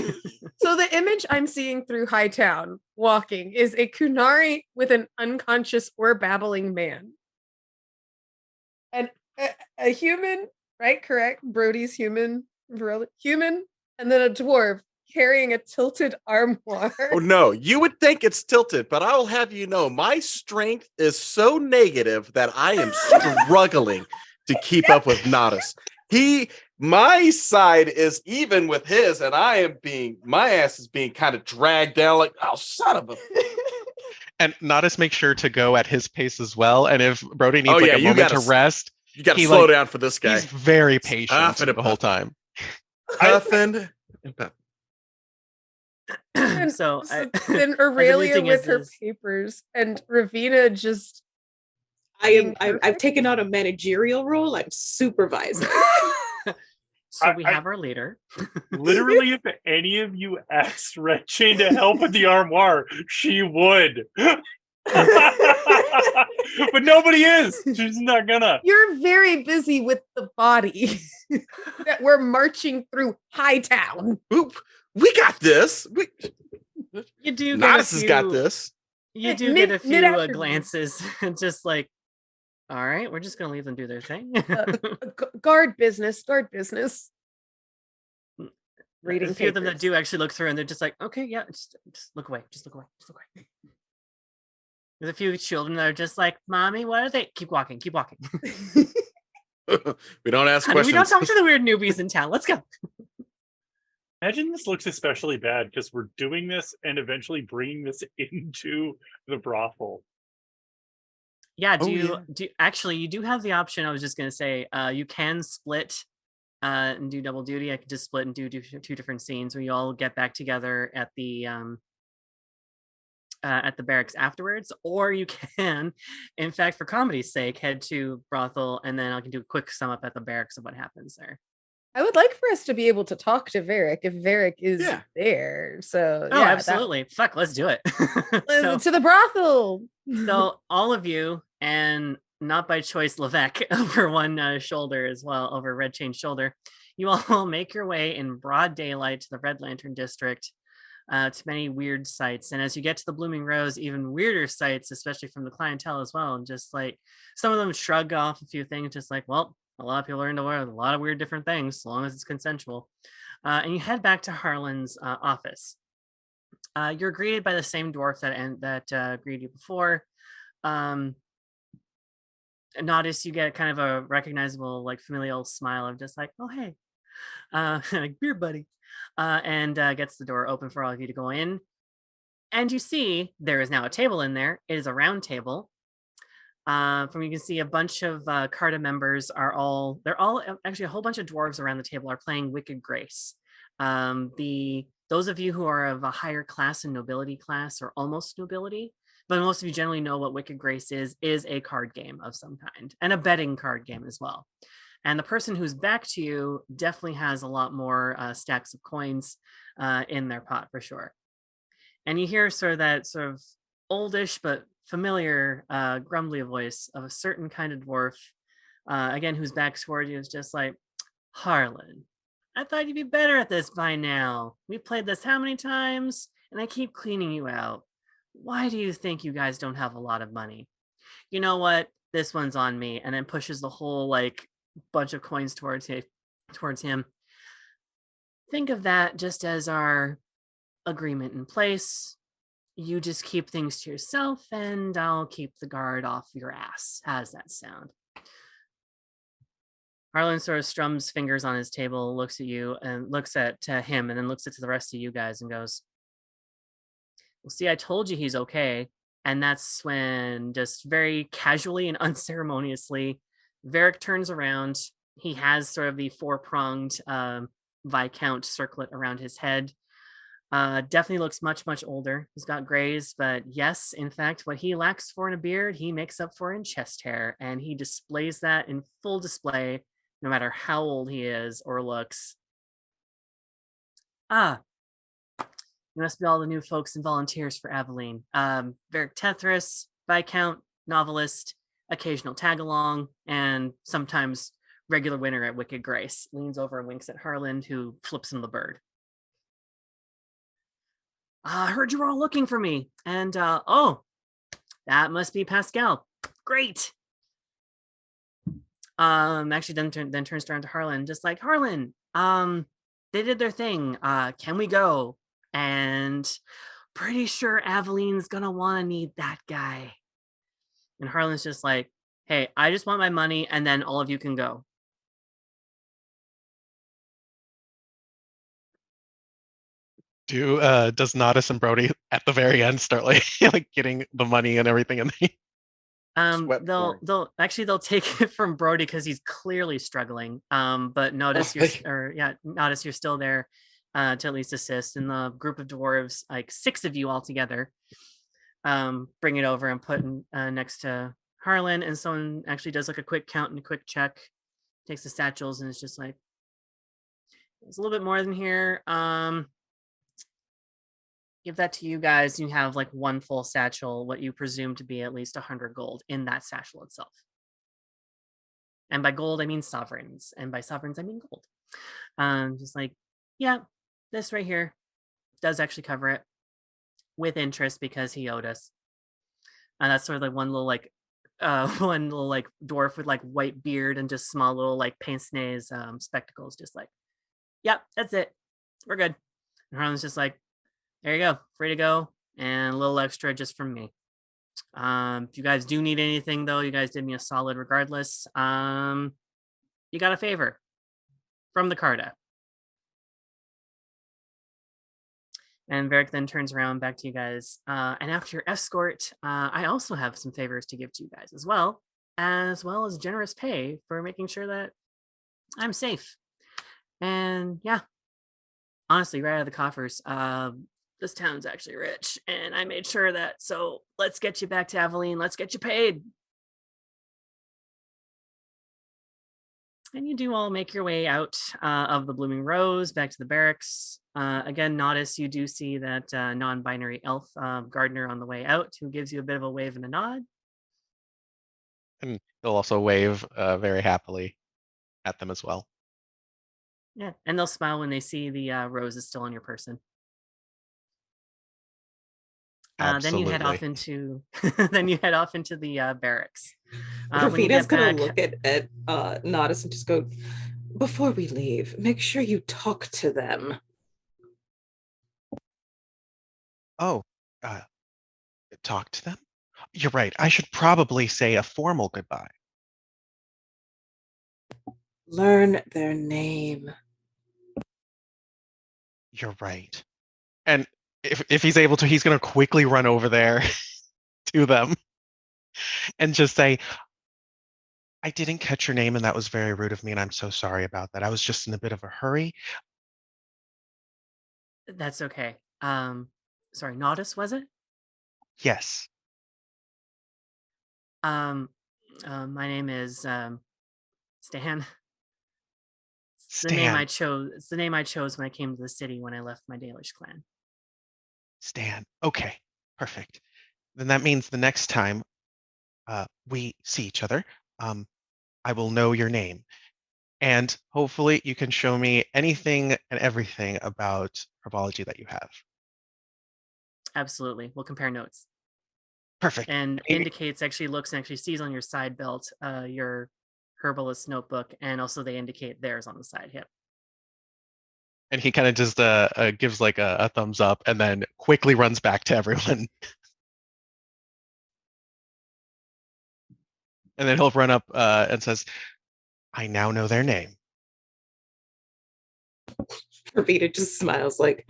so the image I'm seeing through Hightown walking is a Kunari with an unconscious or babbling man. And a human, right? Correct. Brody's human, human, and then a dwarf carrying a tilted armoire. oh no, you would think it's tilted, but I will have you know, my strength is so negative that I am struggling to keep up with Nadas. My side is even with his, and my ass is being kind of dragged down like, oh, son of a. And Nadas makes sure to go at his pace as well. And if Brody needs Oh, like yeah, a you moment gotta to rest, You got to he, slow like, down for this guy. he's very patient huffing and the whole time. Huffing and puffing. And so then Aurelia with her papers and Ravina just I've taken on a managerial role. I'm supervising. So we have our leader. Literally, if any of you asked Red Chain to help with the armoire, she would. But nobody is. She's not gonna. You're very busy with the body that we're marching through Hightown. Oop, we got this. You do get a Nadas has got few. this. You do get a few glances, and just like, all right, we're just gonna leave them do their thing. Guard business. Reading a few of them that papers. do actually look through, and they're just like, okay, yeah, just look away, just look away. There's a few children that are just like, mommy, what are they? Keep walking. We don't ask Honey, questions. we don't talk to the weird newbies in town. Let's go. Imagine this looks especially bad because we're doing this and eventually bringing this into the brothel. Yeah, actually you do have the option. I was just gonna say, you can split and do double duty. I could just split and do two different scenes where you all get back together at the barracks afterwards, or you can, in fact, for comedy's sake, head to brothel and then I can do a quick sum up at the barracks of what happens there. I would like for us to be able to talk to Varric if Varric is there. So oh, yeah, absolutely. Fuck, let's do it. To the brothel. So all of you, and not by choice, Levesque over one shoulder as well, over Red Chain's shoulder, you all make your way in broad daylight to the Red Lantern District, to many weird sights. And as you get to the Blooming Rose, even weirder sights, especially from the clientele as well. And just like some of them shrug off a few things, just like, well, a lot of people learn to wear a lot of weird different things, as long as it's consensual. And you head back to Harlan's office. You're greeted by the same dwarf that greeted you before. Notice you get kind of a recognizable, like, familial smile of just like, oh, hey, like, beer buddy, and gets the door open for all of you to go in. And you see there is now a table in there. It is a round table. From you can see a bunch of Carta members they're all actually a whole bunch of dwarves around the table are playing Wicked Grace. Those of you who are of a higher class and nobility class or almost nobility, but most of you generally know what Wicked Grace is a card game of some kind and a betting card game as well. And the person who's back to you definitely has a lot more stacks of coins in their pot for sure. And you hear sort of that sort of oldish but familiar grumbly voice of a certain kind of dwarf, again, whose back toward you is just like, Harlan, I thought you'd be better at this by now. We played this how many times? And I keep cleaning you out. Why do you think you guys don't have a lot of money? You know what? This one's on me. And then pushes the whole like bunch of coins towards him. Think of that just as our agreement in place. You just keep things to yourself and I'll keep the guard off your ass. How's that sound? Harlan sort of strums fingers on his table, looks at you and looks at him and then looks at the rest of you guys and goes, well, see, I told you he's okay. And that's when just very casually and unceremoniously, Varric turns around. He has sort of the four-pronged Viscount circlet around his head. Definitely looks much, much older. He's got grays, but yes, in fact, what he lacks for in a beard, he makes up for in chest hair, and he displays that in full display, no matter how old he is or looks. Ah, you must be all the new folks and volunteers for Aveline. Varric Tethris, Viscount, novelist, occasional tag-along, and sometimes regular winner at Wicked Grace. Leans over and winks at Harlan, who flips him the bird. I heard you were all looking for me. And, oh, that must be Pascal. Great. Actually then turns around to Harlan, just like, Harlan, they did their thing. Can we go? And pretty sure Aveline's gonna want to need that guy. And Harlan's just like, hey, I just want my money and then all of you can go. Does Nodis and Brody at the very end start like like getting the money and everything, and they'll take it from Brody because he's clearly struggling. But notice you're still there to at least assist. And the group of dwarves, like 6 of you all together, bring it over and put next to Harlan. And someone actually does like a quick count and a quick check, takes the satchels, and it's just like, it's a little bit more than here. Give that to you guys. You have like one full satchel, what you presume to be at least 100 gold in that satchel itself. And by gold, I mean sovereigns. And by sovereigns, I mean gold. Just like, yeah, this right here does actually cover it with interest because he owed us. And that's sort of like one little dwarf with like white beard and just small little like pince-nez spectacles. Just like, yeah, that's it. We're good. And Harlan's just like, there you go, free to go, and a little extra just from me. If you guys do need anything, though, you guys did me a solid regardless. You got a favor from the Carta. And Varric then turns around back to you guys. And after your escort, I also have some favors to give to you guys as well as generous pay for making sure that I'm safe. And yeah, honestly, right out of the coffers, this town's actually rich, and I made sure that, so let's get you back to Aveline. Let's get you paid. And you do all make your way out of the Blooming Rose back to the barracks. Again, Nodis, you do see that non-binary elf gardener on the way out who gives you a bit of a wave and a nod. and they'll also wave very happily at them as well. Yeah, and they'll smile when they see the rose is still on your person. Then you head off into the barracks. Ravina's gonna look at Nodis and just go, before we leave, make sure you talk to them. Oh, talk to them? You're right. I should probably say a formal goodbye. Learn their name. You're right. And if he's able to, he's going to quickly run over there to them and just say, I didn't catch your name, and that was very rude of me, and I'm so sorry about that. I was just in a bit of a hurry. That's okay. Sorry, Naudis, was it? Yes, Um, my name is Stan. It's the name Stan. I chose. It's the name I chose when I came to the city when I left my Dalish clan. Stan. Okay, perfect. Then that means the next time we see each other, I will know your name. And hopefully you can show me anything and everything about herbology that you have. Absolutely, we'll compare notes. Perfect. And indicates actually looks and actually sees on your side belt your herbalist notebook, and also they indicate theirs on the side hip. And he kind of just gives like a thumbs up and then quickly runs back to everyone. And then he'll run up and says, I now know their name. Ravina just smiles like,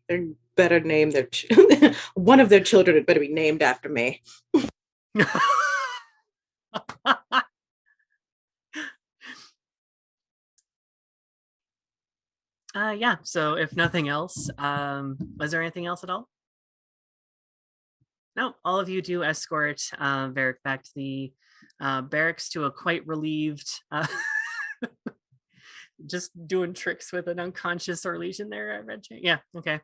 they're better name their one of their children had better be named after me. Yeah, so if nothing else, was there anything else at all? No, all of you do escort Varric back to the barracks to a quite relieved, just doing tricks with an unconscious Orlesian there at Red Chain. Yeah, okay.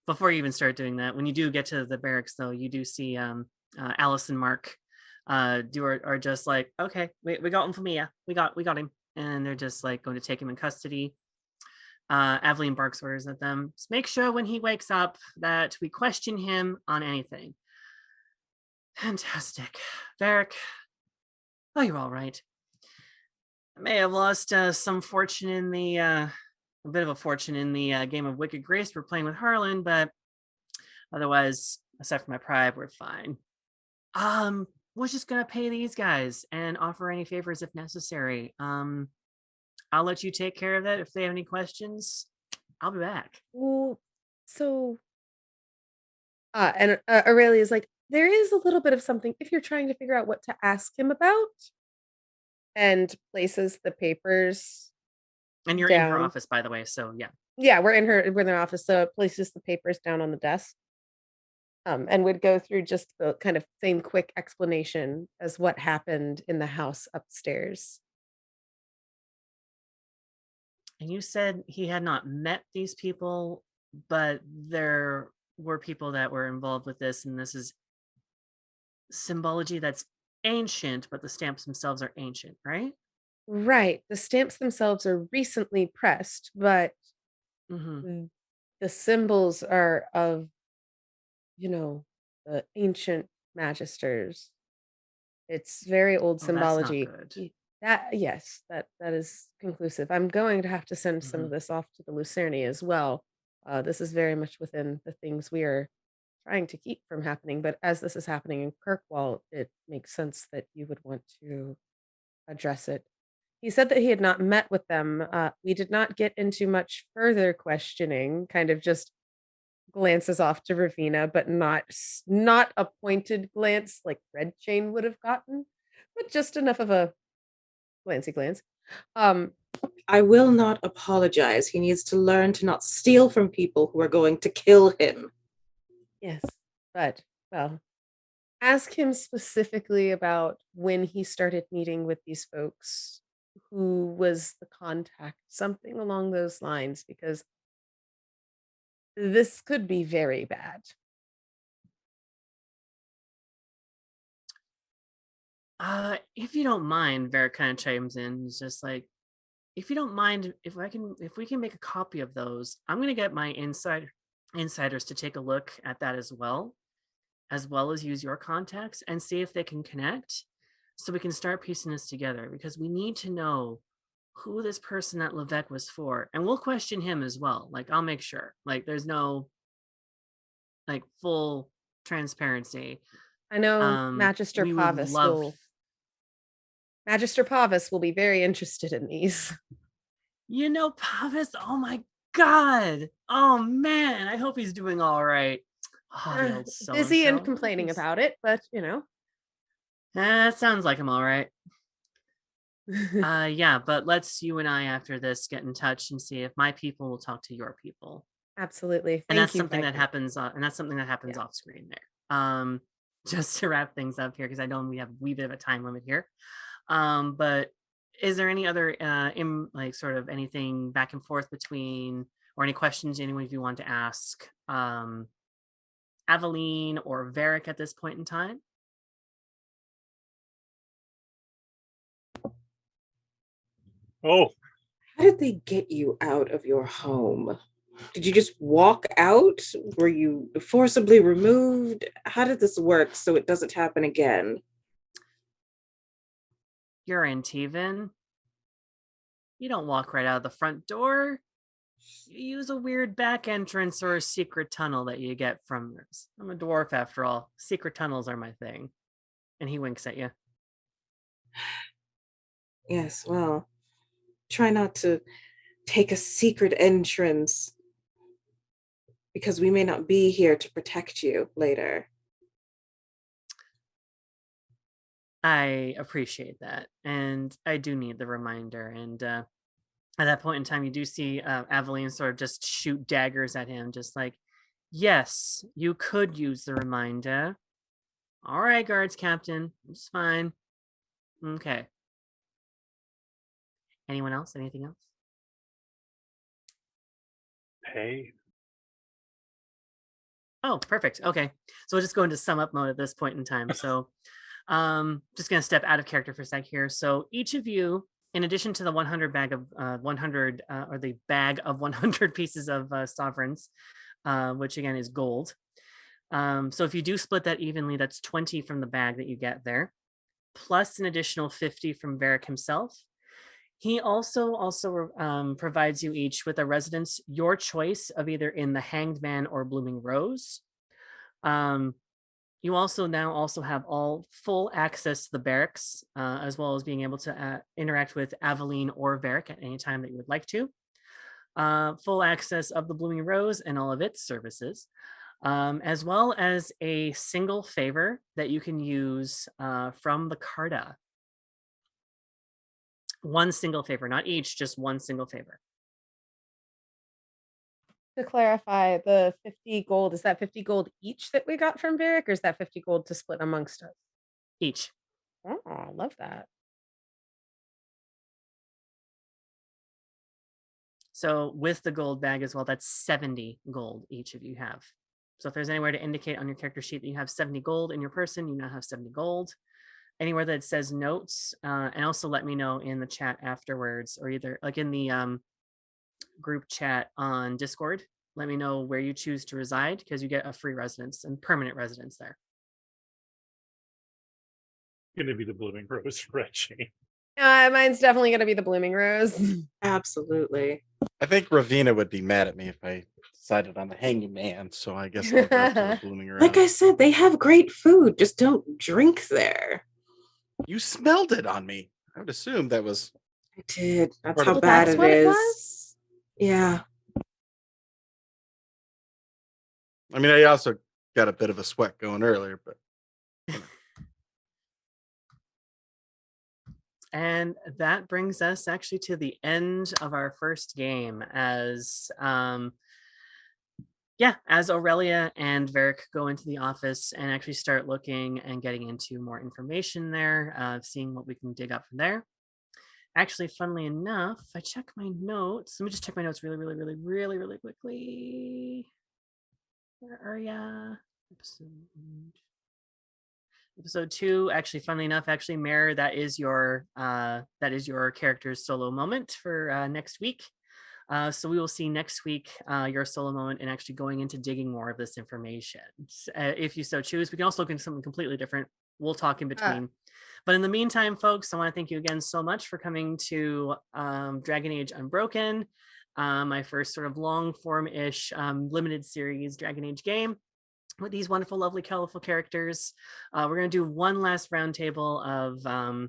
Before you even start doing that, when you do get to the barracks, though, you do see Alice and Mark are just like, okay, we got him from Mia. We got him. And they're just like going to take him in custody. Aveline barks orders at them. Just make sure when he wakes up that we question him on anything. Fantastic. Varric, oh, you're all right. I may have lost some fortune in the, a bit of a fortune in the game of Wicked Grace we're playing with Harlan, but otherwise, aside from my pride, we're fine. We're just gonna pay these guys and offer any favors if necessary. I'll let you take care of that. If they have any questions, I'll be back. Well, so and Aurelia is like, there is a little bit of something if you're trying to figure out what to ask him about, and places the papers And you're in her down. office, by the way, so yeah. Yeah, we're in their office, so it places the papers down on the desk. And would go through just the kind of same quick explanation as what happened in the house upstairs. And you said he had not met these people, but there were people that were involved with this, and this is symbology that's ancient, but the stamps themselves are ancient, right? Right. The stamps themselves are recently pressed, but Mm-hmm. the symbols are of, the ancient magisters. It's very old Well, that's not symbology. good. Yes, that is conclusive. I'm going to have to send some Mm-hmm. of this off to the Lucerni as well. This is very much within the things we are trying to keep from happening. But as this is happening in Kirkwall, it makes sense that you would want to address it. He said that he had not met with them. We did not get into much further questioning, kind of just glances off to Ravina, but not a pointed glance like Red Chain would have gotten, but just enough of a glancey glance. I will not apologize. He needs to learn to not steal from people who are going to kill him. Yes, but, well, ask him specifically about when he started meeting with these folks, who was the contact, something along those lines, because this could be very bad. If you don't mind, Vera kind of chimes in. It's just like, if you don't mind, if we can make a copy of those, I'm gonna get my insiders to take a look at that as well as use your contacts and see if they can connect, so we can start piecing this together. Because we need to know who this person at Levesque was for, and we'll question him as well. Like, I'll make sure, like, there's no like full transparency. I know We would love. Magister Pavis will be very interested in these. Pavis, oh my god. Oh man, I hope he's doing all right. Oh, the old so Busy and complaining about it, but That sounds like him all right. Yeah, but let's you and I after this get in touch and see if my people will talk to your people. Absolutely. And that's Thank you, something that Viking. happens Yeah. off screen there. Just to wrap things up here, because I know we have a wee bit of a time limit here. But is there any other sort of anything back and forth between, or any questions anyone of you want to ask Aveline or Varric at this point in time? Oh, How did they get you out of your home? Did you just walk out? Were you forcibly removed? How did this work so it doesn't happen again? You're in Teven. You don't walk right out of the front door. You use a weird back entrance or a secret tunnel that you get from this. I'm a dwarf after all. Secret tunnels are my thing. And he winks at you. Yes, well, try not to take a secret entrance because we may not be here to protect you later. I appreciate that. And I do need the reminder. And at that point in time, you do see Aveline sort of just shoot daggers at him, just like, yes, you could use the reminder. All right, guards captain. It's fine. Okay. Anyone else? Anything else? hey. Oh, perfect. Okay. So we'll just go into sum up mode at this point in time. So just going to step out of character for a sec here. So each of you, in addition to the 100 bag of 100 or the bag of 100 pieces of sovereigns, which again is gold. So if you do split that evenly, that's 20 from the bag that you get there, plus an additional 50 from Varric himself. He also provides you each with a residence, your choice of either in the Hanged Man or Blooming Rose. You also now have all full access to the barracks, as well as being able to interact with Aveline or Varric at any time that you would like to. Full access of the Blooming Rose and all of its services, as well as a single favor that you can use from the Carta. One single favor, not each, just one single favor. To clarify, the 50 gold, is that 50 gold each that we got from Varric, or is that 50 gold to split amongst us? Each. Oh, I love that. So with the gold bag as well, that's 70 gold each of you have. So if there's anywhere to indicate on your character sheet that you have 70 gold in your person, you now have 70 gold. Anywhere that says notes, and also let me know in the chat afterwards, or either like in the group chat on Discord, let me know where you choose to reside, because you get a free residence and permanent residence there. Going to be the Blooming Rose, Reggie. Mine's definitely going to be the Blooming Rose. Absolutely. I think Ravina would be mad at me if I decided on the Hanging Man, so I guess I'll go to the Blooming Rose. Like I said, they have great food. Just don't drink there. You smelled it on me. I would assume that was. I did. That's Part how of- bad That's it what it is. was? Yeah. I mean, I also got a bit of a sweat going earlier, but. And that brings us actually to the end of our first game, as as Aurelia and Varric go into the office and actually start looking and getting into more information there, seeing what we can dig up from there. Actually, funnily enough, if I check my notes, let me just check my notes really quickly. Where are ya? Episode 2, actually, funnily enough, Mare, that is your character's solo moment for next week. So we will see next week your solo moment and actually going into digging more of this information. If you so choose, we can also look into something completely different. We'll talk in between. But in the meantime, folks, I want to thank you again so much for coming to Dragon Age Unbroken, my first sort of long form-ish limited series Dragon Age game with these wonderful, lovely, colorful characters. We're going to do one last roundtable of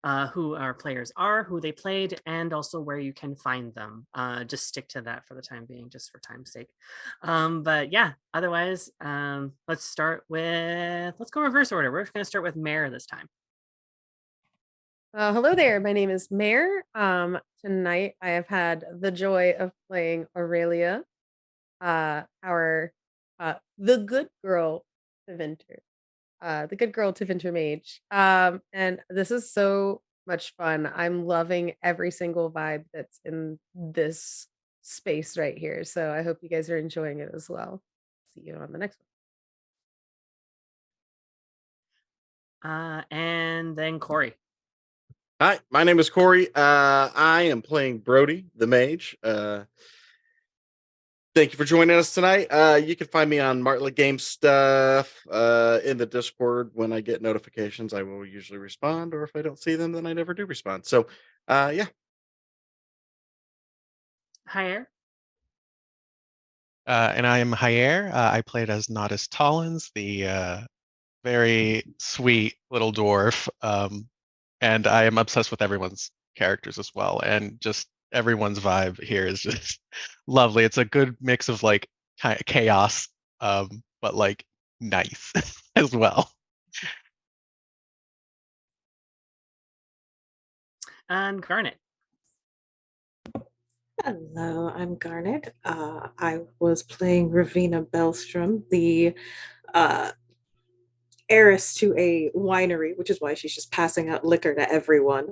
who our players are, who they played, and also where you can find them. Just stick to that for the time being, just for time's sake. But yeah, otherwise, let's go reverse order. We're going to start with Mare this time. Hello there. My name is Mare. Tonight I have had the joy of playing Aurelia, our the good girl Tevinter, the good girl Tevinter mage. And this is so much fun. I'm loving every single vibe that's in this space right here. So I hope you guys are enjoying it as well. See you on the next one. And then Corey. Hi, my name is Corey. I am playing Brody, the mage. Thank you for joining us tonight. You can find me on Martlet Game Stuff in the Discord. When I get notifications, I will usually respond, or if I don't see them, then I never do respond. So, yeah. Higher. And I am Hyair. I played as Nodus Tollins, the very sweet little dwarf. And I am obsessed with everyone's characters as well. And just everyone's vibe here is just lovely. It's a good mix of like kind of chaos, but like nice as well. And Garnet. Hello, I'm Garnet. I was playing Ravina Bellstrom, the heiress to a winery, which is why she's just passing out liquor to everyone.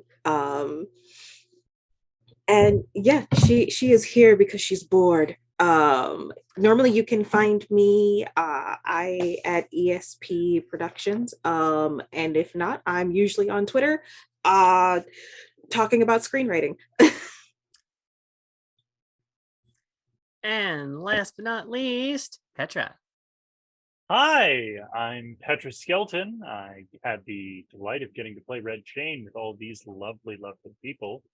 And yeah, she is here because she's bored. Normally you can find me I at ESP Productions. And if not, I'm usually on Twitter talking about screenwriting. And last but not least, Petra. Hi, I'm Petra Skelton. I had the delight of getting to play Red Chain with all these lovely, lovely people.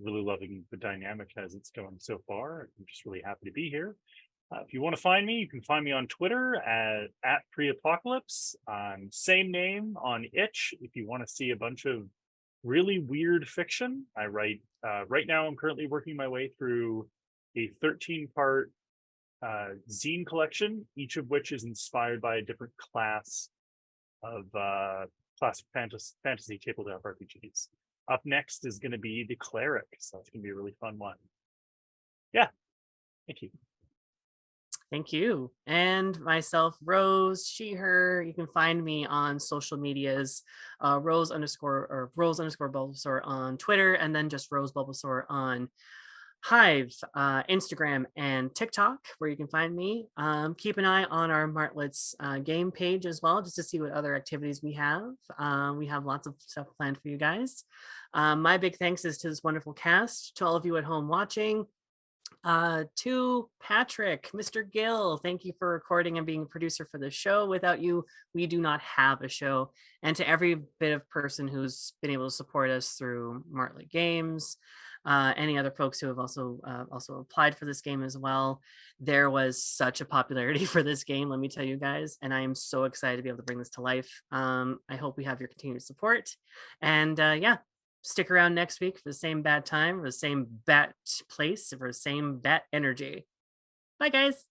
Really loving the dynamic as it's going so far. I'm just really happy to be here. If you want to find me, you can find me on Twitter at Pre-Apocalypse. Same name on Itch if you want to see a bunch of really weird fiction. I write, right now I'm currently working my way through a 13-part zine collection, each of which is inspired by a different class of classic fantasy tabletop RPGs. Up next is going to be the Cleric, so it's going to be a really fun one. Yeah, thank you. Thank you. And myself, Rose, she, her. You can find me on social medias, Rose_Bulbasaur on Twitter, and then just Rose Bulbasaur on Hive, Instagram, and TikTok, where you can find me. Keep an eye on our Martlet's game page as well, just to see what other activities we have. We have lots of stuff planned for you guys. My big thanks is to this wonderful cast, to all of you at home watching, to Patrick, Mr. Gill, thank you for recording and being a producer for the show. Without you, we do not have a show. And to every bit of person who's been able to support us through Martlet Games, any other folks who have also applied for this game as well. There was such a popularity for this game, let me tell you guys, and I am so excited to be able to bring this to life. I hope we have your continued support, and yeah, stick around next week for the same bad time, for the same bat place, for the same bat energy. Bye, guys.